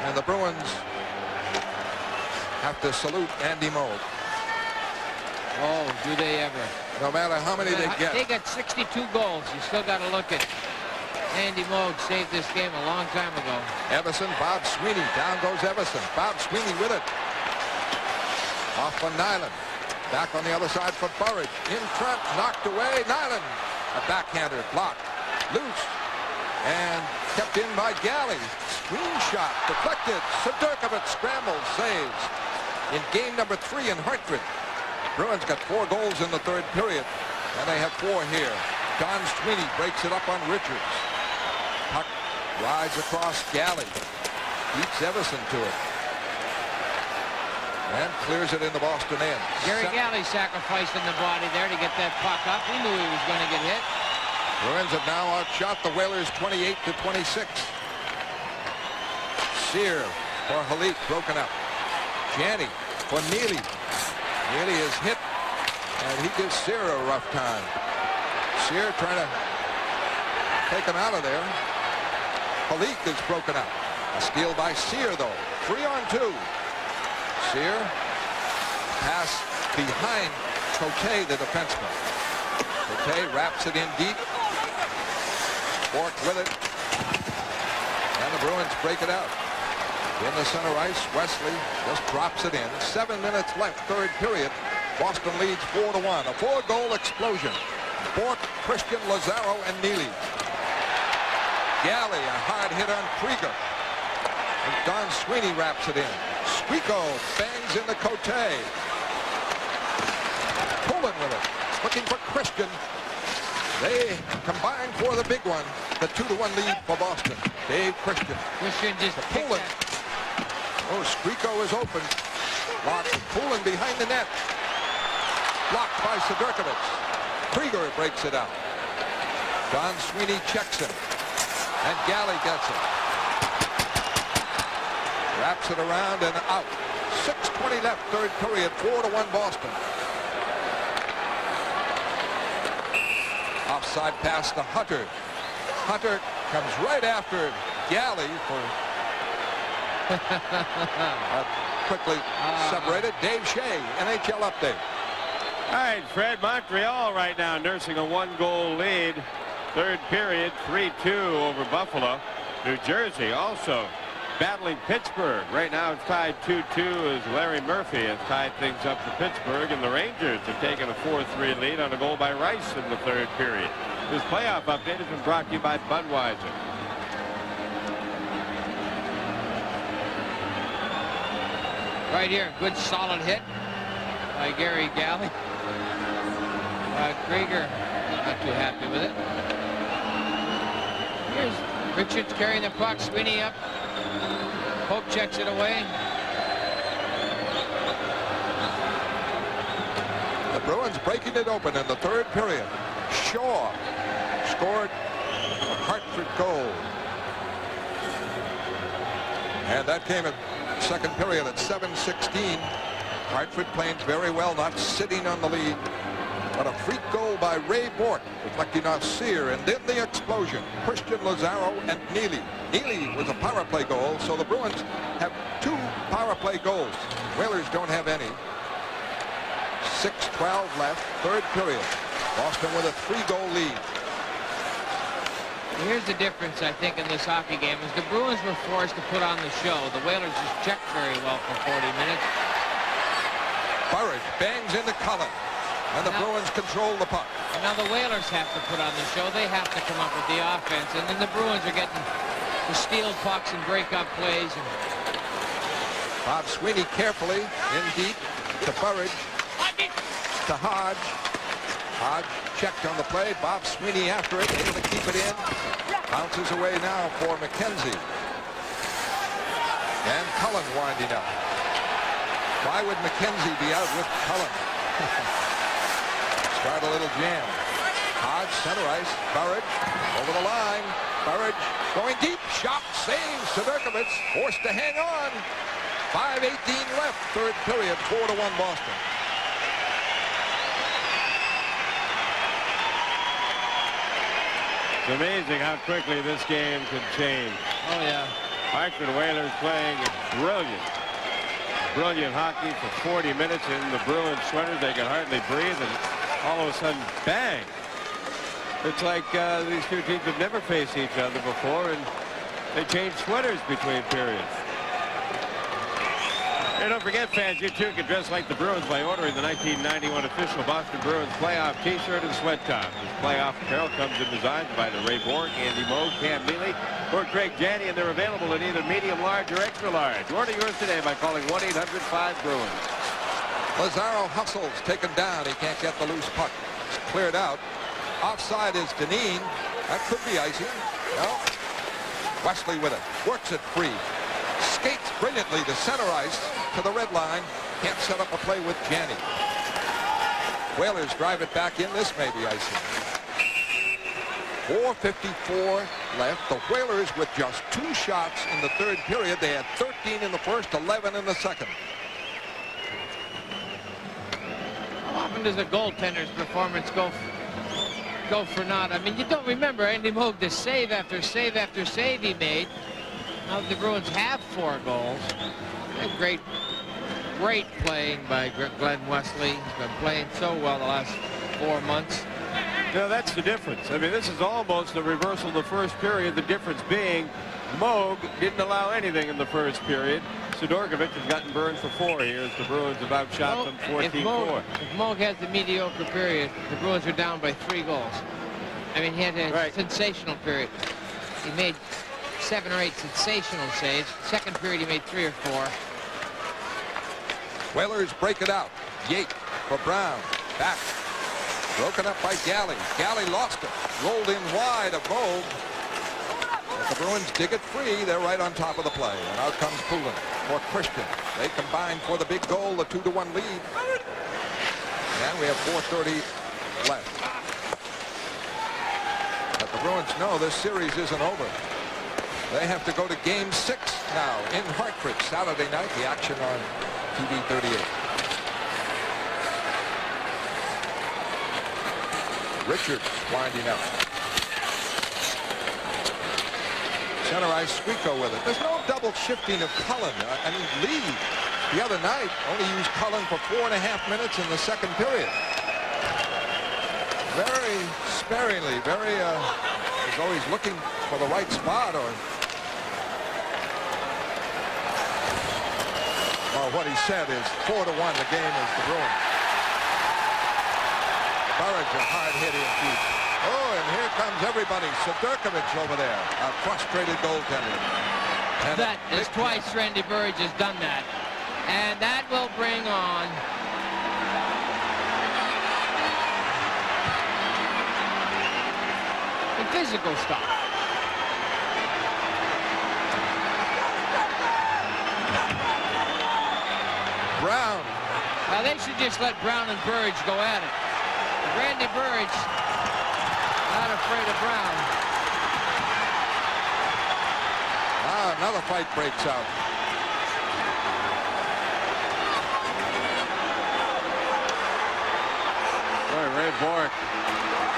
S2: and the Bruins have to salute Andy Moog.
S1: Oh, do they ever.
S2: No matter how many they get.
S1: They got 62 goals. You still got to look at Andy Moog saved this game a long time ago.
S2: Everson, Bob Sweeney. Down goes Everson. Bob Sweeney with it. Off for Nyland. Back on the other side for Burridge. In front, knocked away. Nyland. A backhander blocked. Loose. And kept in by Galley. Screen shot. Deflected. Sedurkovich scrambles. Saves. In game number 3 in Hartford. Bruins got 4 goals in the third period. And they have 4 here. Don Sweeney breaks it up on Richards. Puck rides across Galley. Beats Everson to it. And clears it in the Boston end.
S1: Gary Galley sacrificing the body there to get that puck up. He knew he was going to get hit.
S2: Bruins have now outshot the Whalers 28-26. Sear for Halik, broken up. Janney for Neely. Neely is hit, and he gives Sear a rough time. Sear trying to take him out of there. Halik is broken up. A steal by Sear, though. 3-on-2. Sear, pass behind Cote, the defenseman. Cote wraps it in deep. Bork with it. And the Bruins break it out. In the center ice, Wesley just drops it in. 7 minutes left, third period. Boston leads 4-1. A 4-goal explosion. Bork, Christian, Lazaro, and Neely. Galley, a hard hit on Krieger. And Don Sweeney wraps it in. Squeako bangs into Cote. Pullen with it. Looking for Christian. They combine for the big one. The 2-1 lead for Boston. Dave Christian.
S1: Christian just
S2: Pullen. Oh, Squeako is open. Blocked. Pullen behind the net. Blocked by Sedurkovich. Krieger breaks it out. Don Sweeney checks him. And Galley gets it. Wraps it around and out. 6:20 left, third period. 4-1 Boston. Offside pass to Hunter. Hunter comes right after Galley for quickly separated. Dave Shea, NHL update.
S3: All right, Fred, Montreal right now nursing a 1-goal lead. Third period, 3-2 over Buffalo. New Jersey also battling Pittsburgh. Right now it's tied 2-2 as Larry Murphy has tied things up for Pittsburgh, and the Rangers have taken a 4-3 lead on a goal by Rice in the third period. This playoff update has been brought to you by Budweiser.
S1: Right here, good solid hit by Gary Galley. Krieger not too happy with it. Here's Richards carrying the puck, Sweeney up. Pope checks it away.
S2: The Bruins breaking it open in the third period. Shaw scored a Hartford goal. And that came at second period at 7:16. Hartford playing very well, not sitting on the lead. But a freak goal by Ray Bork, reflecting off Sear, and then the explosion. Christian, Lazaro, and Neely. Neely was a power play goal, so the Bruins have 2 power play goals. Whalers don't have any. 6:12 left, third period. Boston with a 3-goal lead.
S1: Here's the difference, I think, in this hockey game is the Bruins were forced to put on the show. The Whalers just checked very well for 40 minutes.
S2: Burridge bangs into Cullen. And the Bruins control the puck.
S1: And now the Whalers have to put on the show. They have to come up with the offense. And then the Bruins are getting to steal pucks and break up plays. And
S2: Bob Sweeney carefully in deep to Burridge. To Hodge. Hodge checked on the play. Bob Sweeney after it. Able to keep it in. Bounces away now for McKenzie. And Cullen winding up. Why would McKenzie be out with Cullen? Start a little jam. Hodge, center ice. Burridge over the line. Burridge going deep. Shot, save. Sedurkovich forced to hang on. 5:18 left, third period. 4-1 Boston.
S3: It's amazing how quickly this game can change.
S1: Oh, yeah.
S3: Hartford Whalers playing brilliant hockey for 40 minutes in the Bruins sweaters. They can hardly breathe, and all of a sudden, bang! It's like these two teams have never faced each other before, and they change sweaters between periods. And don't forget, fans, you too can dress like the Bruins by ordering the 1991 official Boston Bruins playoff T-shirt and sweat top. This playoff apparel comes in designs by the Ray Borg, Andy Moog, Cam Neely, or Craig Janney, and they're available in either medium, large, or extra large. Order yours today by calling 1-800-5-BRUINS.
S2: Lazaro hustles, taken down. He can't get the loose puck. It's cleared out. Offside is Deneen. That could be icing. No. Wesley with it. Works it free. Skates brilliantly to center ice, to the red line. Can't set up a play with Janney. Whalers drive it back in. This may be icing. 4:54 left. The Whalers with just 2 shots in the third period. They had 13 in the first, 11 in the second.
S1: How often does a goaltender's performance go for naught? I mean, you don't remember Andy Moog, the save after save after save he made. Now the Bruins have 4 goals. Great playing by Glenn Wesley. He's been playing so well the last 4 months.
S3: No, that's the difference. I mean, this is almost the reversal of the first period. The difference being Moog didn't allow anything in the first period. Sidorkovich has gotten burned for 4 here as the Bruins have outshot them 14-4.
S1: If Moog has the mediocre period, the Bruins are down by 3 goals. I mean, he had a sensational period. He made 7 or 8 sensational saves. Second period, he made 3 or 4.
S2: Whalers break it out. Yate for Brown. Back. Broken up by Galley. Galley lost it. Rolled in wide of Moog. But the Bruins dig it free. They're right on top of the play. And out comes Poulin for Christian. They combine for the big goal, the 2-1 lead. And we have 4:30 left. But the Bruins know this series isn't over. They have to go to game 6 now in Hartford Saturday night. The action on TV 38. Richards winding up. Center ice, Squeako with it. There's no double shifting of Cullen. I mean, Lee the other night only used Cullen for 4.5 minutes in the second period. Very sparingly, very is always looking for the right spot or what he said is 4-1 the game is the Bruins. Burridge a hard hit in deep. Oh, and here comes everybody. Sidorkovich over there, a frustrated goaltender. And
S1: that is twice Randy Burridge has done that. And that will bring on the physical stuff.
S2: Brown.
S1: Well, they should just let Brown and Burridge go at it. Randy Burridge not afraid of Brown.
S2: Another fight breaks out.
S3: Boy, Ray Borg.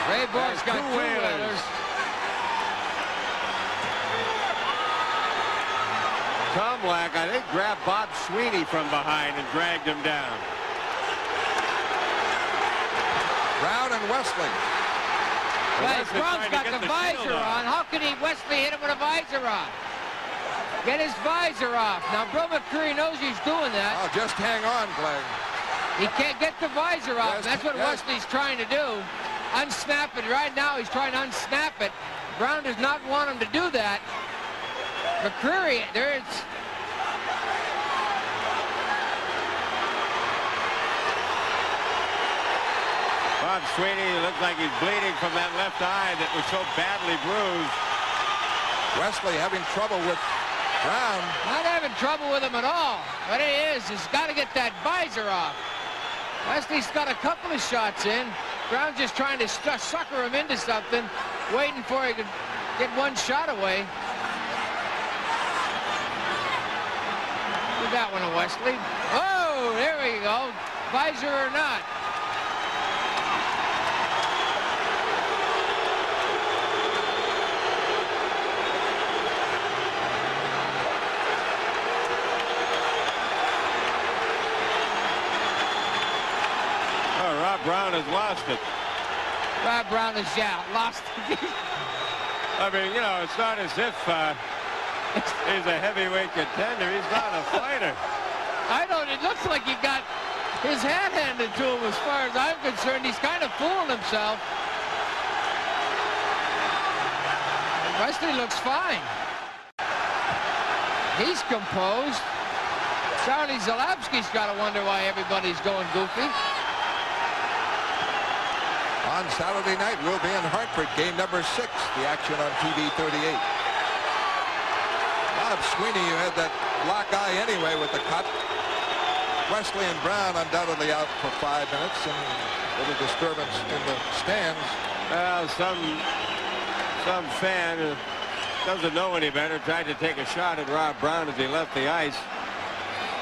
S1: Ray Borg's got 2 Whalers.
S3: Tomlak, I think, grabbed Bob Sweeney from behind and dragged him down.
S2: Brown and Wesley.
S1: Well, Brown's got the visor on. How can Wesley hit him with a visor on? Get his visor off. Now, Bill McCreary knows he's doing that.
S2: Oh, just hang on, Glenn.
S1: He can't get the visor off. That's what Wesley's trying to do. Unsnap it. Right now, he's trying to unsnap it. Brown does not want him to do that. McCreary, there's...
S3: Bob Sweeney looks like he's bleeding from that left eye that was so badly bruised.
S2: Wesley having trouble with Brown.
S1: Not having trouble with him at all. What it is, he's got to get that visor off. Wesley's got a couple of shots in. Brown's just trying to sucker him into something, waiting for he could get one shot away. Look at that one of Wesley. Oh, there we go. Visor or not.
S3: Rob Brown has lost it.
S1: Rob Brown is, lost it.
S3: I mean, you know, it's not as if he's a heavyweight contender. He's not a fighter.
S1: I don't. It looks like he got his hat handed to him as far as I'm concerned. He's kind of fooling himself. Wesley looks fine. He's composed. Charlie Zalewski's got to wonder why everybody's going goofy.
S2: On Saturday night, we'll be in Hartford, game number 6, the action on TV 38. Bob Sweeney, who had that black eye anyway with the cut. Wesley and Brown undoubtedly out for 5 minutes, and a little disturbance in the stands.
S3: Well, some fan who doesn't know any better tried to take a shot at Rob Brown as he left the ice.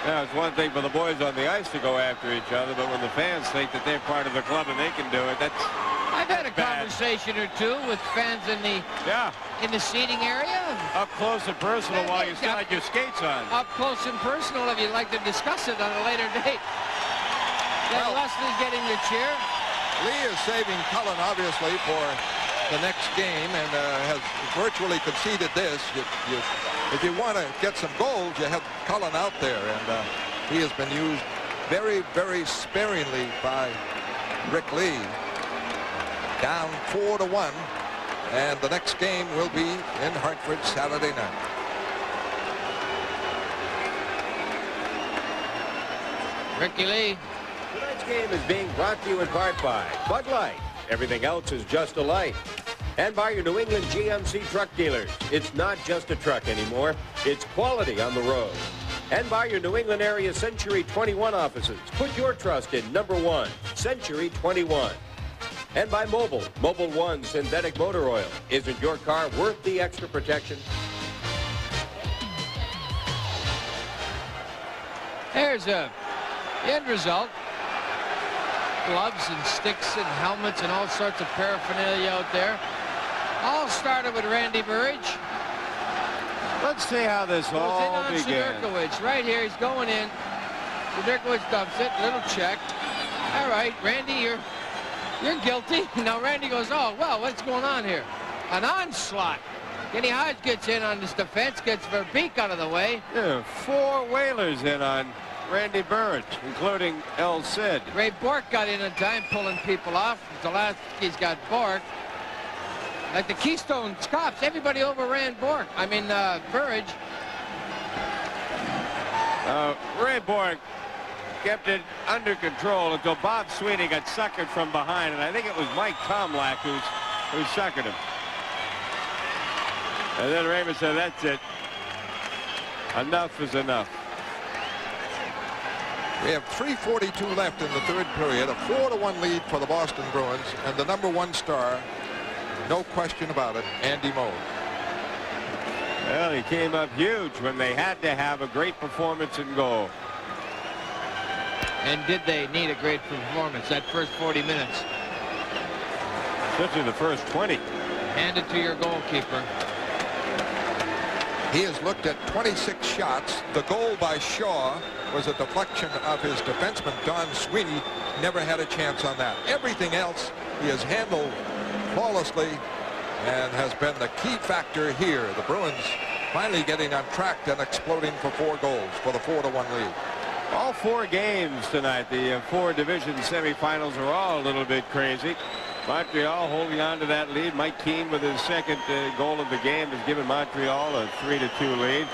S3: Now, it's one thing for the boys on the ice to go after each other, but when the fans think that they're part of the club and they can do it, that's
S1: I've had a
S3: bad.
S1: Conversation or two with fans in the seating area.
S3: Up close and personal while you still had your skates on.
S1: Up close and personal if you'd like to discuss it on a later date. Then Leslie's getting the chair.
S2: Lee is saving Cullen, obviously, for the next game, and has virtually conceded this. If you want to get some goals, you have Cullen out there, and he has been used very, very sparingly by Rick Lee. Down 4-1, and the next game will be in Hartford Saturday night.
S1: Ricky Lee.
S6: Tonight's game is being brought to you in part by Bud Light. Everything else is just a light. And by your New England GMC truck dealers. It's not just a truck anymore. It's quality on the road. And by your New England area Century 21 offices. Put your trust in #1, Century 21. And by Mobil 1 synthetic motor oil. Isn't your car worth the extra protection?
S1: There's the end result. Gloves and sticks and helmets and all sorts of paraphernalia out there. All started with Randy Burridge.
S3: Let's see how this all
S1: began. Sidorkiewicz right here. He's going in. Sidorkiewicz dumps it. Little check. All right, Randy, you're guilty. Now Randy goes, oh, well, what's going on here? An onslaught. Kenny Hodge gets in on this defense, gets Verbeek out of the way.
S3: Yeah, 4 Whalers in on Randy Burridge, including El Cid.
S1: Ray Bork got in time, pulling people off. Zalewski's got Bork. Like the Keystone Cops, everybody overran Bork. I mean, Burridge.
S3: Ray Bork kept it under control until Bob Sweeney got suckered from behind, and I think it was Mike Tomlak who suckered him. And then Raymond said, that's it. Enough is enough.
S2: We have 3:42 left in the third period, a 4-1 lead for the Boston Bruins, and the #1 star, no question about it, Andy Moe.
S3: Well, he came up huge when they had to have a great performance in goal.
S1: And did they need a great performance that first 40 minutes?
S3: Especially the first 20.
S1: Hand it to your goalkeeper.
S2: He has looked at 26 shots. The goal by Shaw was a deflection of his defenseman, Don Sweeney. Never had a chance on that. Everything else he has handled flawlessly and has been the key factor here. The Bruins finally getting on track and exploding for 4 goals for the 4-1 lead.
S3: All 4 games tonight, the 4 division semifinals, are all a little bit crazy. Montreal holding on to that lead. Mike Keane with his second goal of the game has given Montreal a 3-2 lead.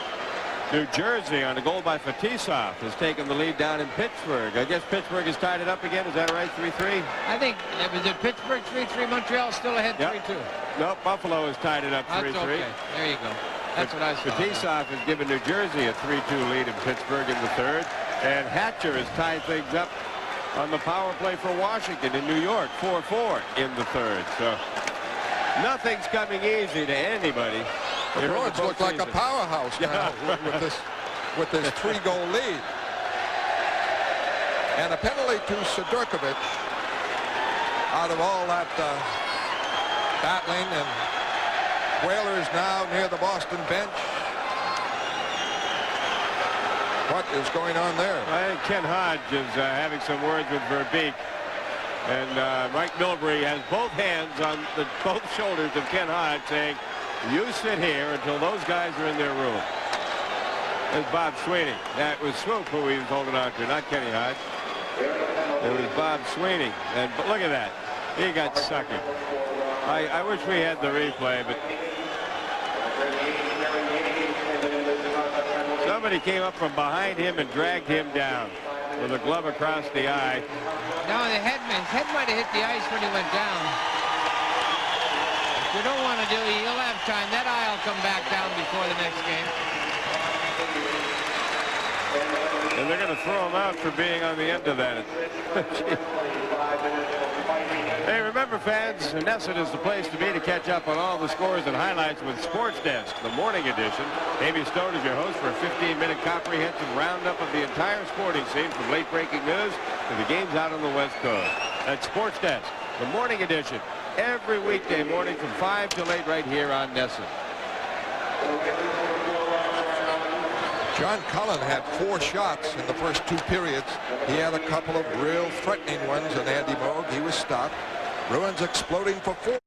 S3: New Jersey on a goal by Fetisov has taken the lead down in Pittsburgh. I guess Pittsburgh has tied it up again. Is that right? 3-3?
S1: I think it was at Pittsburgh 3-3. Montreal still ahead 3-2.
S3: Nope, Buffalo has tied it up 3-3.
S1: That's okay. There you go. That's what I saw.
S3: Fetisov has given New Jersey a 3-2 lead in Pittsburgh in the third. And Hatcher has tied things up on the power play for Washington in New York, 4-4 in the third. So nothing's coming easy to anybody.
S2: The Bruins look like a powerhouse now with this 3-goal lead. And a penalty to Sidorkiewicz out of all that battling, and Whalers now near the Boston bench. What is going on there?
S3: I think Ken Hodge is having some words with Verbeek. And Mike Milbury has both hands on both shoulders of Ken Hodge saying, you sit here until those guys are in their room. There's Bob Sweeney. That was Swoop who he was holding on to, not Kenny Hodge. It was Bob Sweeney. And but look at that. He got suckered. I wish we had the replay, but somebody came up from behind him and dragged him down with a glove across the eye.
S1: No, his head might have hit the ice when he went down. If you don't want to do it, you'll have time. That eye will come back down before the next game.
S3: And they're going to throw him out for being on the end of that. Hey, remember, fans, Nesson is the place to be to catch up on all the scores and highlights with Sports Desk, the morning edition. Amy Stone is your host for a 15-minute comprehensive roundup of the entire sporting scene, from late-breaking news to the games out on the West Coast. That's Sports Desk, the morning edition, every weekday morning from 5 till 8 right here on Nesson.
S2: John Cullen had 4 shots in the first 2 periods. He had a couple of real threatening ones, and Andy Moog, he was stopped. Bruins exploding for 4.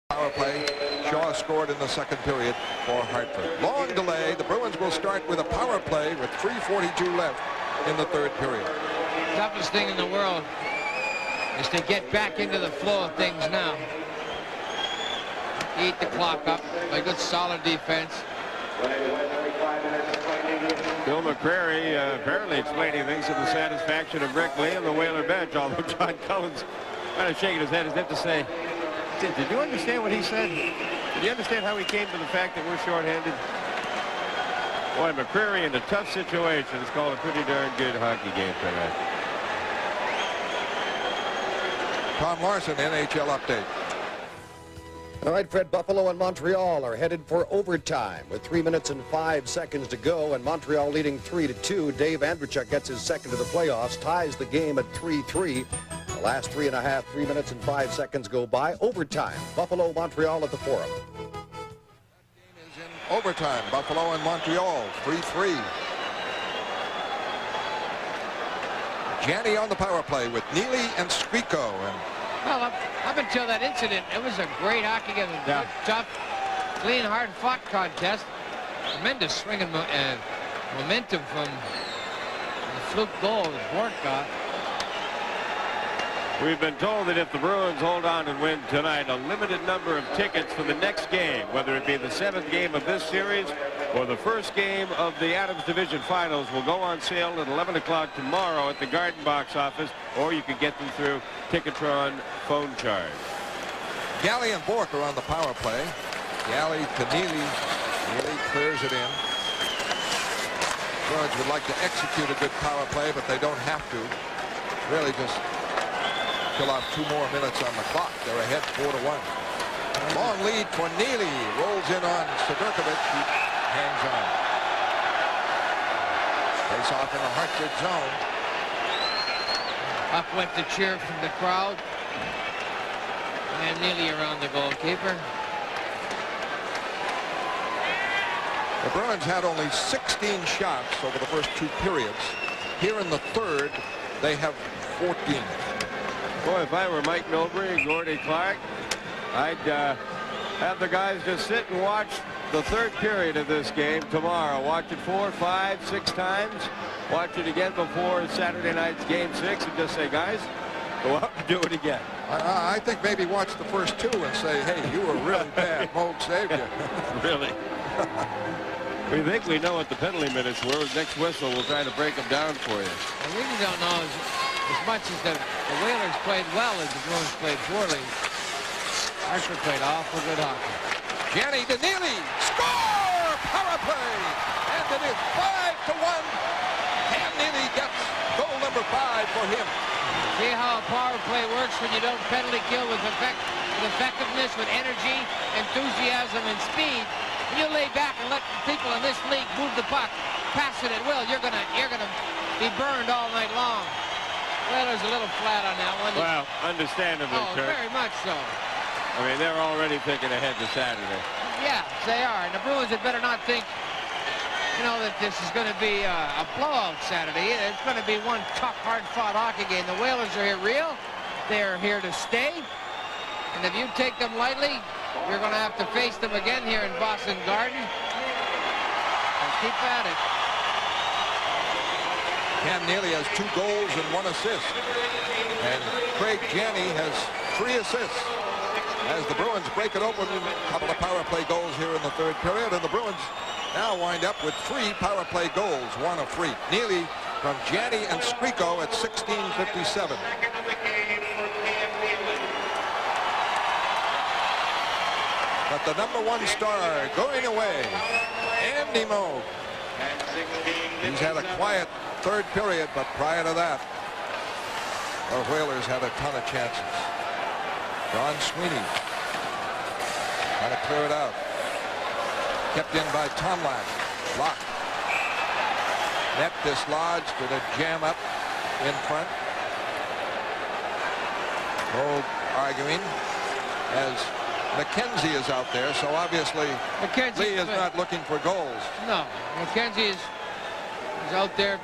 S2: Power play. Shaw scored in the second period for Hartford. Long delay. The Bruins will start with a power play with 3:42 left in the third period.
S1: Toughest thing in the world is to get back into the flow of things now. Eat the clock up by good solid defense.
S3: Bill McCrary apparently explaining things to the satisfaction of Rick Lee and the Whaler bench, although John Cullen's kind of shaking his head as if to say, did you understand what he said? Did you understand how he came to the fact that we're shorthanded? Boy, McCrary in a tough situation. It's called a pretty darn good hockey game tonight.
S2: Tom Larson, NHL update.
S5: All right, Fred, Buffalo and Montreal are headed for overtime with 3 minutes and 5 seconds to go, and Montreal leading 3-2. Dave Andreychuk gets his second to the playoffs, ties the game at 3-3. The last 3 minutes and 5 seconds go by. Overtime, Buffalo, Montreal at the Forum.
S2: That game is in overtime. Buffalo and Montreal, 3-3. Janney on the power play with Neely and Squeako. And
S1: Well, up until that incident, it was a great hockey game.
S3: Yeah.
S1: Tough, clean, hard-fought contest. Tremendous swing and momentum from the fluke goal that Bort got.
S3: We've been told that if the Bruins hold on and win tonight, a limited number of tickets for the next game, whether it be the 7th game of this series or the first game of the Adams Division Finals, will go on sale at 11 o'clock tomorrow at the Garden Box office, or you can get them through Ticketron phone charge.
S2: Galley and Bork are on the power play. Galley to Neely. Neely clears it in. Bruins would like to execute a good power play, but they don't have to. Really just kill off 2 more minutes on the clock. They're ahead 4-1. Long lead for Neely. Rolls in on Sidorkovich. He hangs on. Face off in the Hartford zone.
S1: Up went the cheer from the crowd. And Neely around the goalkeeper.
S2: The Bruins had only 16 shots over the first 2 periods. Here in the third, they have 14.
S3: Boy, if I were Mike Milbury, Gordie Clark, I'd have the guys just sit and watch the third period of this game tomorrow. Watch it 4, 5, 6 times. Watch it again before Saturday night's game 6 and just say, guys, go out and do it again.
S2: I think maybe watch the first 2 and say, hey, you were really bad. Moog saved you.
S3: Really? We think we know what the penalty minutes were. Next whistle, we'll try to break them down for you.
S1: We really don't know as much as the Whalers played well as the Bruins played poorly. Hartford played awful good hockey.
S2: Janney to Neely. Score! Power play! And it is 5-1. Cam Neely gets goal number 5 for him.
S1: See how a power play works when you don't penalty kill with effectiveness, with energy, enthusiasm, and speed. When you lay back and let people in this league move the puck, pass it at will, you're gonna be burned all night long. Whalers a little flat on that one.
S3: Well, understandably,
S1: Oh,
S3: Kirk.
S1: very much so.
S3: I mean, they're already thinking ahead to Saturday.
S1: Yeah, they are. And the Bruins had better not think, you know, that this is going to be a blowout Saturday. It's going to be one tough, hard-fought hockey game. The Whalers are here real. They're here to stay. And if you take them lightly, you're going to have to face them again here in Boston Garden. And keep at it.
S2: Cam Neely has 2 goals and 1 assist. And Craig Janney has 3 assists. As the Bruins break it open, a couple of power play goals here in the 3rd period. And the Bruins now wind up with 3 power play goals, 1 of 3. Neely from Janney and Skriko at 16:57. But the #1 star going away, Andy Moog. He's had a quiet 3rd period, but prior to that, our Whalers had a ton of chances. Don Sweeney trying to clear it out. Kept in by Tomlak. Blocked. Net dislodged with a jam up in front. Moog arguing as McKenzie is out there, so obviously Lee is not looking for goals.
S1: No, McKenzie is out there.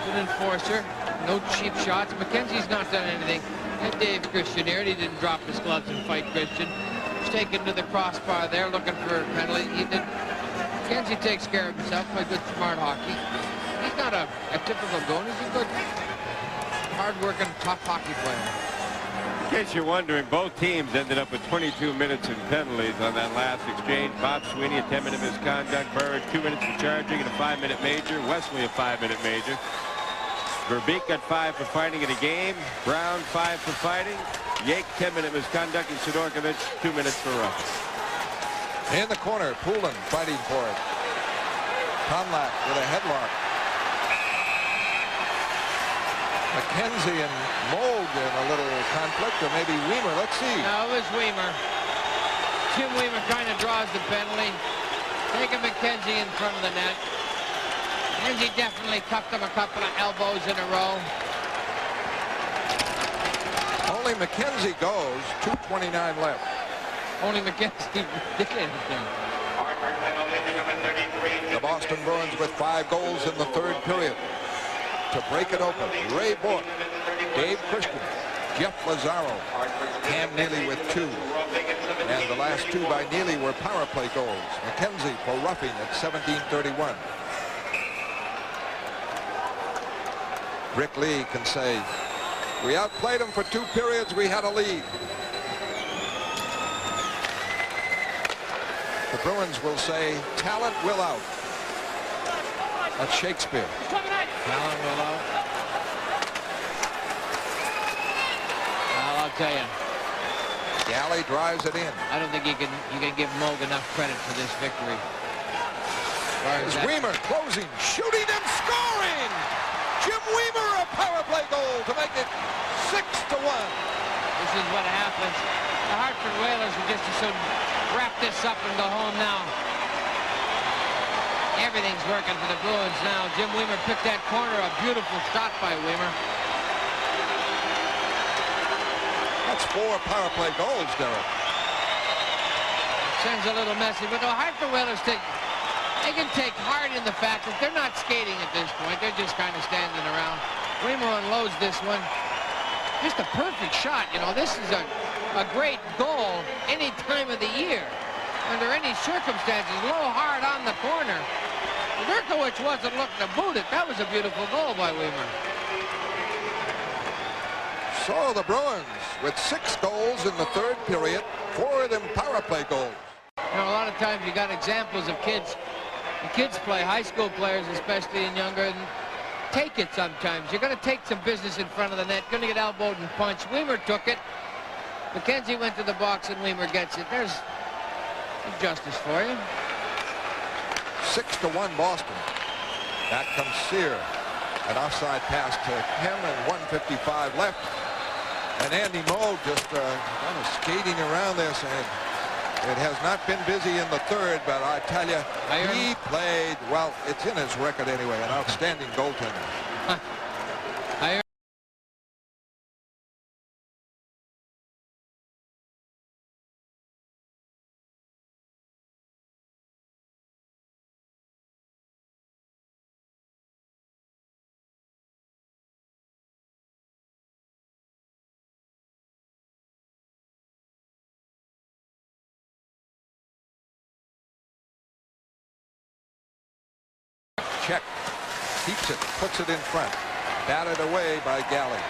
S1: Good enforcer. No cheap shots. McKenzie's not done anything. And Dave Christian here. He didn't drop his gloves and fight Christian. He's taken to the crossbar there, looking for a penalty. McKenzie takes care of himself by good, smart hockey. He's not a typical goalie. He's a good, hard-working, tough hockey player.
S3: In case you're wondering, both teams ended up with 22 minutes in penalties on that last exchange. Bob Sweeney, a 10-minute misconduct. Burr, 2 minutes for charging and a 5-minute major. Wesley, a 5-minute major. Verbeek got 5 for fighting in a game. Brown, 5 for fighting. Yake, 10-minute misconduct. And Sidorkovich, 2 minutes for roughing.
S2: In the corner, Poulin fighting for it. Tomlak with a headlock. McKenzie and Moog in a little conflict, or maybe Weimer. Let's see.
S1: No, it was Weimer. Jim Weimer kind of draws the penalty. Taking McKenzie in front of the net. McKenzie definitely tucked him a couple of elbows in a row.
S2: Only McKenzie goes. 2:29 left.
S1: Only McKenzie did anything.
S2: The Boston Bruins with 5 goals in the 3rd period. To break it open, Ray Bourque, Dave Christian, Jeff Lazaro, Cam Neely with 2. And the last 2 by Neely were power play goals. McKenzie for roughing at 17:31. Rick Lee can say, we outplayed them for 2 periods. We had a lead. The Bruins will say, talent will out. That's Shakespeare.
S1: Talent will out. Well, I'll tell you.
S2: Galley drives it in.
S1: I don't think you can give Moog enough credit for this victory.
S2: There's Weimer closing, shooting and scoring. Jim Weimer, a power play goal to make it 6-1.
S1: This is what happens. The Hartford Whalers would just as soon wrap this up and go home now. Everything's working for the Bruins now. Jim Weimer picked that corner. A beautiful shot by Weimer.
S2: That's 4 power play goals, Derek.
S1: Sends a little message. But the Hartford Whalers they can take heart in the fact that they're not skating at this point. They're just kind of standing around. Weimer unloads this one. Just a perfect shot. You know, this is a great goal any time of the year. Under any circumstances, low hard on the corner. Dirkowicz wasn't looking to boot it. That was a beautiful goal by Weimer.
S2: So the Bruins with 6 goals in the 3rd period, 4 of them power play goals.
S1: You know, a lot of times you got examples of kids. The kids play, high school players especially and younger, and take it sometimes. You're going to take some business in front of the net. Going to get elbowed and punched. Weimer took it. McKenzie went to the box and Weimer gets it. There's justice for you.
S2: 6-1 Boston. Back comes Sear. An offside pass to him and 1:55 left. And Andy Moog just kind of skating around this. And it has not been busy in the 3rd, but I tell you, he played, well, it's in his record anyway, an outstanding goaltender. check. Keeps it, puts it in front. Batted away by Galley.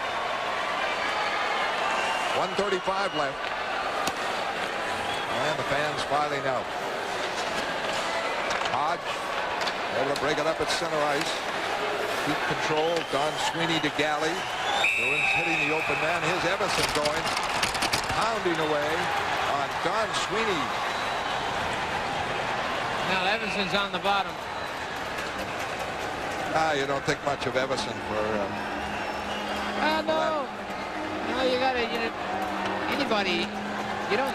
S2: 1:35 left. And the fans filing out. Hodge able to break it up at center ice. Keep control. Don Sweeney to Galley. Bruins hitting the open man. Here's Everson going. Pounding away on Don Sweeney.
S1: Now Everson's on the bottom.
S2: You don't think much of Everson for...
S1: no. No, you gotta, anybody,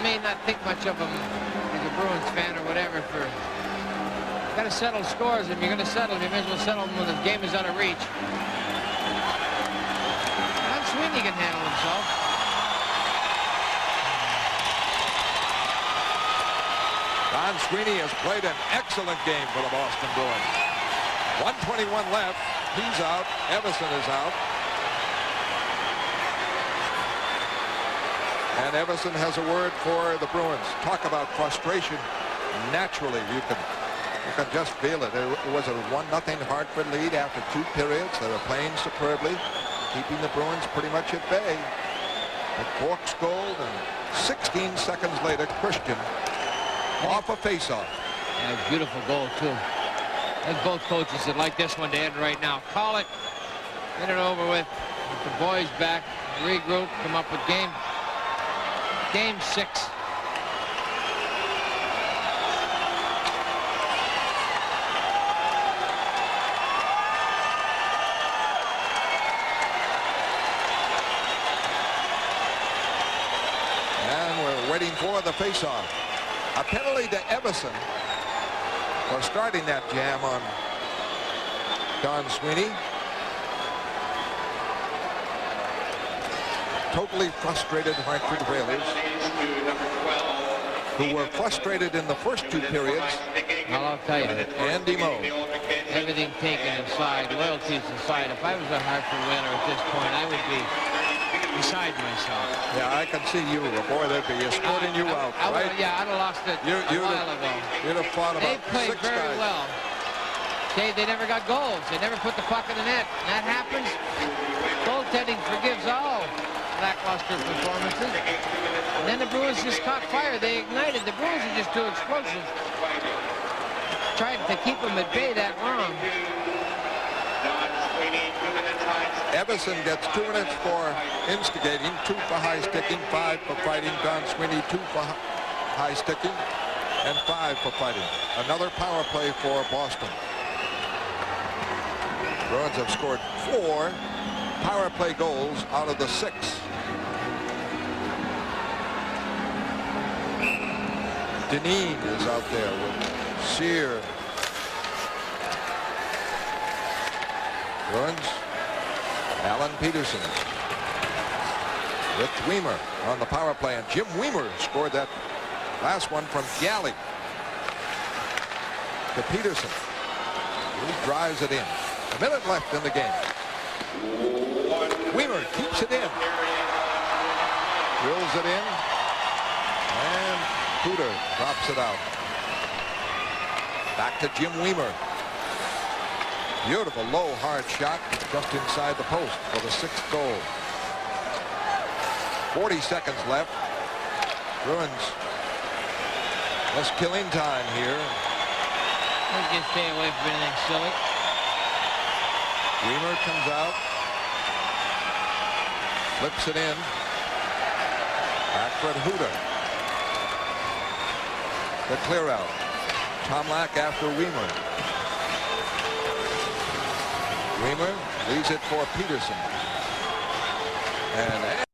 S1: may not think much of him as a Bruins fan or whatever for... You gotta settle scores. If you're gonna settle, you may as well settle them when the game is out of reach. Don Sweeney can handle himself.
S2: Don Sweeney has played an excellent game for the Boston Bruins. 1:21 left. He's out. Everson is out. And Everson has a word for the Bruins. Talk about frustration. Naturally, you can just feel it. It was a 1-0 Hartford lead after 2 periods. They were playing superbly, keeping the Bruins pretty much at bay. But Bork's goal, and 16 seconds later, Christian off a face-off.
S1: And a beautiful goal, too. And both coaches would like this one to end right now. Call it. Get it over with. Get the boys back. Regroup. Come up with game 6.
S2: And we're waiting for the face-off. A penalty to Everson for starting that jam on Don Sweeney. Totally frustrated Hartford Whalers, who were frustrated in the first 2 periods.
S1: Well, I'll tell you,
S2: Andy Moe.
S1: everything taken aside, loyalties aside, if I was a Hartford Whaler at this point, I would be beside myself.
S2: Yeah, I can see you. Boy, they'd be escorting you out, right?
S1: Yeah, I'd have lost it a while ago.
S2: You'd have fought about 6 guys.
S1: They played very well. Okay, they never got goals. They never put the puck in the net. That happens. Goaltending forgives all lackluster performances. And then the Bruins just caught fire. They ignited. The Bruins are just too explosive. Tried to keep them at bay that long.
S2: Everson gets 2 minutes for instigating, 2 for high sticking, 5 for fighting. Don Sweeney 2 for high sticking, and 5 for fighting. Another power play for Boston. Bruins have scored 4 power play goals out of the 6. Dineen is out there with Sear. Bruins, Alan Peterson with Weimer on the power play, and Jim Weimer scored that last one from Galley to Peterson, who drives it in. A minute left in the game. Weimer keeps it in, drills it in, and Cooter drops it out. Back to Jim Weimer. Beautiful low hard shot just inside the post for the 6th goal. 40 seconds left. Bruins less killing time here.
S1: We can stay away from anything silly.
S2: Weimer comes out, flips it in. Back for Huda. The clear out. Tomlak after Weimer. Weimer leaves it for Peterson. And